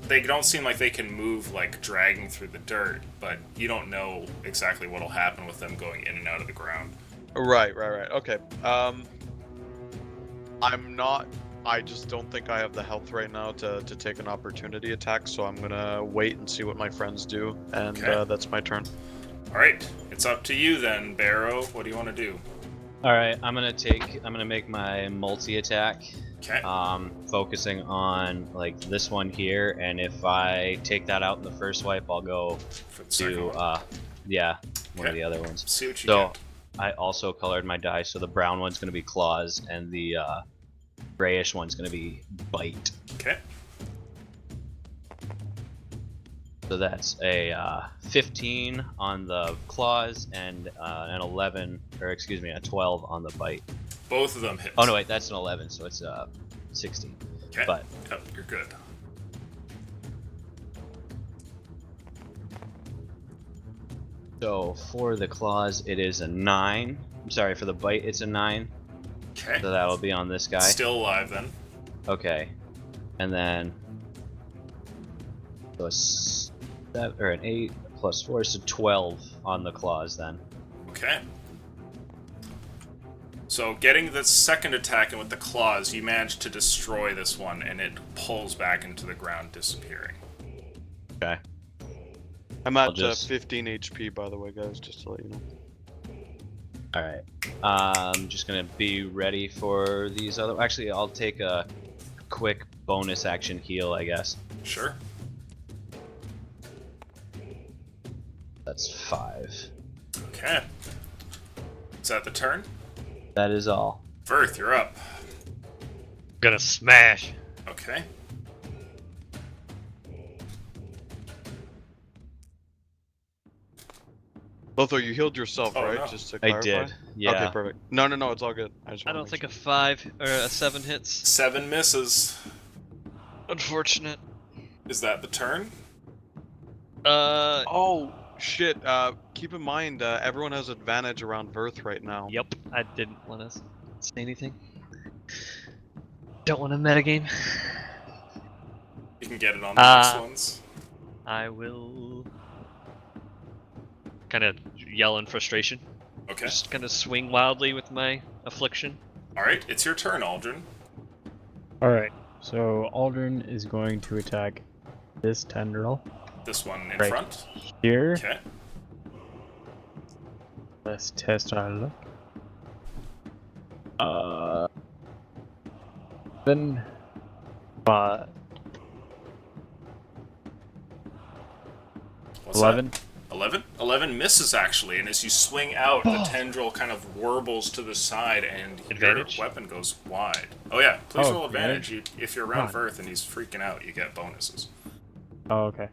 they don't seem like they can move like dragging through the dirt, but you don't know exactly what'll happen with them going in and out of the ground. Right. Okay. I just don't think I have the health right now to take an opportunity attack, so I'm gonna wait and see what my friends do, and Okay. that's my turn. All right, it's up to you then, Barrow. What do you want to do? All right, I'm gonna make my multi attack, Okay. focusing on like this one here, and if I take that out in the first wipe, I'll go For the second to one. one of Okay. the other ones. See what you So get. I also colored my die, so the brown one's gonna be claws, and the grayish one's gonna be bite. Okay. So that's a 15 on the claws and an 11, or excuse me, a 12 on the bite. Both of them hit. Oh no, wait, that's an 11, so it's 16. Okay. But Yep, you're good. so for the claws, it is a 9. I'm sorry, for the bite, it's a 9. Okay. So that'll be on this guy. Still alive then. Okay, and then so an 8 plus 4, so 12 on the claws then. Okay. So getting the second attack in with the claws, you manage to destroy this one, and it pulls back into the ground, disappearing. Okay. I'm I'll at just- 15 HP, by the way, guys, just to let you know. All right. I'm just gonna be ready for these other. Actually, I'll take a quick bonus action heal, I guess. Sure. That's 5. Okay. Is that the turn? That is all. Verth, you're up. Gonna smash. Okay. Lotho, you healed yourself, Oh, right? no. Just to I clarify. did. Yeah. Okay, perfect. No, it's all good. I don't think a 5 or a 7 hits. 7 misses. Unfortunate. Is that the turn? Oh shit! Keep in mind, everyone has advantage around Verth right now. Yep. I didn't want to say anything. Don't want to metagame. You can get it on the next ones. I will kind of yell in frustration. Okay. Just gonna swing wildly with my affliction. Alright, it's your turn, Aldrin. Alright, so Aldrin is going to attack this tendril This one in Right. front. here. Okay. Let's test our luck. Then, 11. 11? 11 misses, actually, and as you swing out, the tendril kind of warbles to the side, and Advantage? your weapon goes wide. Oh yeah, please Oh, roll advantage. advantage? If you're around God. Verth and he's freaking out, you get bonuses. Oh, okay.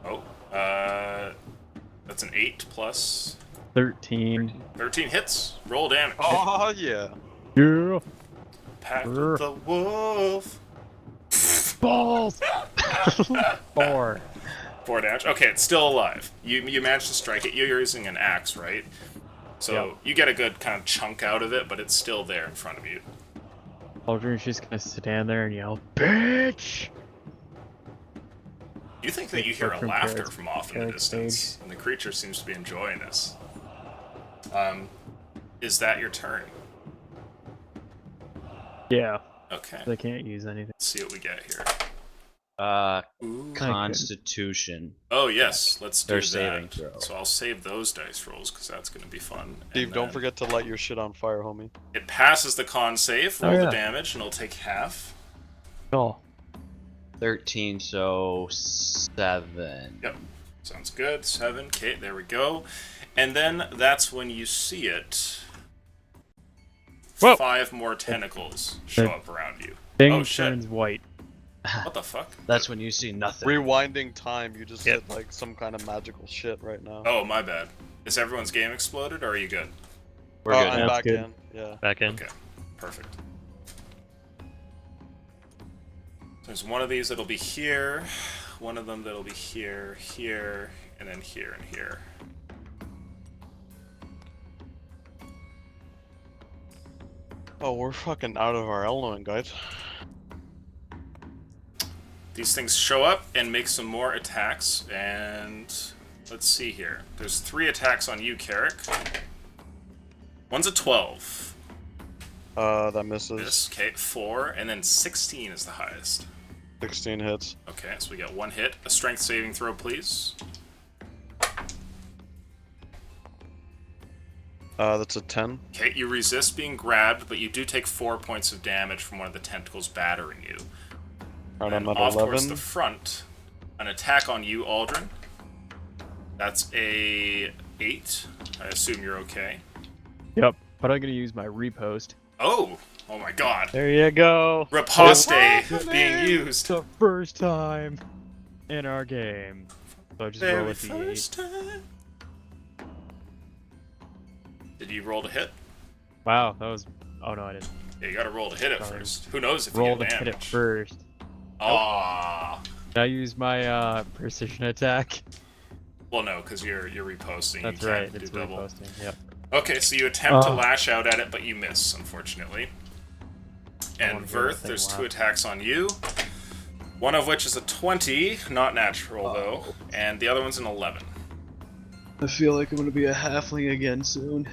Oh, that's an 8 plus 13. 13 hits. Roll damage. Oh yeah. Yeah. Pact with the wolf. Balls! 4. 4 damage. Okay, it's still alive. You managed to strike it. You're using an axe, right? So Yep. you get a good kind of chunk out of it, but it's still there in front of you. Aldrin's just gonna stand there and yell, "Bitch!" You think that you hear a From laughter Carrot's- from off in the Carrot's distance, stage. and the creature seems to be enjoying this. Is that your turn? Yeah, Okay. they can't use anything. Let's see what we get here. Constitution. Constitution. Oh yes, let's do They're that. saving throw. So I'll save those dice rolls because that's going to be fun. Steve, And don't then forget to light your shit on fire, homie. It passes the con save. Roll Oh, the yeah. damage, and it'll take half. Oh, 13, so 7. Yep. Sounds good. 7. Okay, there we go. And then that's when you see it. Whoa. 5 more tentacles show The- up around you. thing Oh, shit. turns white. What the fuck? That's when you see nothing. Rewinding time, you just Yep. hit like some kind of magical shit right now. Oh, my bad. Is everyone's game exploded, or are you good? We're Oh, good. I'm That's back good. in. Yeah. Back in. Okay. Perfect. There's one of these that'll be here, one of them that'll be here, here, and then here and here. Oh, we're fucking out of our element, guys. These things show up and make some more attacks, and let's see here. There's 3 attacks on you, Carrick. One's a 12. That misses. This, okay, 4, and then 16 is the highest. 16 hits. Okay, so we got 1 hit. A strength saving throw, please. That's a 10. Okay, you resist being grabbed, but you do take 4 points of damage from one of the tentacles battering you. Alright, I'm And at off towards 11. the front, an attack on you, Aldrin. That's a 8. I assume you're okay. Yep, but I'm gonna use my repost. Oh! Oh my god. There you go. Riposte being used. The first time in our game. So I just roll Very a d8. first time. Did you roll to hit? Wow, that was. Oh no, I didn't. Yeah, you gotta roll to hit it Sorry. first. Who knows if Roll you to get hit damage. it first. Aww. Did I use my precision attack? Well, no, because you're reposting. That's you right, can't it's do double. reposting. Yep. Okay, so you attempt to Oh. lash out at it, but you miss, unfortunately. And wanna hear that Verth, thing there's laugh. 2 attacks on you. One of which is a 20, not natural Oh. though, and the other one's an 11. I feel like I'm gonna be a halfling again soon.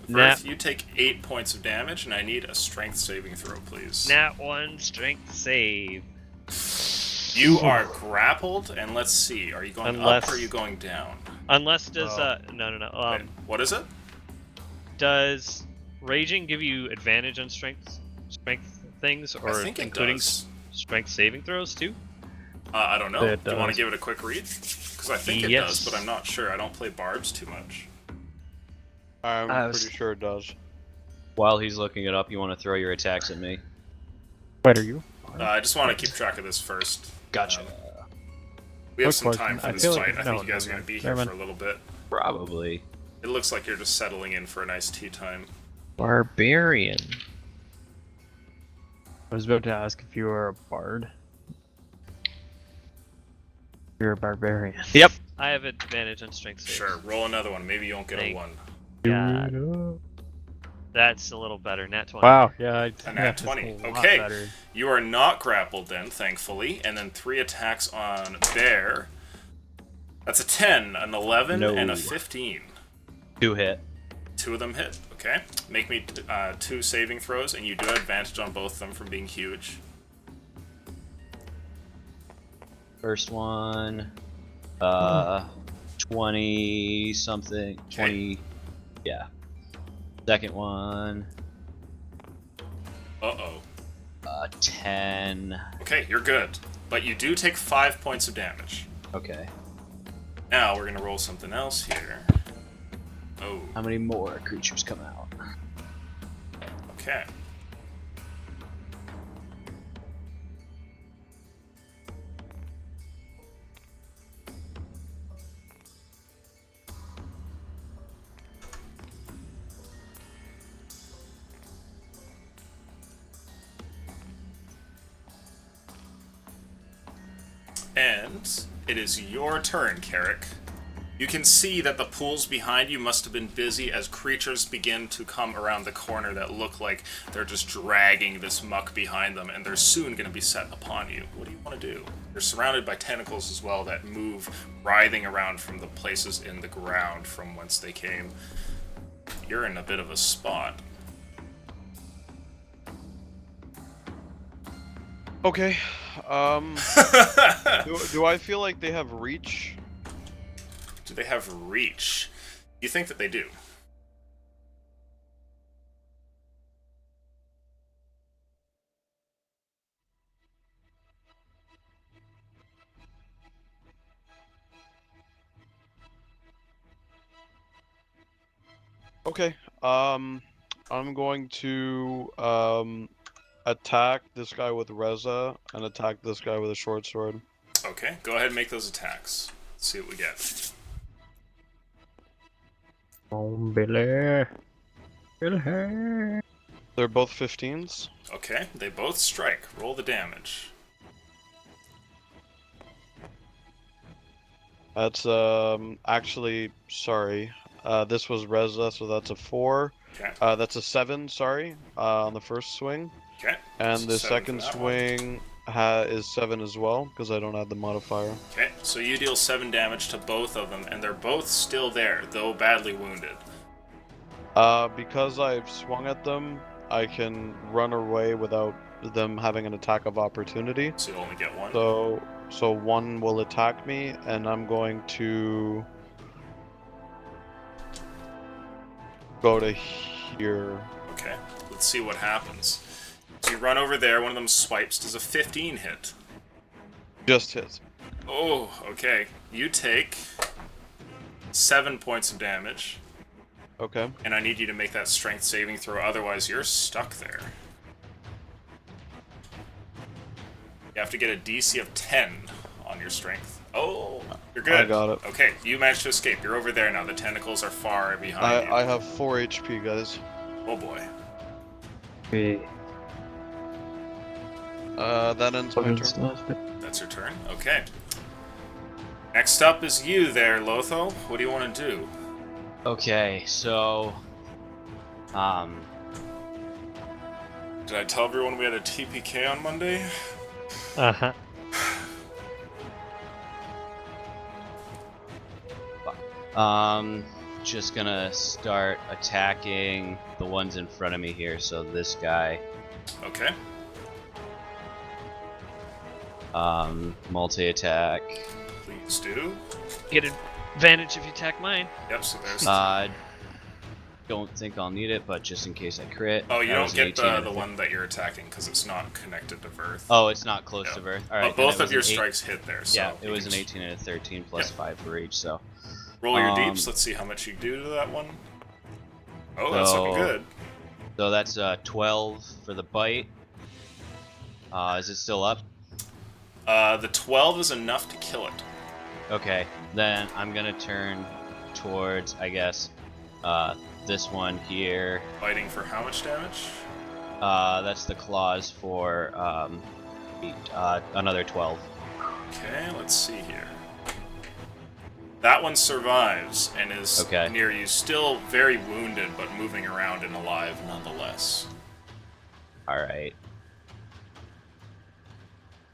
Verth, you take 8 points of damage, and I need a strength saving throw, please. Nat 1 strength save. You are grappled, and let's see, are you going Unless- up or are you going down? Unless does Oh. no. Wait, what is it? Does raging give you advantage on strength things, or I think it including does. strength saving throws too? I don't know. It Do you want to does. give it a quick read? Because I think it does, but I'm not sure. I don't play barbs too much. I'm was- pretty sure it does. While he's looking it up, you want to throw your attacks at me? Wait, are you? I just want to keep track of this first. Gotcha. We have Quick some question. time for I this feel fight. like- I no, think you guys are never going to be mind. here Never for a mind. little bit. Probably. It looks like you're just settling in for a nice tea time. Barbarian. I was about to ask if you were a bard. You're a barbarian. Yep. I have advantage on strength saves. Sure, roll another one. Maybe you won't get a Thank- 1. God. That's a little better. Nat 20. Wow, yeah, A nat 20. Okay. You are not grappled then, thankfully. And then 3 attacks on Bear. That's a 10, an 11, No. and a 15. 2 hit. 2 of them hit. Okay. Make me 2 saving throws, and you do have advantage on both of them from being huge. First one, 20 something, 20, yeah. Second one, Uh-oh. 10. Okay, you're good. But you do take 5 points of damage. Okay. Now we're gonna roll something else here. Oh, How many more creatures come out? okay. And it is your turn, Carrick. You can see that the pools behind you must have been busy as creatures begin to come around the corner that look like they're just dragging this muck behind them, and they're soon going to be set upon you. What do you want to do? You're surrounded by tentacles as well that move, writhing around from the places in the ground from whence they came. You're in a bit of a spot. Okay. Do I feel like they have reach? Do they have reach? You think that they do? Okay. I'm going to attack this guy with Reza and attack this guy with a short sword. Okay, go ahead and make those attacks. Let's see what we get. Oh, Billy. Billy. They're both 15s. Okay, they both strike. Roll the damage. That's actually sorry. This was Reza, so that's a 4. Okay. That's a 7. Sorry, on the first swing, Okay. and So the 7 second for that one. swing is 7 as well because I don't have the modifier. Okay, so you deal 7 damage to both of them, and they're both still there, though badly wounded. Because I've swung at them, I can run away without them having an attack of opportunity. So you only get 1. So one will attack me, and I'm going to go to here. Okay, let's see what happens. So you run over there, one of them swipes. Does a 15 hit? Just hit. Oh, okay. You take 7 points of damage, Okay. and I need you to make that strength saving throw, otherwise you're stuck there. You have to get a DC of 10 on your strength. Oh, you're good. I got it. Okay, you managed to escape. You're over there now. The tentacles are far behind you. I have 4 HP, guys. Oh boy. That ends my turn. That's your turn. Okay. Next up is you there, Lotho. What do you want to do? Okay, so, Did I tell everyone we had a TPK on Monday? Uh-huh. just gonna start attacking the ones in front of me here. So this guy, Okay. multi-attack, Please do. Get advantage if you attack mine. Yep, so there's... don't think I'll need it, but just in case I crit. Oh, you that don't was an get 18 and a the 15. one that you're attacking because it's not connected to Verth. Oh, it's not close Yeah. to Verth. All right. But then both it was of your an eight- strikes hit there. So Yeah, it you was can an 18 and a 13 plus Yep. 5 for each. So Roll your Um, deeps. Let's see how much you do to that one. Oh, that's looking So- good. so that's 12 for the bite. Is it still up? The 12 is enough to kill it. Okay, then I'm gonna turn towards, I guess, this one here. Fighting for how much damage? That's the claws for another 12. Okay, let's see here. That one survives and is Okay. near you, still very wounded, but moving around and alive nonetheless. All right.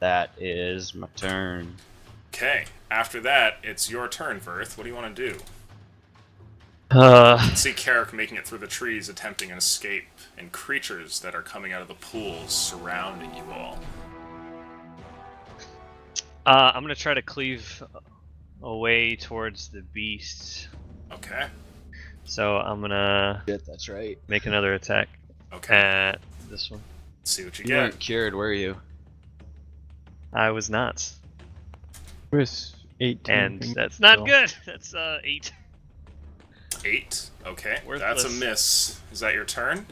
That is my turn. Okay, after that, it's your turn, Verth. What do you want to do? See Carrick making it through the trees, attempting an escape, and creatures that are coming out of the pools surrounding you all. I'm gonna try to cleave away towards the beast. Okay, So I'm gonna Shit, that's right. make another attack okay. at this one. Let's see what you You get. weren't cured, were you? I was not, It was 18. and that's not so- good. That's 8. 8. Okay, that's a Worthless. miss. Is that your turn?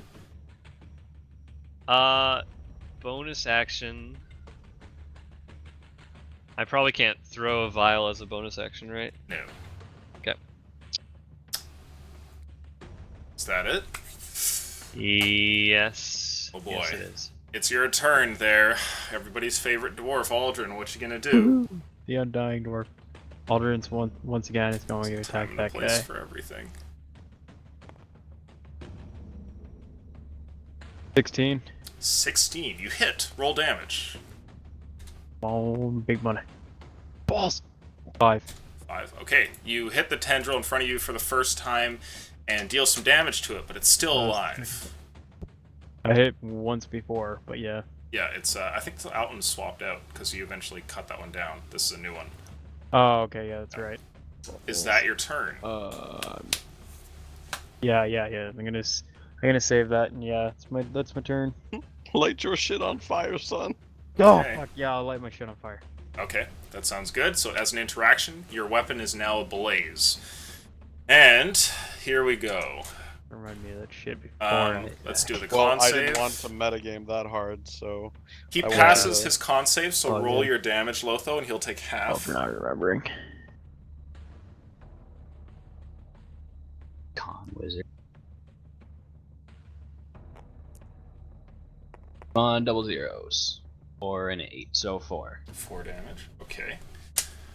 Bonus action. I probably can't throw a vial as a bonus action, right? No. Okay. Is that it? Yes. Oh boy. Yes, it is. It's your turn there. Everybody's favorite dwarf, Aldrin. What you gonna do? The Undying Dwarf. Aldrin's once again is going to Time attack and that place guy. for everything. 16. 16. You hit. Roll damage. Oh, big money. Balls! 5. 5. Okay, you hit the tendril in front of you for the first time and deal some damage to it, but it's still alive. I hit once before, but yeah. Yeah, it's. I think the out one swapped out because you eventually cut that one down. This is a new one. Oh, okay, yeah, that's right. Is that your turn? Yeah. I'm gonna save that, and yeah, that's my turn. Light your shit on fire, son. Oh, Okay. fuck yeah, I'll light my shit on fire. Okay, that sounds good. So as an interaction, your weapon is now ablaze. And here we go. Remind me of that shit before. Let's do the Well, con I save. didn't want to metagame that hard, so He I won't passes do it. his con save, so Oh, roll yeah. your damage, Lotho, and he'll take Oh, half. for not remembering. Con wizard. On double zeros. 4 and 8, so 4. 4 damage. Okay.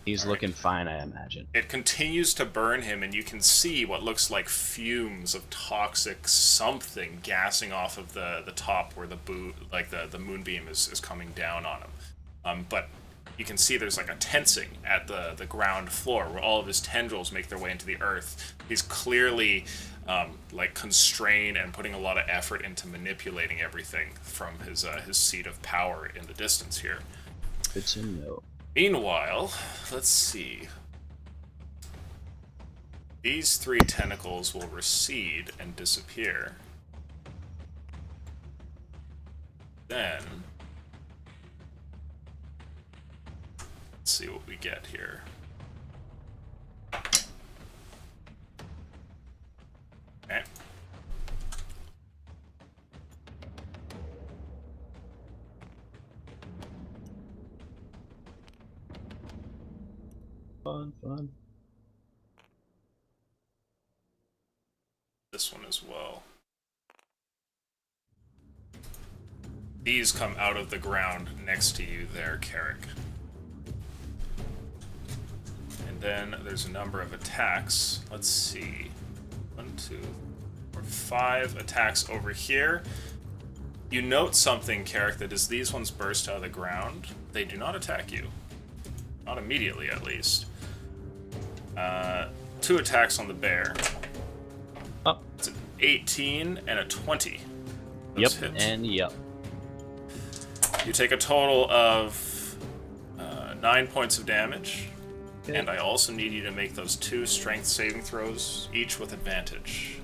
He's Alright. looking fine, I imagine. It continues to burn him, and you can see what looks like fumes of toxic something gassing off of the top where the moonbeam is coming down on him. But you can see there's like a tensing at the ground floor where all of his tendrils make their way into the earth. He's clearly like constrained and putting a lot of effort into manipulating everything from his seat of power in the distance here. Good to know. Meanwhile, let's see. These 3 tentacles will recede and disappear. Then, let's see what we get here. Okay. Fun. This one as well. These come out of the ground next to you there, Carrick. And then there's a number of attacks. Let's see. 1, 2, 4, 5 attacks over here. You note something, Carrick, that as these ones burst out of the ground, they do not attack you. Not immediately, at least. 2 attacks on the bear. Oh. It's an 18 and a 20. Yep, Those hit. and yep. You take a total of 9 points of damage. Okay. And I also need you to make those 2 strength saving throws, each with advantage.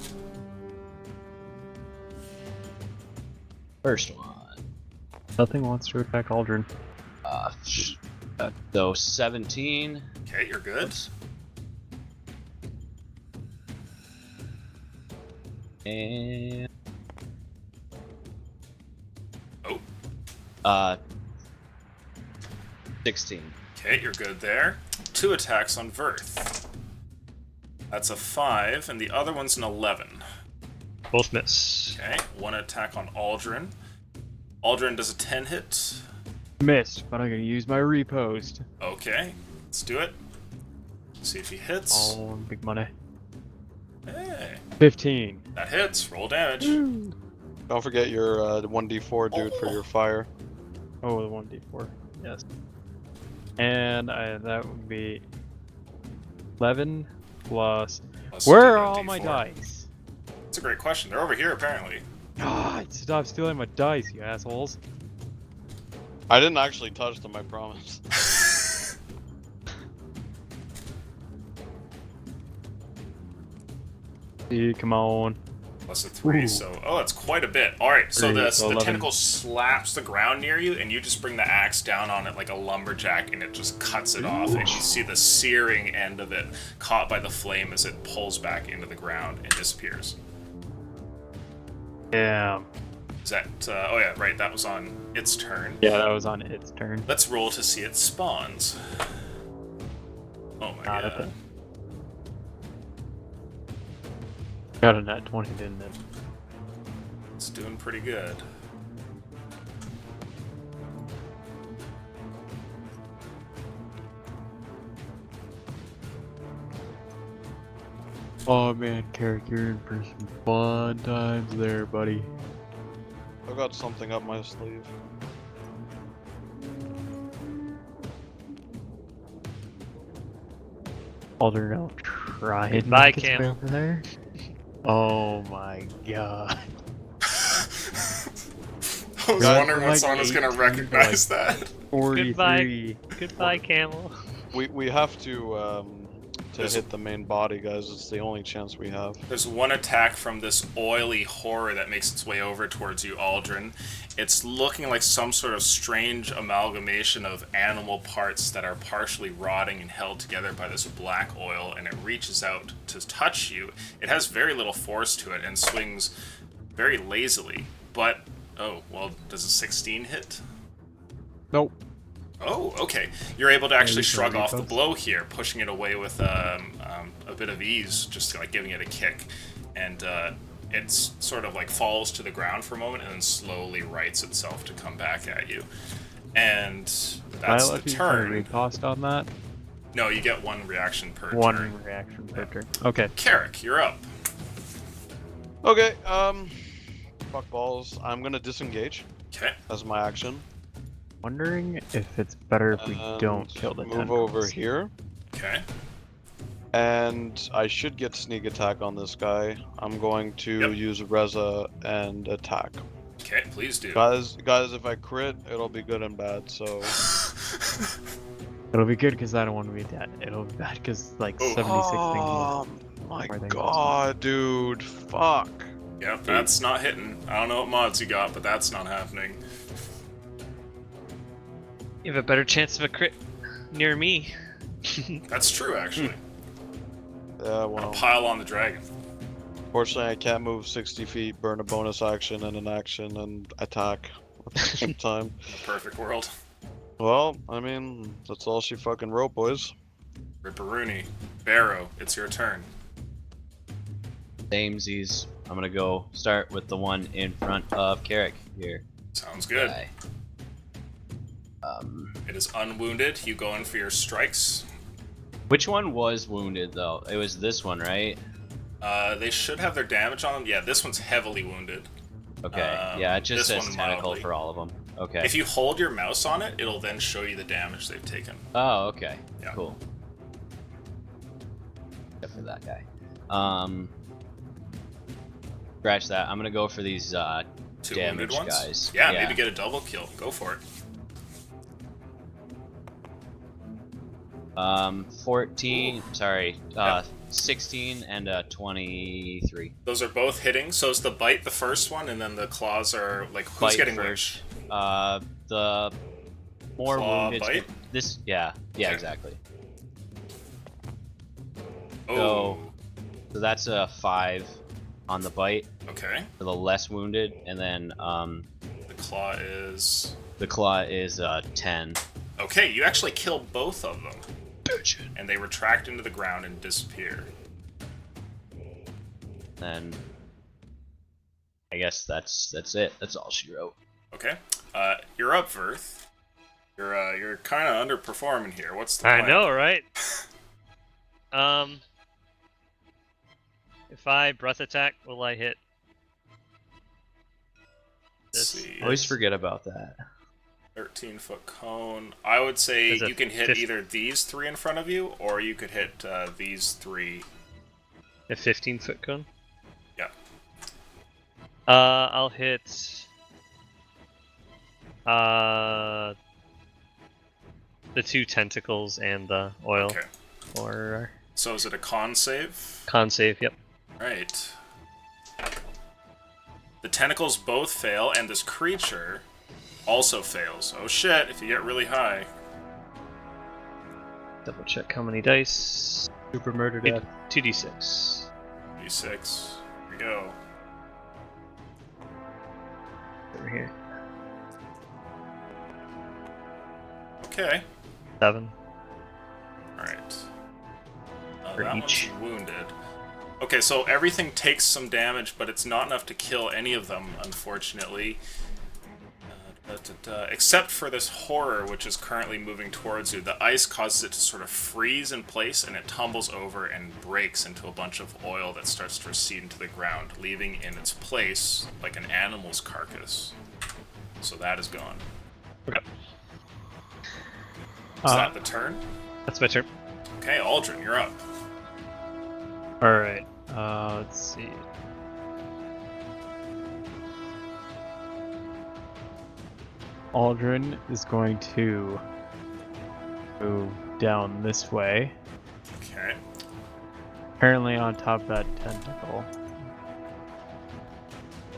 First one. Nothing wants to attack Aldrin. So 17. Okay, you're good. Oops. And Oh, 16. okay, you're good there. 2 attacks on Verth. That's a 5, and the other one's an 11. Both miss. Okay, 1 attack on Aldrin. Aldrin does a 10 hit. Missed, but I'm gonna use my repost. Okay, let's do it. See if he hits. Oh, big money. Hey, 15. that hits. Roll damage. Don't forget your 1d4, dude, for your fire. Oh, the 1d4. Yes. And that would be 11 plus. Plus Where do are that all my D4. dice? That's a great question. They're over here, apparently. God, stop stealing my dice, you assholes. I didn't actually touch them, I promise. See, come on. Plus a 3, Ooh. so... Oh, that's quite a bit. Alright, so 3, the so 11. tentacle slaps the ground near you, and you just bring the axe down on it like a lumberjack, and it just cuts it off, and you see the searing end of it caught by the flame as it pulls back into the ground and disappears. Yeah. Is that... oh yeah, right, that was on its turn. Yeah, that was on its turn. Let's roll to see it spawns. Oh my Not a god. thing. Got a nat 20, didn't it? It's doing pretty good. Oh man, Carrick, you're in for some fun times there, buddy. I got something up my sleeve. Aldrin, I'll try and Goodbye, make its way Camel. over there. Oh my god. I was Guys, wondering when like someone was gonna 18, recognize that. 43. Goodbye, Camel. We have to hit the main body, guys. It's the only chance we have. There's one attack from this oily horror that makes its way over towards you, Aldrin. It's looking like some sort of strange amalgamation of animal parts that are partially rotting and held together by this black oil, and it reaches out to touch you. It has very little force to it and swings very lazily, but... Oh, well, does a 16 hit? Nope. Oh, okay. You're able to actually you shrug can off the repost. blow here, pushing it away with a bit of ease, just like giving it a kick. And it sort of like falls to the ground for a moment and then slowly rights itself to come back at you. And that's the turn. Cost on that? No, you get 1 reaction per One turn. reaction per turn. Okay. Carrick, you're up. Okay, fuck balls. I'm gonna disengage Okay. as my action. Wondering if it's better if we don't And kill the move tentacles. over here. Okay. And I should get sneak attack on this guy. I'm going to Yep. use Reza and attack. Okay, please do. Guys, if I crit, it'll be good and bad, so... It'll be good because I don't want to be dead. It'll be bad because like Oh. 76 Oh my Where they god, dude. Fuck. Yep, that's not hitting. I don't know what mods you got, but that's not happening. You have a better chance of a crit near me. That's true, actually. Yeah, well... Pile on the dragon. Fortunately, I can't move 60 feet, burn a bonus action and an action, and attack at the same time. Perfect world. Well, I mean, that's all she fucking wrote, boys. Ripperoonie. Barrow, it's your turn. Samesies. I'm gonna go start with the one in front of Carrick here. Sounds good. Guy. It is unwounded. You go in for your strikes. Which one was wounded though? It was this one, right? They should have their damage on them. Yeah, this one's heavily wounded. Okay. Yeah, it just this says one tentacle mildly. for all of them. Okay. If you hold your mouse on it, it'll then show you the damage they've taken. Oh, okay. Yeah. Cool. Except for that guy. Scratch that. I'm gonna go for these 2 damage wounded ones. guys. Yeah, maybe get a double kill. Go for it. 14. Sorry. Yeah. 16 and 23. Those are both hitting. So is the bite the first one, and then the claws are like who's Bite getting first. which? The more Claw, wounded. bite? This. Yeah. Yeah. Okay. Exactly. Oh. So that's a 5 on the bite Okay. for the less wounded, and then The claw is. the claw is 10. Okay, you actually kill both of them. And they retract into the ground and disappear. Then I guess that's it. That's all she wrote. Okay. You're up, Verth. You're kind of underperforming here. What's the plan? I know, right? If I breath attack, will I hit? Let's This- see. Always forget about that. 13-foot cone. I would say There's a you can hit 50 either these three in front of you, or you could hit these three. A 15-foot cone? Yeah. I'll hit the 2 tentacles and the oil. Okay. Or So is it a con save? con save, yep. Right. The tentacles both fail, and this creature also fails. Oh shit, if you get really high. Double check how many dice. Super murder It- death. 2d6. D6. Here we go. Over here. Okay. 7. Alright. For That each. one's wounded. Okay, so everything takes some damage, but it's not enough to kill any of them, unfortunately. Except for this horror, which is currently moving towards you. The ice causes it to sort of freeze in place, and it tumbles over and breaks into a bunch of oil that starts to recede into the ground, leaving in its place like an animal's carcass. So that is gone. Okay. Is that the turn? That's my turn. Okay, Aldrin, you're up. Alright, let's see. Aldrin is going to move down this way. Okay. Apparently on top of that tentacle.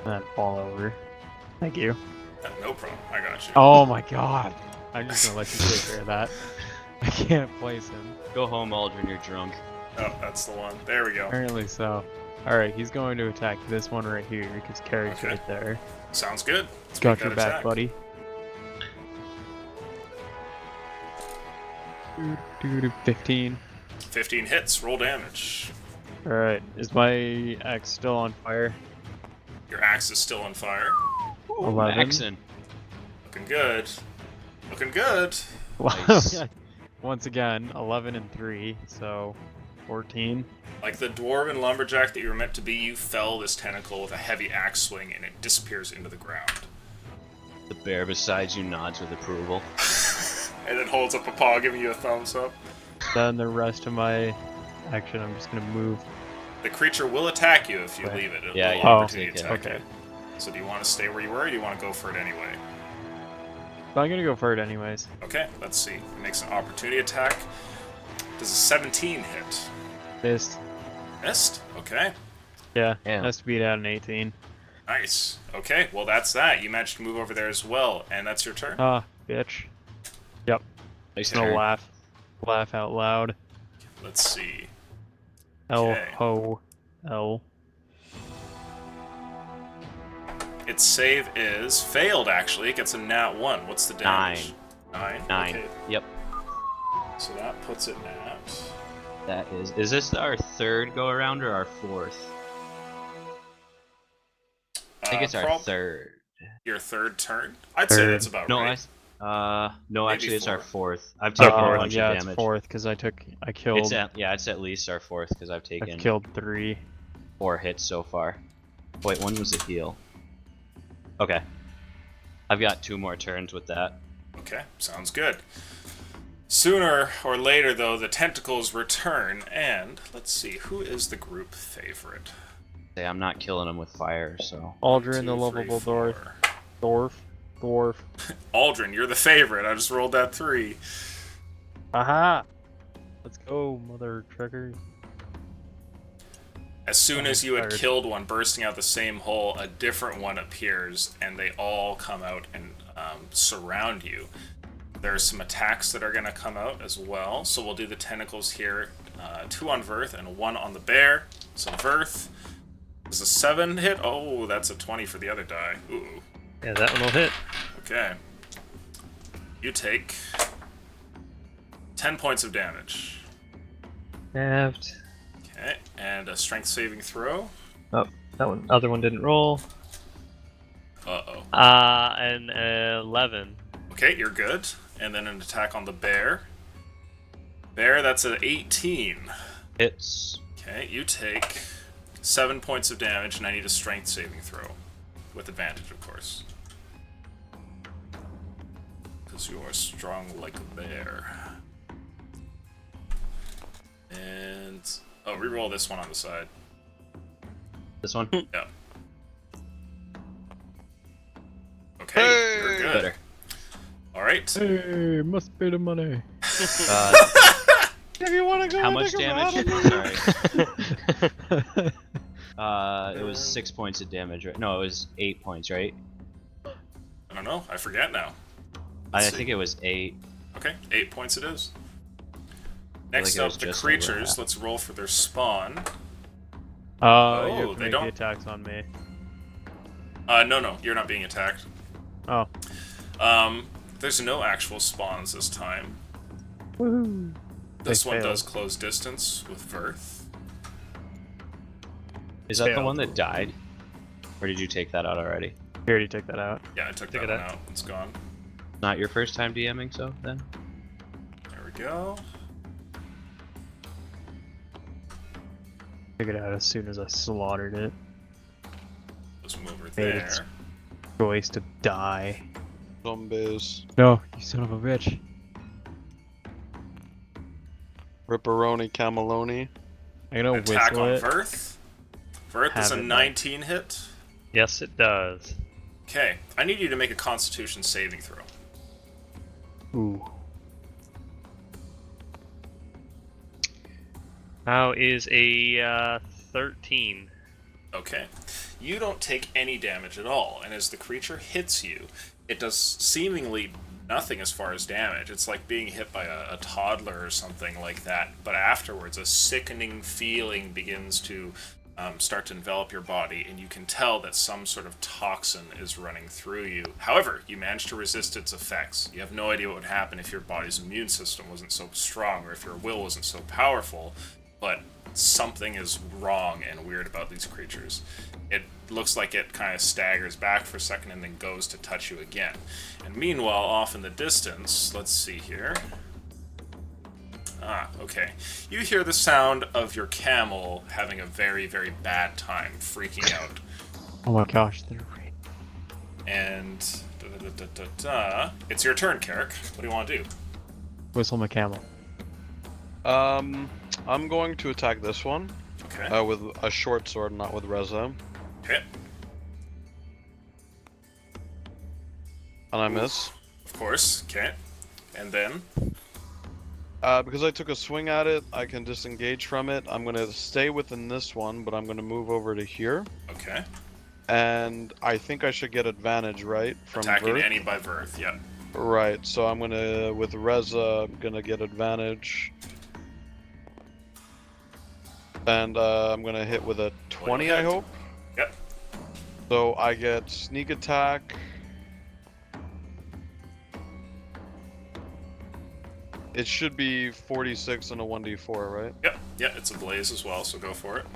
And then fall over. Thank you. No problem. I got you. Oh my god. I'm just gonna let you take care of that. I can't place him. Go home, Aldrin. You're drunk. Oh, that's the one. There we go. Apparently so. Alright, he's going to attack this one right here, because Carrie's Okay. right there. Sounds good. Let's Got make your that back, attack. buddy. 15. 15 hits. Roll damage. Alright, is my axe still on fire? Your axe is still on fire. 11. Maxon. Looking good. Looking good. Nice. Once again, 11 and 3, so 14. Like the dwarven lumberjack that you were meant to be, you fell this tentacle with a heavy axe swing and it disappears into the ground. The bear beside you nods with approval. And it holds up a paw, giving you a thumbs up. Then the rest of my action, I'm just gonna move. The creature will attack you if you Okay. leave it. It Yeah, will yeah, opportunity take it. attack Okay. you. So do you want to stay where you were, or do you want to go for it anyway? But I'm gonna go for it anyways. Okay, let's see. It makes an opportunity attack. Does a 17 hit? Missed. Missed? Okay. Yeah, Damn. has to beat out an 18. Nice. Okay, well that's that. You managed to move over there as well, and that's your turn. Ah, bitch. Nice No turn. laugh. Laugh out loud. Let's see. L Okay. ho L. Its save is failed, actually. It gets a nat 1. What's the damage? 9. 9. Okay, Yep. so that puts it at... That is. Is this our third go around or our fourth? I think it's our third. Your third turn? I'd say Third. that's about No, right. no, Maybe actually, it's our fourth. fourth. I've taken a fourth. bunch Yeah, of it's damage. fourth because I killed. It's at least our fourth because I've taken I've killed 3. 4 hits so far. Wait, one was a heal. Okay. I've got 2 more turns with that. Okay, sounds good. Sooner or later, though, the tentacles return, and let's see, who is the group favorite? Say I'm not killing them with fire, so Aldrin, the 2, 3, lovable 4. dwarf. Aldrin, you're the favorite. I just rolled that 3. Aha! Let's go, mother trucker. As soon as you had Tired. killed one, bursting out the same hole, a different one appears, and they all come out and surround you. There's some attacks that are going to come out as well, so we'll do the tentacles here. 2 on Verth and 1 on the bear. So Verth is a 7 hit. Oh, that's a 20 for the other die. Ooh. Yeah, that one will hit. Okay. You take 10 points of damage. Halved. Okay, and a strength saving throw. Oh, that one. Other one didn't roll. Uh-oh. And 11. Okay, you're good. And then an attack on the bear. Bear, that's an 18. Hits. Okay, you take 7 points of damage, and I need a strength saving throw. With advantage, of course. Because you are strong like a bear. And... oh, reroll this one on the side. This one? Yeah. Okay, you're good. Better. Alright. Hey, must pay the money. If you want to go, how much damage? Sorry. It was 6 points of damage, right? No, it was 8 points, right? I don't know, I forget now. I Let's see. think it was 8. Okay, 8 points it is. like Next it was up, the just over creatures. half. Let's roll for their spawn. You Oh, have to they make don't- the attacks on me. No, you're not being attacked. Oh. There's no actual spawns this time. Woohoo. This They one failed. does close distance with Verth. Is that the Failed. one that died? Or did you take that out already? You already took that out. Yeah, I took Take that it one out. out. It's gone. Not your first time DMing, so then? There we go. Took it out as soon as I slaughtered it. Let's move over Made there. its choice to die. Zombies. No, you son of a bitch. Ripperoni, Cameloni. I'm gonna Attack whistle on it. Verth. Verth is Have a it, 19 hit. Yes, it does. Okay, I need you to make a Constitution saving throw. Ooh. How is a 13? Okay. You don't take any damage at all, and as the creature hits you, it does seemingly nothing as far as damage. It's like being hit by a toddler or something like that, but afterwards a sickening feeling begins to start to envelop your body, and you can tell that some sort of toxin is running through you. However, you manage to resist its effects. You have no idea what would happen if your body's immune system wasn't so strong, or if your will wasn't so powerful, but something is wrong and weird about these creatures. It looks like it kind of staggers back for a second and then goes to touch you again. And meanwhile, off in the distance, let's see here. Ah, okay. You hear the sound of your camel having a very, very bad time, freaking out. Oh my gosh, they're right. And it's your turn, Carrick. What do you want to do? Whistle my camel. I'm going to attack this one Okay. with a short sword, not with Reza, Okay. and I miss. Of course. Okay. And then. Because I took a swing at it, I can disengage from it. I'm gonna stay within this one, but I'm gonna move over to here, Okay. and I think I should get advantage, right? From Attacking Vert? any by Verth. Yep. Right. So I'm gonna with Reza, I'm gonna get advantage, and I'm gonna hit with a 20. I hit. hope. Yep. So I get sneak attack. It should be 46 and a 1d4, right? Yep. Yeah, it's a blaze as well, so go for it.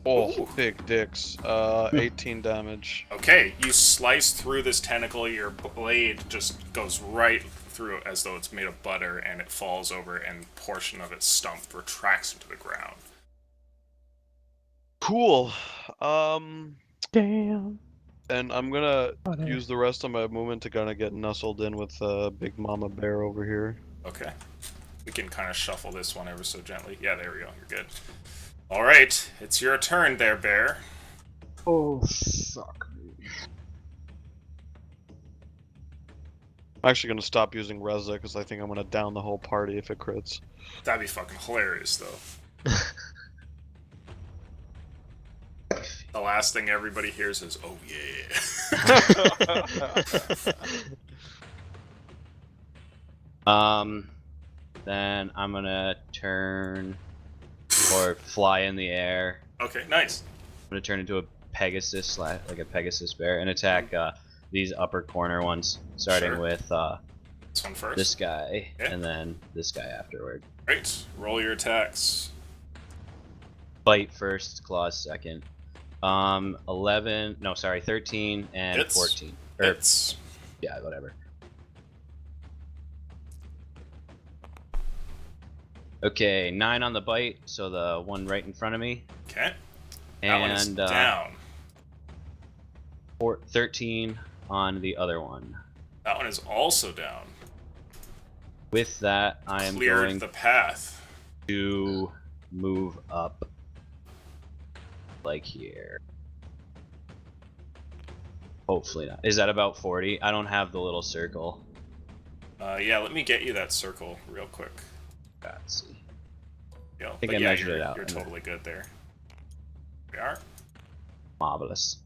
Oh, Ooh. big dicks. 18 damage. Okay, you slice through this tentacle, your blade just goes right through it as though it's made of butter, and it falls over, and a portion of its stump retracts into the ground. Cool. Damn. And I'm gonna Butter. use the rest of my movement to kind of get nestled in with Big Mama Bear over here. Okay. We can kind of shuffle this one ever so gently. Yeah, there we go. You're good. Alright, it's your turn there, Bear. Oh, suck. I'm actually gonna stop using Reza because I think I'm gonna down the whole party if it crits. That'd be fucking hilarious, though. The last thing everybody hears is, "Oh yeah." Then I'm gonna turn or fly in the air. Okay, nice. I'm gonna turn into a Pegasus, like a Pegasus bear, and attack these upper corner ones, starting Sure. with This one first. this guy, Okay. and then this guy afterward. Great. Roll your attacks. Bite first, claws second. 13 and Hits. 14. Hits. Yeah, whatever. Okay, 9 on the bite, so the one right in front of me. Okay. That one is And down. 13 on the other one. That one is also down. With that, I am Cleared going the path. to move up like here. Hopefully not. Is that about 40? I don't have the little circle. Yeah, let me get you that circle real quick. Let's see. Yeah, think but I yeah, measured you're, it out. You're totally good there. We are. Marvelous.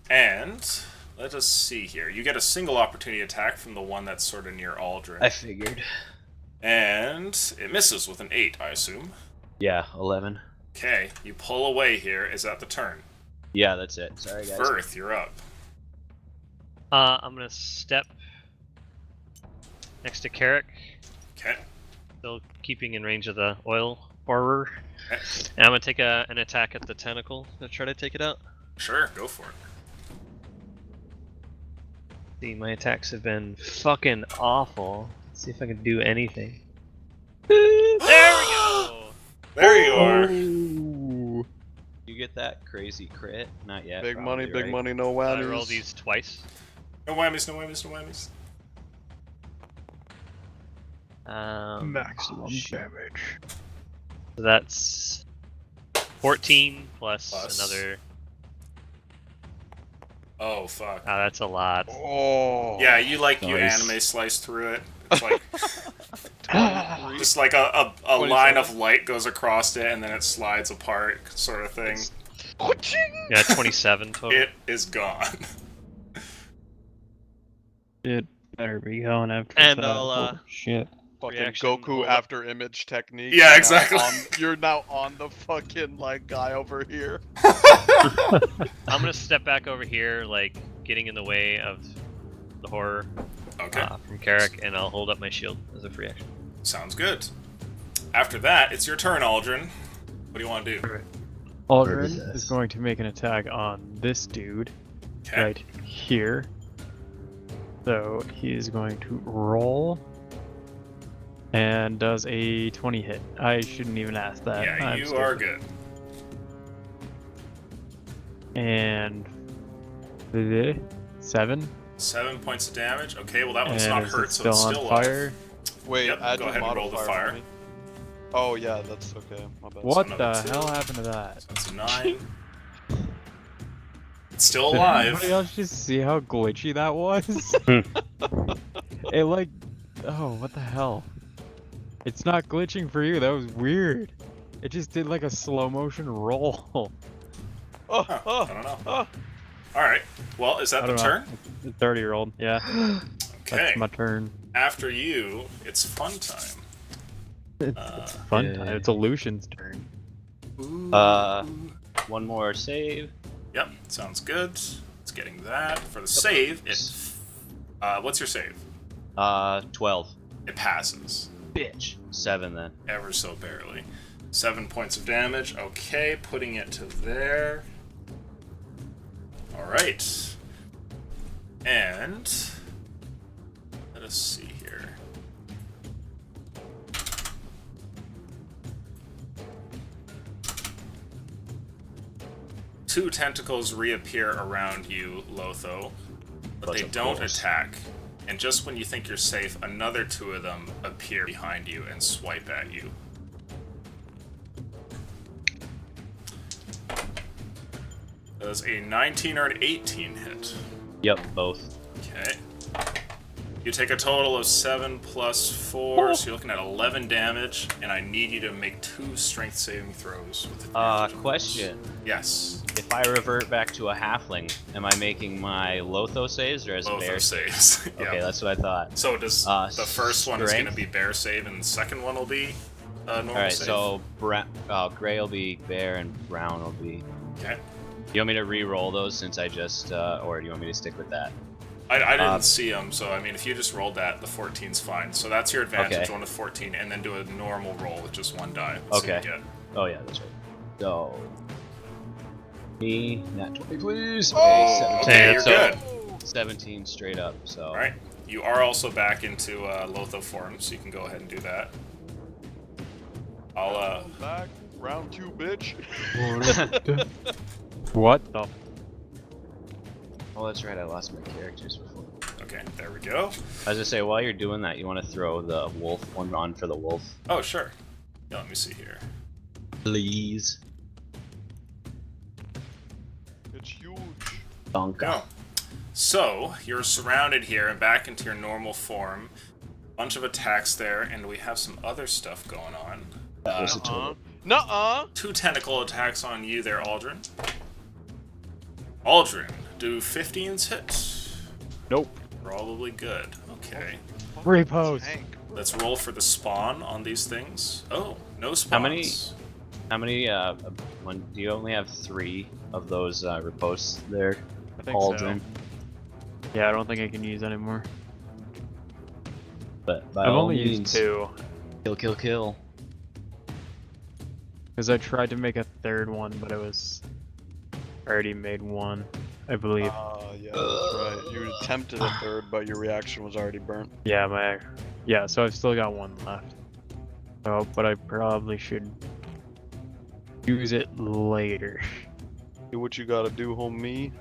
And let us see here. You get a single opportunity attack from the one that's sort of near Aldrin. I figured. And it misses with an 8, I assume. Yeah, 11. Okay, you pull away here. Is that the turn? Yeah, that's it. Sorry, guys. Firth, you're up. I'm gonna step next to Carrick, Okay. still keeping in range of the oil borer. Okay. And I'm gonna take an attack at the tentacle to try to take it out. Sure, go for it. See, my attacks have been fucking awful. Let's see if I can do anything. There we go! There you are. Ooh. You get that crazy crit? Not yet. Big probably, money, big right? money, no I whammies. roll these twice. No whammies, no whammies, no whammies. Maximum shit. damage. So that's 14 plus Plus. another. Oh, fuck. Ah, that's a lot. Oh. Yeah, you you Nice. anime slice through it. It's like Three. just like a 27. line of light goes across it and then it slides apart, sort of thing. Yeah, 27 total. It is gone. It better be going after And that. I'll, Holy shit. Fucking Reaction, Goku hold up. after image technique. Yeah, You're now exactly. you're now on the fucking like guy over here. I'm gonna step back over here, like getting in the way of the horror Okay, from Carrick, and I'll hold up my shield as a free action. sounds good. After that, it's your turn, Aldrin. What do you want to do? Aldrin is going to make an attack on this dude Okay. right here. So he is going to roll and does a 20 hit. I shouldn't even ask that. Yeah, I'm you are stupid. good. And 7. 7 points of damage. Okay, well that one's And not is hurt, it so still it's on still fire? Wait, Yep, add go your ahead and roll the modifier fire. for me. Oh yeah, that's okay. My bad. What the another 2. hell happened to that? So it's a 9. It's still Did alive. anybody else just see how glitchy that was? It like, oh, what the hell? It's not glitching for you. That was weird. It just did like a slow motion roll. Oh, Huh, oh, I don't know. oh. Alright, well, is that I the don't know. turn? It's 30-year-old. Yeah, Okay, that's my turn. after you, it's fun time. It's fun yeah. time. It's a Lucian's turn. One more save. Yep, sounds good. It's getting that. For the save, what's your save? 12. It passes. Bitch. 7 then. Ever so barely. 7 points of damage. Okay, putting it to there. Alright. And let us see here. Two tentacles reappear around you, Lotho, but Bunch they of don't fools. attack. And just when you think you're safe, another 2 of them appear behind you and swipe at you. Does a 19 or an 18 hit? Yep, both. Okay. You take a total of 7 plus 4, so you're looking at 11 damage, and I need you to make 2 strength saving throws. With advantage. Question. Yes. If I revert back to a halfling, am I making my Lotho saves or as a Both bear of save? saves. Okay, that's what I thought. So does the first one is going to strength? be bear save, and the second one will be normal Alright, save? so gray will be bear and brown will be... Okay. You want me to re-roll those since I just... or do you want me to stick with that? I didn't see them, so I mean, if you just rolled that, the 14's fine. So that's your advantage, Okay. 1 to 14, and then do a normal roll with just 1 die. Okay. So you get. Oh yeah, that's right. So... Me, nat 20 please! Oh, okay, you're so, good. 17 straight up, so... Alright. You are also back into Lotho form, so you can go ahead and do that. I'll, Back, round 2, bitch. What the? Oh, that's right, I lost my characters before. Okay, there we go. I was gonna say, while you're doing that, you want to throw the wolf one on for the wolf? Oh, sure. Yeah, let me see here. Please. It's huge. Donka. Go. So, you're surrounded here and back into your normal form. Bunch of attacks there, and we have some other stuff going on. That was a total. Nuh-uh. 2 tentacle attacks on you there, Aldrin. Aldrin, do 15s hit? Nope. Probably good. Okay. Repost. Tank. Let's roll for the spawn on these things. Oh, no spawns. How many, do you only have 3 of those, riposts there, I think Aldrin? so. Yeah, I don't think I can use anymore. But by I've all only means, used 2. kill, kill, kill. Because I tried to make a 3rd one, but it was... I already made 1, I believe. Yeah, that's right. You attempted a 3rd, but your reaction was already burnt. Yeah, yeah, so I've still got 1 left. So, but I probably should use it later. Do what you gotta do, homie.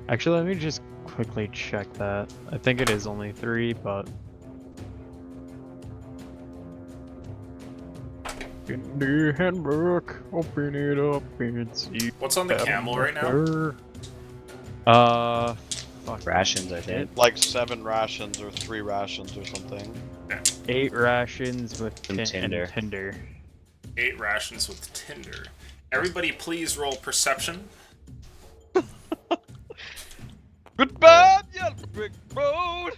Actually, let me just quickly check that. I think it is only 3, but... In the handbook, open it up and see. What's on the camel right now? Fuck. Rations, I think. Like 7 rations or 3 rations or something. 8 rations with And tinder. tinder. 8 rations with tinder. Everybody please roll perception. Goodbye, yellow brick road.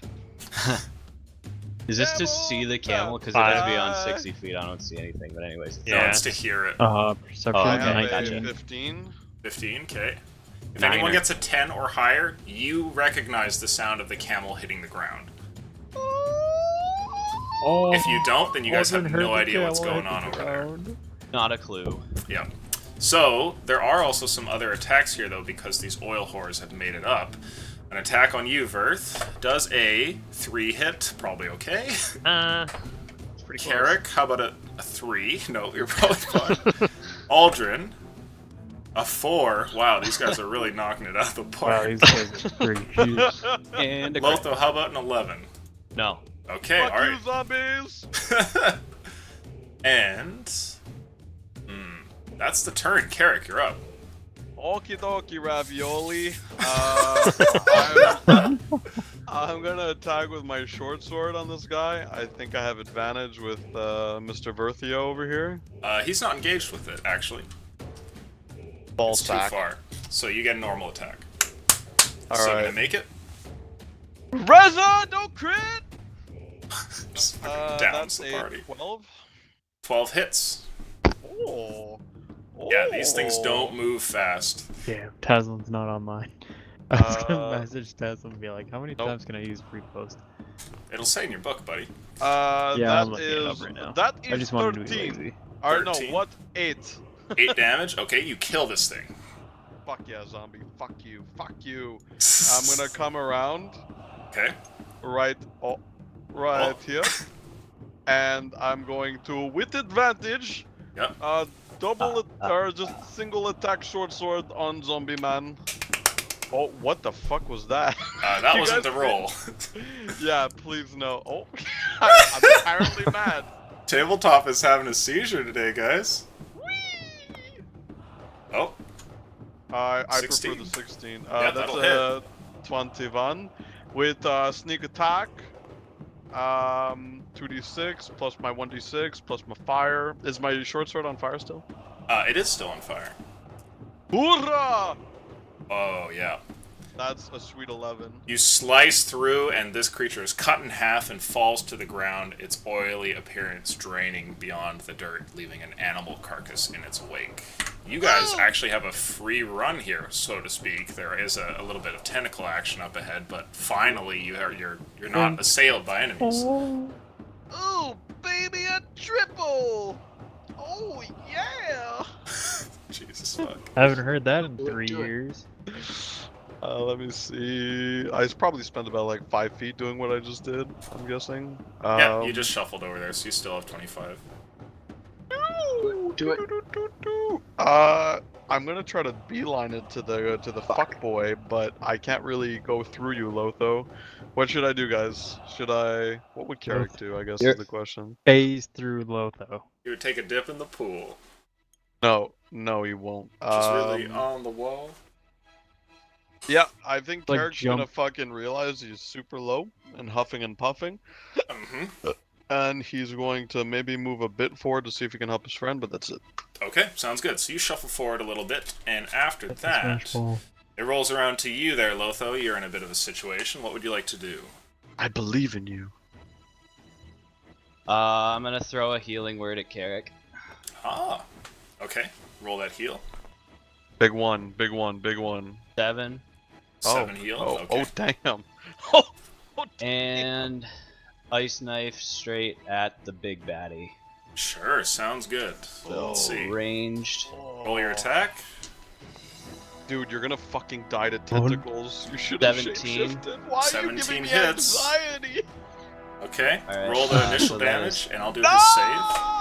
Is this to see the camel? Because it has to be on 60 feet. I don't see anything. But anyways. No, Yeah. it's to hear it. Perception. Oh, I okay, have a gotcha. 15. 15, okay. If Niner. anyone gets a 10 or higher, you recognize the sound of the camel hitting the ground. Oh, If you don't, then you guys have Aldrin heard no the idea what's camel going hit on the over there. ground. Not a clue. Yeah. So, there are also some other attacks here, though, because these oil whores have made it up. An attack on you, Verth, does a 3 hit. Probably okay. It's pretty close. Carrick, how about a 3? No, you're probably fine. Aldrin, a 4. Wow, these guys are really knocking it out of the Wow, park. these guys are pretty huge. And a crit. Lotho, how about an 11? No. Okay, Fuck alright. you, zombies! And... that's the turn. Carrick, you're up. Okie dokie, ravioli. I'm gonna attack with my short sword on this guy. I think I have advantage with Mr. Verthio over here. He's not engaged with it, actually. Ball It's too far. So you get a normal attack. All so right. gonna make it? Reza, don't crit! Just fucking downs That's the a party. 12. 12 hits. Oh. Yeah, these things don't move fast. Damn, Taslin's not online. I was gonna Uh, message Taslin and be like, how many nope. times can I use repost? It'll say in your book, buddy. Yeah, that I'm looking it up is right now. that I is just wanted to be 13. lazy. Or no, 13. what? 8. 8 damage? Okay, you kill this thing. Fuck yeah, zombie. Fuck you. Fuck you. I'm gonna come around Okay. right here. And I'm going to, with advantage, Yep. or just single attack short sword on zombie man. Oh, what the fuck was that? That You wasn't guys the roll. Yeah, please no. Oh, I'm apparently mad. Tabletop is having a seizure today, guys. Oh, I prefer 16. the 16. Yeah, That's that'll a 21. with sneak attack. 2d6 plus my 1d6 plus my fire. Is my short sword on fire still? It is still on fire. Hoorah! Oh, yeah. That's a sweet 11. You slice through, and this creature is cut in half and falls to the ground, its oily appearance draining beyond the dirt, leaving an animal carcass in its wake. You guys actually have a free run here, so to speak. There is a little bit of tentacle action up ahead, but finally you're not assailed by enemies. Oh, baby, a triple! Oh, yeah! Jesus fuck. I haven't heard that in 3 years. Let me see. I probably spent about like 5 feet doing what I just did, I'm guessing. Yeah, you just shuffled over there, so you still have 25. Do it. I'm gonna try to beeline it to the fuckboy, but I can't really go through you, Lotho. What should I do, guys? What would Carrick do, I guess is the question. Phase through Lotho. You would take a dip in the pool. No, he won't. Just really on the wall. Yeah, I think Like Carrick's gonna fucking realize he's super low and huffing and puffing. Mm-hmm. And he's going to maybe move a bit forward to see if he can help his friend, but that's it. Okay, sounds good. So you shuffle forward a little bit, and after that, it rolls around to you there, Lotho. You're in a bit of a situation. What would you like to do? I believe in you. I'm gonna throw a healing word at Carrick. Ah, okay. Roll that heal. Big one, big one, big one. 7. 7 heal. Okay. Oh, damn. And ice knife straight at the big baddie. Sure, sounds good. Let's see. Ranged. Roll your attack. Dude, you're gonna fucking die to tentacles. You should have 17. shapeshifted. Why are you 17 giving me hits. anxiety? Okay. Alright, Roll the initial so that damage, is- and I'll do his save. Wow.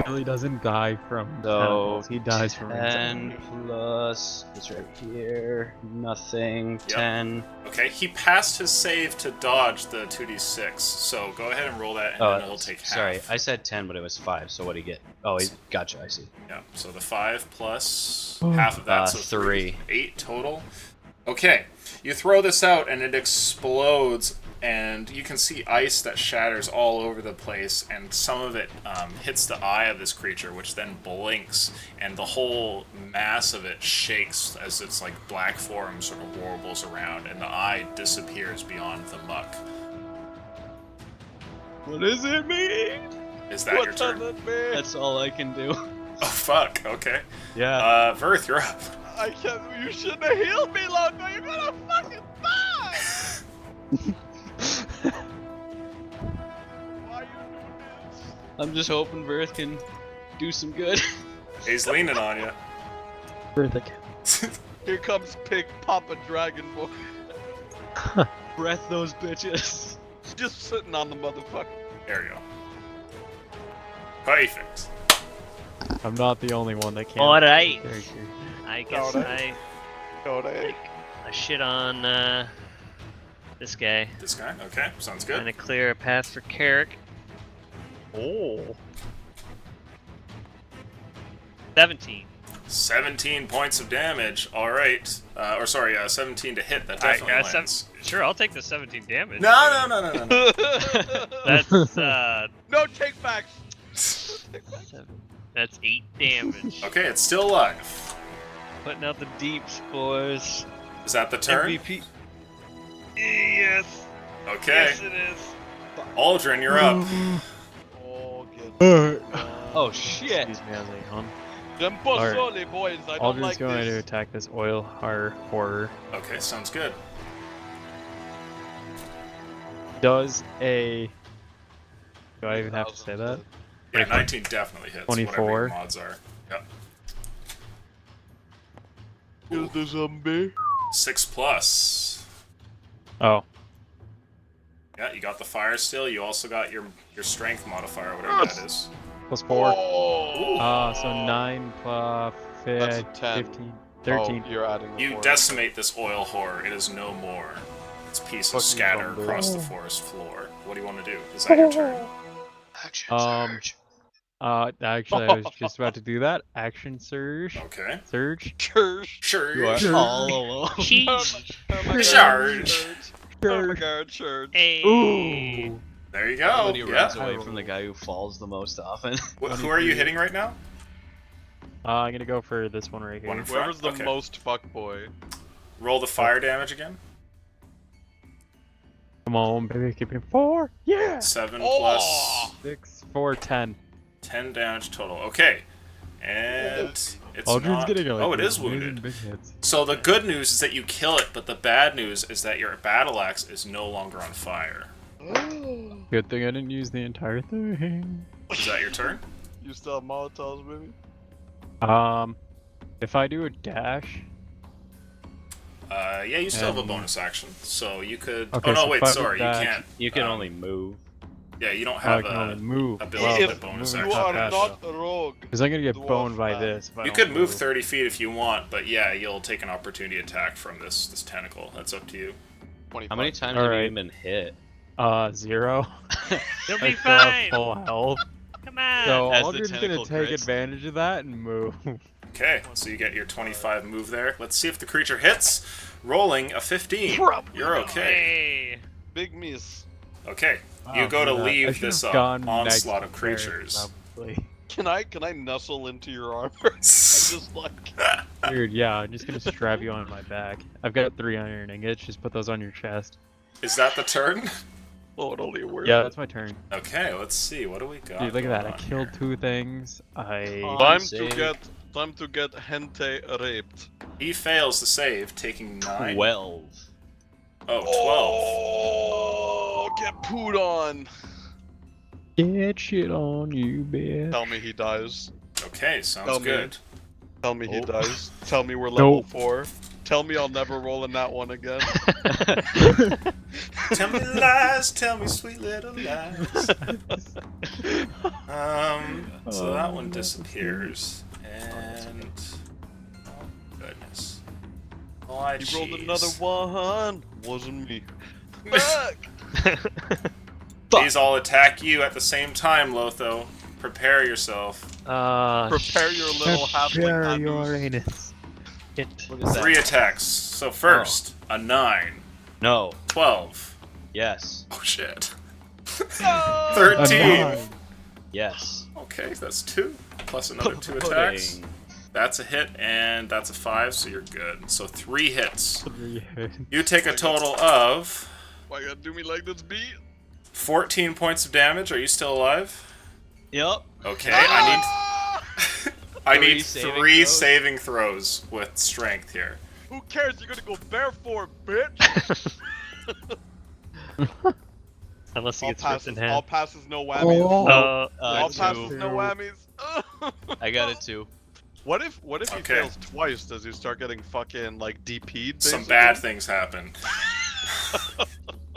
Really doesn't die from So, tentacles. He dies from 10 anxiety. plus. It's right here. Nothing. Yep. 10. Okay, he passed his save to dodge the 2d6, so go ahead and roll that, and then he'll take half. Sorry, I said 10, but it was 5. So what do you get? Oh, he gotcha. I see. Yeah, so the 5 plus half of that, so 3. 8 total. Okay, you throw this out and it explodes, and you can see ice that shatters all over the place, and some of it hits the eye of this creature, which then blinks, and the whole mass of it shakes as its like black form sort of warbles around, and the eye disappears beyond the muck. What does it mean? Is that your turn? That's all I can do. Oh fuck, okay. Yeah. Verth, you're up. I can't. You shouldn't have healed me, Loco. You're gonna fucking die. Why are you doing this? I'm just hoping Verth can do some good. He's leaning on you. Here comes Pig Papa Dragon Boy. Breath those bitches. Just sitting on the motherfucker. There you go. Perfect. I'm not the only one that can't. Alright. Character. I guess Alright. I shit on this guy. This guy? Okay, sounds I'm good. gonna clear a path for Carrick. Oh. 17. 17 points of damage. Alright. 17 to hit. That definitely got lands. Sure, I'll take the 17 damage. No. That's No take backs. that's 8 damage. Okay, it's still alive. Putting out the deeps, boys. Is that the turn? MVP. Yes. Okay. Yes, it is. Aldrin, you're up. Oh, good. Oh shit. Excuse me as I yawn. Tempo Alright. sole, boys. I don't Aldrin's like going to this. attack this oil horror. Okay, sounds good. Does a... Do I even have to say that? Yeah, 19 definitely hits. Whatever 24. your mods are. Yep. Here's the zombie. 6 plus. Oh. Yeah, you got the fire still. You also got your strength modifier, whatever that is. Plus 4. Oh. So 9 plus That's a 10. 15. 13. Oh, you're adding the You 4. decimate this oil horror. It is no more. Its pieces Fucking scatter zombie. across the forest floor. What do you want to do? Is that your turn? Actually, I was just about to do that. Action surge. Okay. Surge. Church. Sure. You are sure. all alone. Jeez. Oh my god, Charge. Oh my god, charge. Hey. Ooh. There you And go. then he runs Yeah. away from the guy who falls the most often. Who are you hitting right now? I'm gonna go for this one right One here. in front? Whoever's the Okay. most fuckboy. Roll the fire damage again. Come on, baby, keep it 4. Yeah. 7 Oh! plus 6, 4, 10. 10 damage total. Okay. And it's Aldrin's not... getting like Oh, it is amazing wounded. big hits. So the good news is that you kill it, but the bad news is that your battle axe is no longer on fire. Good thing I didn't use the entire thing. Is that your turn? You still have Molotovs, baby? If I do a dash. Yeah, you still have a bonus action, so you could... Okay, oh no, so wait, if I sorry, you dash- can't. You can only move. Yeah, you don't I have can a... only move. ability If to bonus you action. are dash, not a rogue. Because I'm gonna get Dwarf boned by man. this. If I You don't could move 30 feet if you want, but yeah, you'll take an opportunity attack from this tentacle. That's up to you. 25. How many times have Alright. you been hit? 0. You'll I be still have fine. full health. Come on. So As the Aldrin's gonna tentacle take crits. advantage of that and move. Okay, so you get your 25 move there. Let's see if the creature hits. Rolling a 15. You're okay. Hey. Big miss. Okay, you Wow, go to I leave should've this gone next onslaught to of Barrett, creatures. probably. Can I nestle into your armor? I just like... Dude, yeah, I'm just gonna strap you on my back. I've got 3 iron ingots. Just put those on your chest. Is that the turn? Oh, it only works. Yeah, that's my turn. Okay, let's see. What do we got? Dude, look at that. going I on killed here? 2 things. I. Time to get Hente raped. He fails to save, taking 9. 12. Oh, 12. Oh, get pooed on. Get shit on you, bitch. Tell me he dies. Okay, sounds Tell me. good. Tell me he Oh. dies. Tell me we're level Nope. 4. Tell me I'll never roll in that one again. Tell me lies, tell me sweet little lies. So that one disappears. And... oh, goodness. Oh, He rolled another one. Wasn't me. Fuck! These all attack you at the same time, Lotho. Prepare yourself. Prepare your little Prepare halfling your anus. anus. It. What is that? 3 attacks. So first, a 9. No. 12. Yes. Oh shit. No! 13. Yes. Okay, that's 2. Plus another 2 attacks. Pudding. That's a hit, and that's a 5, so you're good. So 3 hits. 3 hits. You take a total of Why you gotta do me like this, B? 14 points of damage. Are you still alive? Yep. Okay, Ah! I Three need saving 3 throws? saving throws with strength here. Who cares? You're gonna go barefoot, bitch. Unless he All gets ripped passes, in all half. passes, no whammies. Oh. All Two. passes, no whammies. I got it too. What if he Okay. fails twice? Does he start getting fucking like DP'd? Some basically? bad things happen.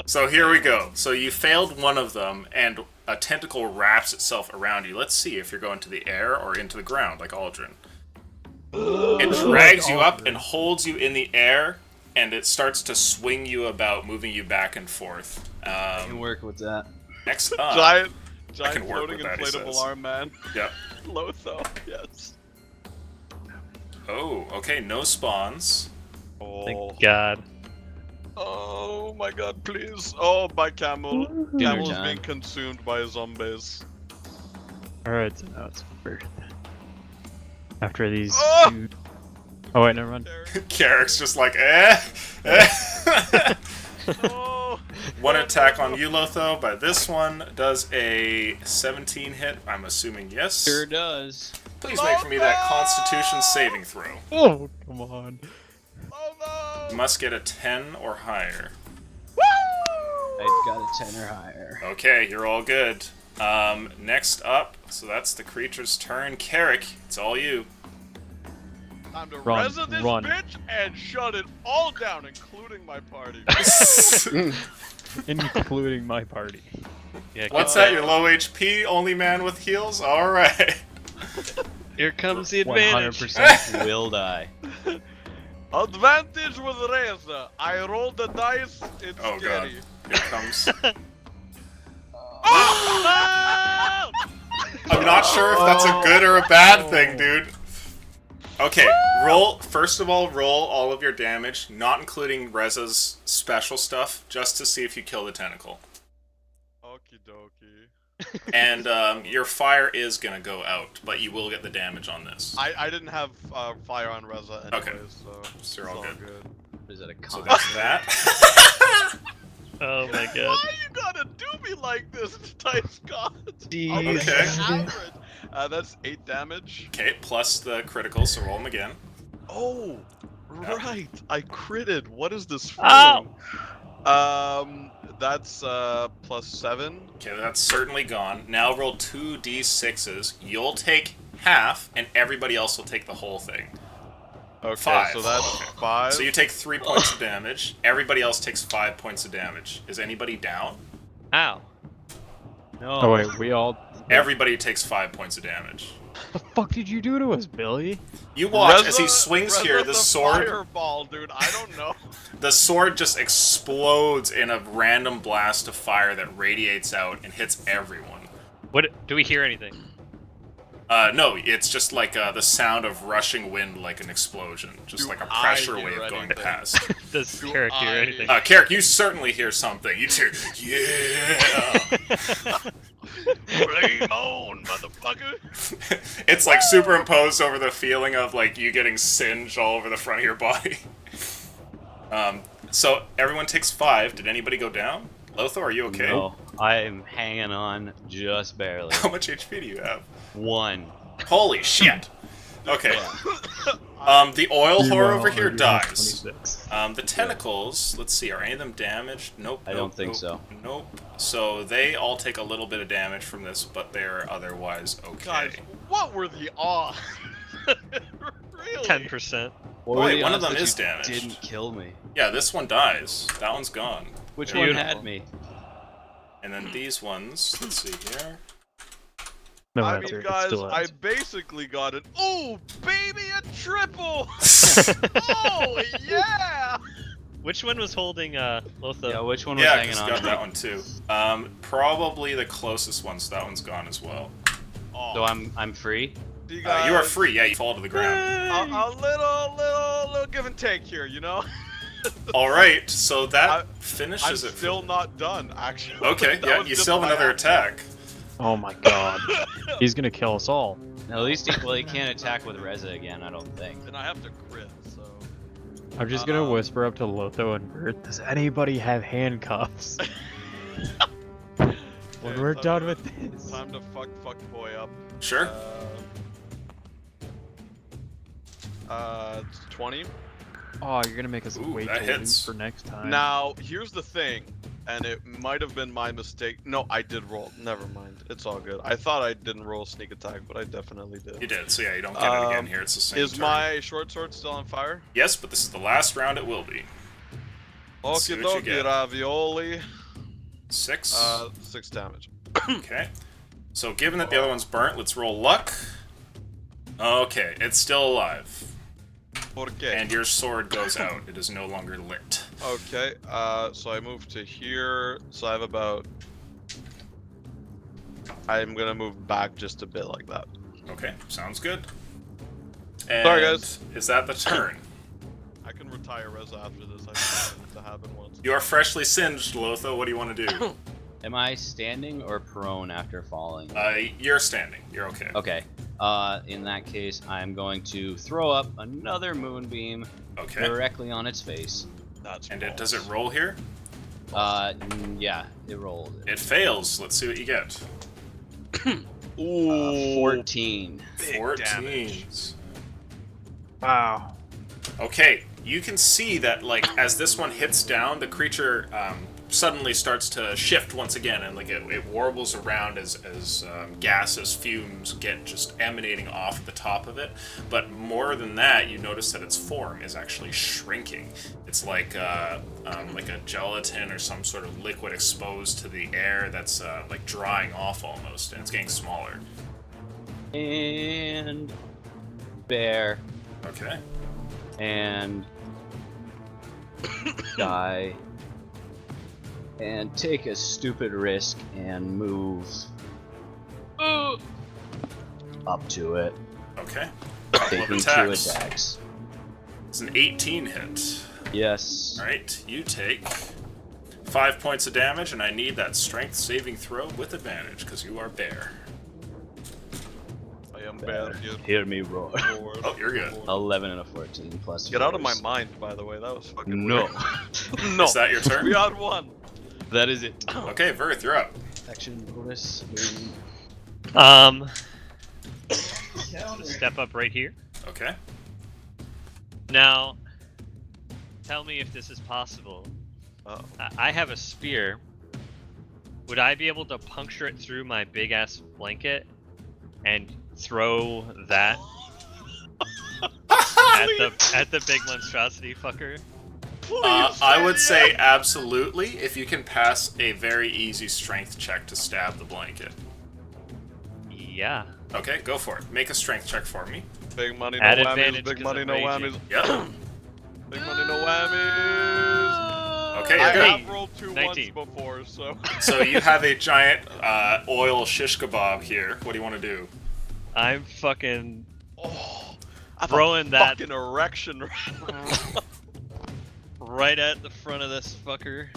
So here we go. So you failed one of them, and a tentacle wraps itself around you. Let's see if you're going to the air or into the ground, like Aldrin. It drags you up and holds you in the air, and it starts to swing you about, moving you back and forth. I can work with that. Next up, Giant can work floating with that, he inflatable says. arm man. yep. Lotho, yes. Oh, okay, no spawns. Oh. Thank God. Oh my god, please. Oh, by camel. Dinner Camel's time. being consumed by zombies. Alright, so now it's first. After these Oh! 2. Oh, wait, never mind. Carrick's just like, eh? Oh, One attack on you, Lotho, but this one does a 17 hit. I'm assuming yes. Sure does. Please make for me that Constitution saving throw. Oh, come on. oh You no! must get a 10 or higher. I got a 10 or higher. Okay, you're all good. Next up, so that's the creature's turn. Carrick, it's all you. Time to Run, reza this run. bitch and shut it all down, including my party. Including my party. Yeah, What's get that, your low HP? Only man with heals? Alright. Here comes the advantage. 100%. Will die. Advantage with Reza. I rolled the dice. It's Oh god. scary. Here comes. Oh! I'm not sure if that's a good or a bad thing, dude. Okay, Roll, first of all, roll all of your damage, not including Reza's special stuff, just to see if you kill the tentacle. Okie dokie. And your fire is gonna go out, but you will get the damage on this. I didn't have fire on Reza anyways, Okay. so So you're all it's good. Is it a So con? that's that. Oh my god. Why you gotta do me like this, Dice God? Okay. Average. That's 8 damage. Okay, plus the critical, so roll them again. Oh, right. I critted. What is this Ow! feeling? That's plus 7. Okay, that's certainly gone. Now roll 2d6s. You'll take half, and everybody else will take the whole thing. Okay, 5. so that's 5. So you take 3 points of damage. Everybody else takes 5 points of damage. Is anybody down? Ow. No. Oh wait, we all. Everybody takes 5 points of damage. What the fuck did you do to us, Billy? You watch as he Reza- swings here. The Reza's a sword, Fireball, dude. I don't know. the sword just explodes in a random blast of fire that radiates out and hits everyone. What? Do we hear anything? No, it's just like the sound of rushing wind, like an explosion, just Do like a I pressure hear wave going anything? past. Does Do Carrick hear I- anything? Carrick, you certainly hear something. You hear, yeah. Play on, motherfucker. It's like superimposed over the feeling of like you getting singed all over the front of your body. So everyone takes 5. Did anybody go down? Lotho, are you okay? No, I'm hanging on just barely. How much HP do you have? 1. Holy shit. Okay. The oil whore over here dies. 26. The tentacles, let's see, are any of them damaged? Nope. I don't think nope, so. Nope. So they all take a little bit of damage from this, but they're otherwise okay. Guys, what were the odds? Really? 10%. What Oh, were wait, the one of odds them that is you damaged. Didn't kill me. Yeah, this one dies. That one's gone. Which Beautiful. one had me? And then these ones, let's see here. No I answer. mean, It guys, still I has. basically got an baby, a triple! Oh, yeah! Which one was holding Lotho? Yeah, which one was Yeah, hanging because on? got that one too. Probably the closest one, so that one's gone as well. Oh, So I'm free. you You are guys- free, yeah, you fall to the ground. A little give and take here, you know? Alright, so that I'm finishes it. for- still not done, actually. Okay, That yeah, was you just still have by another accident. attack. Oh my god. He's gonna kill us all. At least he can't attack with Reza again, I don't think. And I have to crit, so... I'm just gonna whisper up to Lotho and Bert. Does anybody have handcuffs? When Okay, we're time done to- with this. Time to fuck boy up. Sure. It's 20. Oh, you're gonna make us Ooh, wait that till hits. for next time. Now, here's the thing, and it might have been my mistake. No, I did roll. Never mind. It's all good. I thought I didn't roll sneak attack, but I definitely did. You did, so yeah, you don't get it again here. It's the same Is turn. my short sword still on fire? Yes, but this is the last round it will be. Let's see Okie what you dokie, get. ravioli. 6. 6 damage. Okay. So given that the other one's burnt, let's roll luck. Okay, it's still alive. Okay. And your sword goes out. It is no longer lit. Okay, so I move to here, so I have about... I'm gonna move back just a bit like that. Okay, sounds good. And Sorry, guys. Is that the turn? I can retire Reza after this, I just wanted it to happen once. You are freshly singed, Lotho. What do you want to do? Am I standing or prone after falling? You're standing. You're okay. Okay. In that case, I'm going to throw up another moonbeam Okay. directly on its face. That's And does it roll here? Yeah, it rolled. It fails. Let's see what you get. Ooh, 14. big 14. damage. Wow. Okay, you can see that, like, as this one hits down, the creature suddenly starts to shift once again, and like it warbles around as gases, fumes get just emanating off the top of it. But more than that, you notice that its form is actually shrinking. It's like a gelatin or some sort of liquid exposed to the air that's like drying off almost, and it's getting smaller. And bear Okay. and die and take a stupid risk and move up to it, Okay. Couple of taking 2 attacks. attacks. It's an 18 hit. Yes. Alright, you take 5 points of damage, and I need that strength saving throw with advantage, because you are bear. I am bad. Hear me roar. Oh, you're good. 11 and a 14 plus. Get out of my yours. mind, by the way. That was fucking No. weird. No. Is that your turn? We had one. That is it. Okay, Verth, you're up. Action bonus. Step up right here. Okay. Now, tell me if this is possible. Uh-oh. I have a spear. Would I be able to puncture it through my big ass blanket and throw that at the big monstrosity fucker? I would say absolutely if you can pass a very easy strength check to stab the blanket. Yeah. Okay, go for it. Make a strength check for me. Big money, no At whammies. advantage Big 'cause money, I'm no raging. whammies. Yep. Big money, no whammies. Okay, I you're good. have rolled 2 19. once before, so. So you have a giant oil shish kebab here. What do you want to do? I'm fucking Oh, I have throwing a that fucking erection right now. right at the front of this fucker.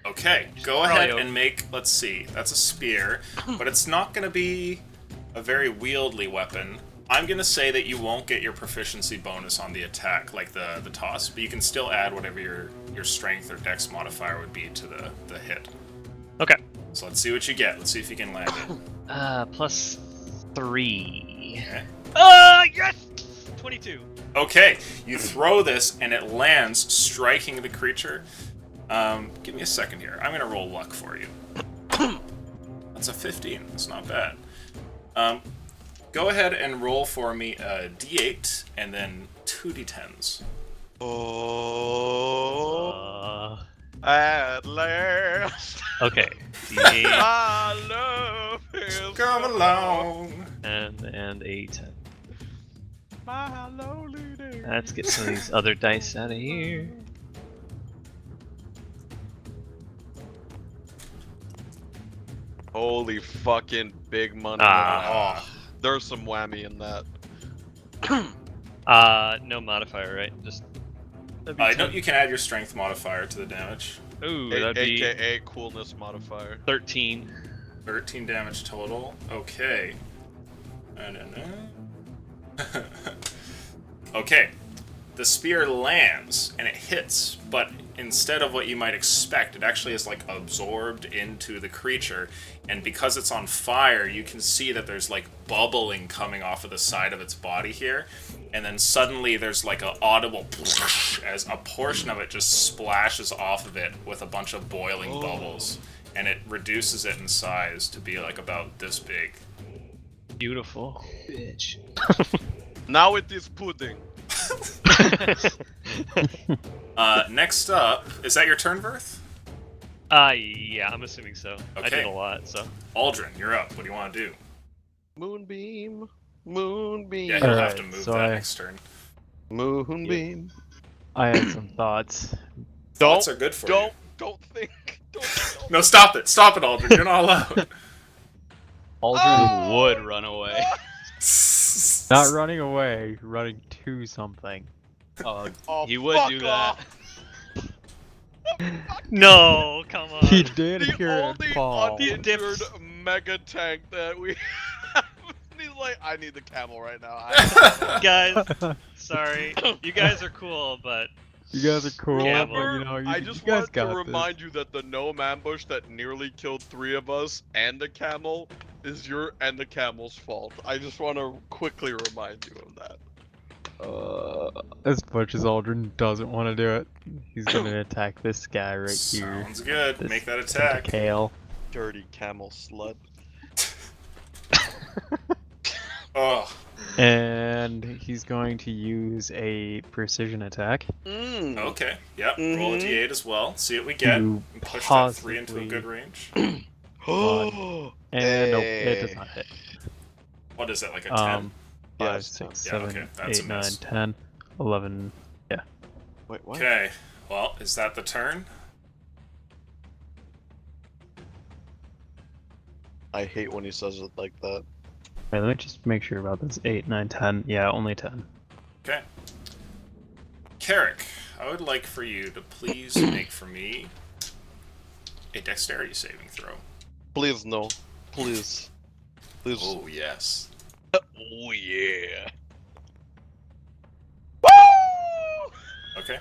Okay, go Probably ahead over. and make, let's see, that's a spear, but it's not going to be a very wieldy weapon. I'm going to say that you won't get your proficiency bonus on the attack, like the toss, but you can still add whatever your strength or dex modifier would be to the hit. Okay. So let's see what you get. Let's see if you can land it. Plus 3. Okay. Yes! 22. Okay, you throw this and it lands, striking the creature. Give me a second here. I'm gonna roll luck for you. That's a 15. That's not bad. Go ahead and roll for me a d8 and then 2 d10s. Oh, at last, Okay. D8 my love is Come along. and a 10. my lonely day. Let's get some of these other dice out of here. Holy fucking big money. Ah. Oh, there's some whammy in that. No modifier, right? Just. I know you can add your strength modifier to the damage. Ooh, that'd be AKA coolness modifier. 13. 13 damage total. Okay. Okay. The spear lands and it hits, but instead of what you might expect, it actually is like absorbed into the creature. And because it's on fire, you can see that there's like bubbling coming off of the side of its body here. And then suddenly there's like an audible as a portion of it just splashes off of it with a bunch of boiling bubbles. And it reduces it in size to be like about this big. Beautiful. Bitch. Now it is pudding. Next up, is that your turn, Verth? Yeah, I'm assuming so. I Okay. did a lot, so. Aldrin, you're up. What do you want to do? Moonbeam. Moonbeam. Yeah, he'll have Alright, to move so that I- next turn. Moonbeam. I had some thoughts. Thoughts are good for Don't think. Don't. you. No, stop it. Stop it, Aldrin. You're not allowed. Aldrin Would run away. not running away, running to something. Oh, Oh, he would fuck do that. off. No, come on. He did The hear it only fall. uninjured mega tank that we have. He's like, I need the camel right now. I Guys, sorry. You guys are cool, but You guys are cool, Yeah, but well, you know, I you just guys want to got this. remind you that the gnome ambush that nearly killed 3 of us and the camel is your and the camel's fault. I just want to quickly remind you of that. As much as Aldrin doesn't want to do it, he's gonna attack this guy right here. Sounds good. This Make that attack. Kale. Dirty camel slut. Oh, And he's going to use a precision attack okay. Yep. Roll a Mhm. d8 as well. See what we get. to And push that 3 into a possibly- good range. Oh, And nope, it Hey. does not hit. What is that, like a 10? 5, Yes, 6, yeah, 7, okay, that's a 8, 9, miss. 10, 11. wait, what? Okay. Well, is that the turn? I hate when he says it like that. Wait, let me just make sure about this. 8, 9, 10. Yeah, only 10. Okay. Carrick, I would like for you to please make for me a dexterity saving throw. Please no. Please. Please. Oh, yes. Oh yeah. Okay.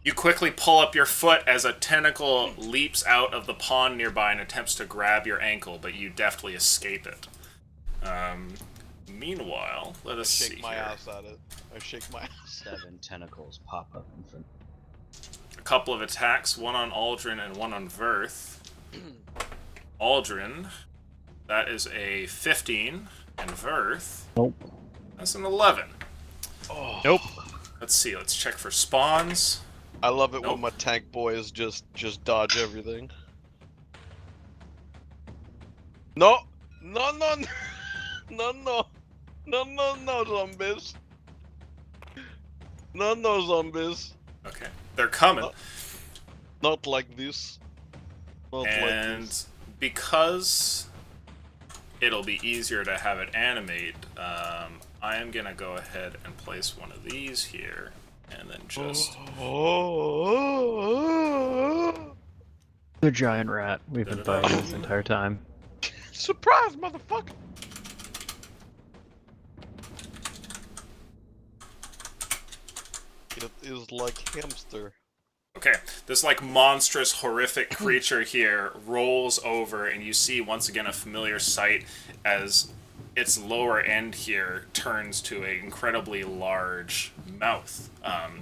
You quickly pull up your foot as a tentacle leaps out of the pond nearby and attempts to grab your ankle, but you deftly escape it. Meanwhile, let us see Shake my here. ass at it. I shake my ass. 7 tentacles pop up in front. A couple of attacks, one on Aldrin and one on Verth. Aldrin, that is a 15, and Verth, Nope. that's an 11. Oh. Nope. Let's see, let's check for spawns. I love it Nope. when my tank boys just dodge everything. No! No, no, no! No, no! No, no, no, zombies! No, no, zombies! Okay, they're coming. Not like this. Not like And this. because it'll be easier to have it animate, I am gonna go ahead and place one of these here, and then just... The giant rat we've been fighting this entire time. Surprise, motherfucker! It is like hamster. Okay, this like monstrous, horrific creature here rolls over, and you see once again a familiar sight as its lower end here turns to an incredibly large mouth.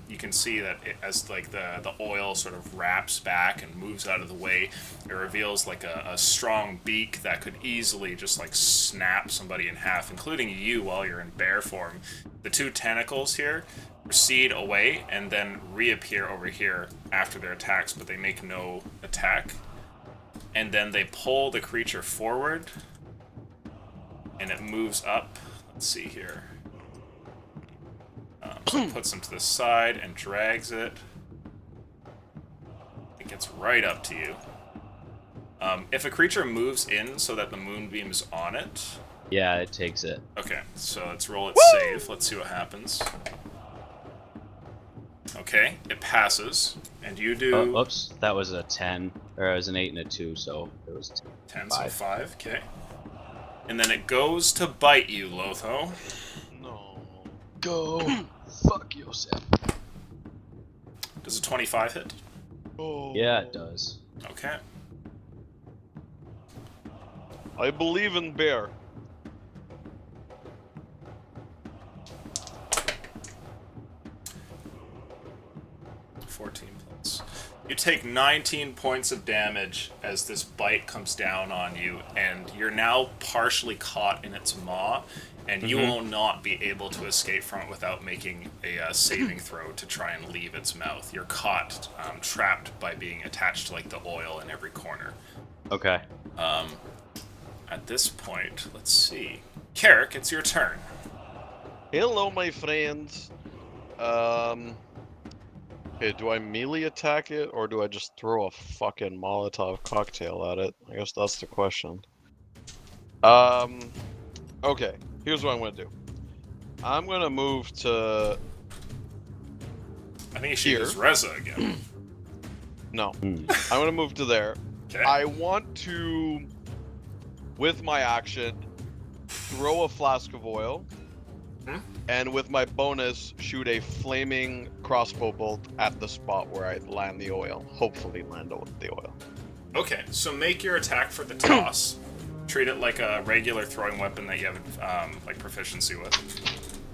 You can see that as like the oil sort of wraps back and moves out of the way, it reveals like a strong beak that could easily just like snap somebody in half, including you while you're in bear form. The two tentacles here recede away and then reappear over here after their attacks, but they make no attack. And then they pull the creature forward, and it moves up. Let's see here. So it puts them to the side and drags it. It gets right up to you. If a creature moves in so that the moonbeam is on it... Yeah, it takes it. Okay, so let's roll its save. Let's see what happens. Okay, it passes, and you do... Oh, oops, that was a 10, or it was an 8 and a 2, so it was 10, 5. so 5, okay. And then it goes to bite you, Lotho. No. Go fuck yourself. Does a 25 hit? Oh. Yeah, it does. Okay. I believe in bear. You take 19 points of damage as this bite comes down on you, and you're now partially caught in its maw, and you will not be able to escape from it without making a saving throw to try and leave its mouth. You're caught, trapped by being attached to like the oil in every corner. Okay. At this point, let's see. Carrick, it's your turn. Hello, my friends. Okay, do I melee attack it, or do I just throw a fucking Molotov cocktail at it? I guess that's the question. Okay, here's what I'm gonna do. I'm gonna move to... I think you should Here. use Reza again. No. I'm gonna move to there. Okay. I want to, with my action, throw a flask of oil, and with my bonus, shoot a flaming crossbow bolt at the spot where I land the oil. Hopefully land the oil. Okay, so make your attack for the toss. Treat it like a regular throwing weapon that you have like proficiency with.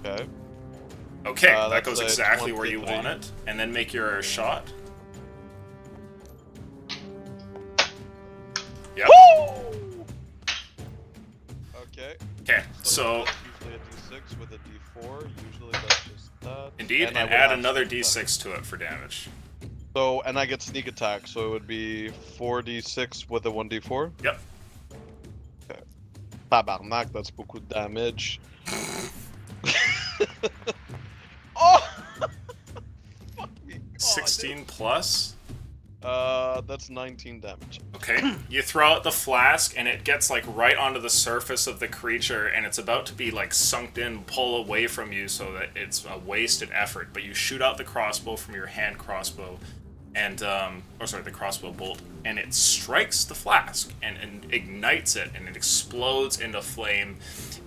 Okay. Okay, that That's goes a exactly where you 23. want it. And then make your shot. Yep. Okay. Okay, so that's usually a d6 with a d4. Usually that's just that. indeed, I and would add have another sneak attack. d6 to it for damage. So, and I get sneak attack, so it would be 4d6 with a 1d4. Yep. Okay. Tabarnak, that's beaucoup de damage. Oh! Fuck me, God. 16 plus. That's 19 damage. Okay. You throw out the flask, and it gets like right onto the surface of the creature, and it's about to be like sunk in, pull away from you, so that it's a wasted effort. But you shoot out the crossbow from your hand crossbow, and the crossbow bolt, and it strikes the flask and ignites it, and it explodes into flame.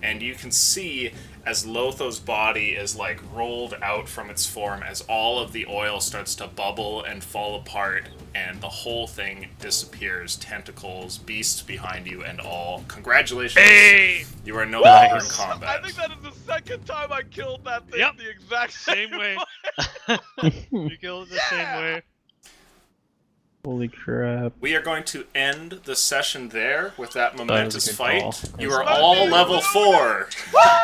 And you can see as Lotho's body is like rolled out from its form, as all of the oil starts to bubble and fall apart, and the whole thing disappears. Tentacles, beasts behind you, and all. Congratulations! Hey! You are no longer in I combat. think that is the second time I killed that thing Yep. the exact Same way. You killed it the same way. Holy crap. We are going to end the session there with that was a momentous good fight. call. You are all level 4.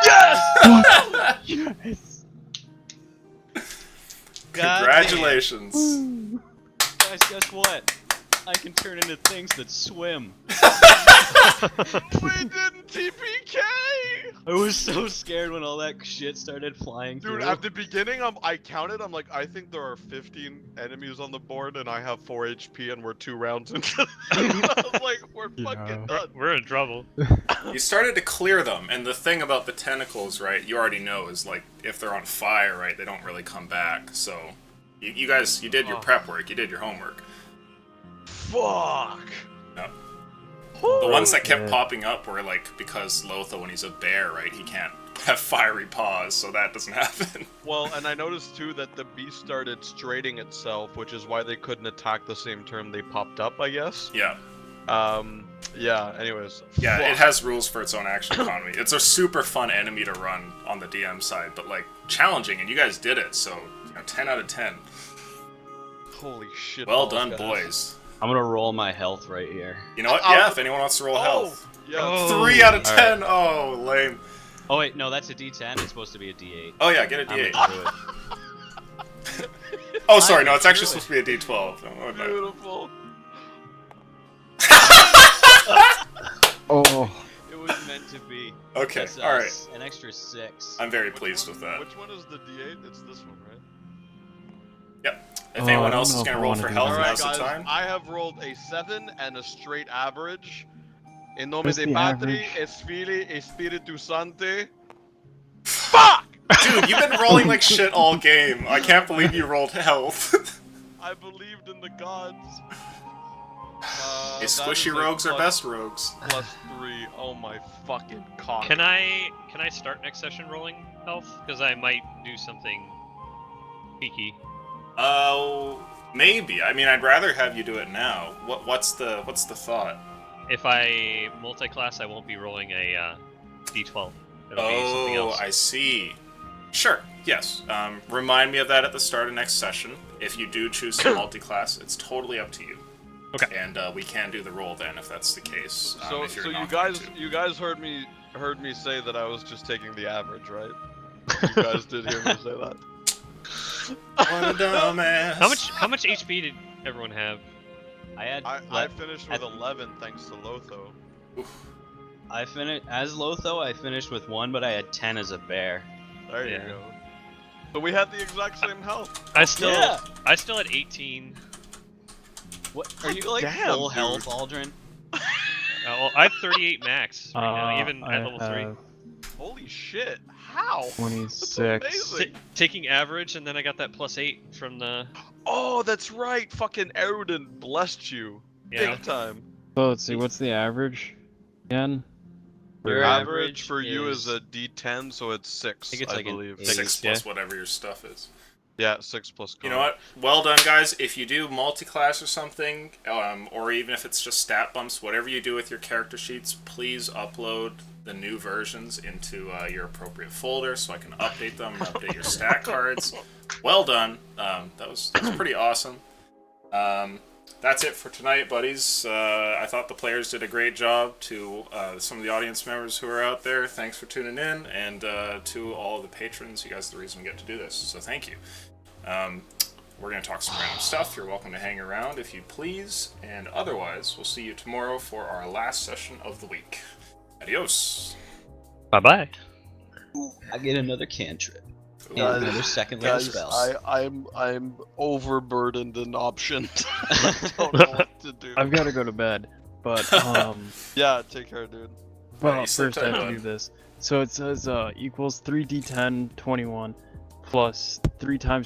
Yes! Congratulations. Guys, guess what? I can turn into things that swim. We didn't TPK! I was so scared when all that shit started flying Dude, through. at the beginning, I counted. I'm like, I think there are 15 enemies on the board, and I have 4 HP, and we're 2 rounds into. I was like, we're fucking done. We're in trouble. You started to clear them, and the thing about the tentacles, right, you already know is, like, if they're on fire, right, they don't really come back, so... You guys, you did your prep work, you did your homework. Fuck. Yep. The ones that kept popping up were, like, because Lotho, when he's a bear, right, he can't have fiery paws, so that doesn't happen. Well, and I noticed too that the beast started straighting itself, which is why they couldn't attack the same turn they popped up, I guess. Yeah. Yeah, anyways. Yeah, Fuck. it has rules for its own action economy. It's a super fun enemy to run on the DM side, but, like, challenging, and you guys did it, so, 10 out of 10. Holy shit. Well balls, done, guys. boys. I'm gonna roll my health right here. You know what? Yeah, if anyone wants to roll health. Yeah. 3 out of All 10? Oh, lame. Oh wait, no, that's a D10. It's supposed to be a D8. Oh, yeah, get a I'm D8. gonna do it. Oh, sorry, no, it's actually supposed to be a D12. Oh, no. Beautiful. Oh. It was meant to be. Okay, That's, alright. An extra 6. I'm very pleased with that. Which one is the D8? It's this one, right? Yep. If Oh, anyone I else don't is know going if to I roll wanna for do health, that. Alright, now's the guys, time. I have rolled a 7 and a straight average. In nome What's de the Patri, average? es Filii, e Spiritu Sancti. Fuck! Dude, you've been rolling like shit all game. I can't believe you rolled health. I believed in the gods. Hey, That squishy is a rogues are plus- best rogues. Plus 3. Oh my fucking cock. Can I start next session rolling health? Because I might do something peaky. Maybe. I mean, I'd rather have you do it now. What's the thought? If I multi-class, I won't be rolling a D12. It'll be something Oh, else. I see. Sure. Yes. Remind me of that at the start of next session. If you do choose to multi-class, it's totally up to you. Okay. And we can do the roll then, if that's the case. So, if you're so you not going guys, to. you guys heard me say that I was just taking the average, right? You guys did hear me say that. What a dumbass. How much HP did everyone have? I had. I finished with 11 thanks to Lotho. I finished as Lotho. I finished with 1, but I had 10 as a bear. There Yeah. you go. So we had the exact same health. I still Yeah. had 18. What are you like Damn, full dude. health, Aldrin? Well, I have 38 max right now, even I at level 3. have Holy shit! How? 26. That's amazing. Taking average, and then I got that +8 from the Oh, that's right. Fucking Erudin blessed you. yeah. Big time. So let's see, what's the average again? Your Average for you is- is a D10, so it's 6. I think it's like an believe. 8. 6 plus whatever your stuff is. Yeah, 6 plus. You know what? Well done, guys. If you do multi-class or something, or even if it's just stat bumps, whatever you do with your character sheets, please upload the new versions into your appropriate folder so I can update them and update your stat cards. Well done. That was pretty awesome. That's it for tonight, buddies. I thought the players did a great job. To some of the audience members who are out there, thanks for tuning in, and to all of the patrons, you guys are the reason we get to do this, so thank you. We're going to talk some random stuff. You're welcome to hang around if you please, and otherwise, we'll see you tomorrow for our last session of the week. Adios. Bye bye. I get another cantrip. Guys, Another second level Guys, spells. I'm overburdened in options. I don't know what to do. I've got to go to bed, but Yeah, take care, dude. well, you sleep first I have tight, to bud. do this. So it says equals 3d10 21 plus 3 times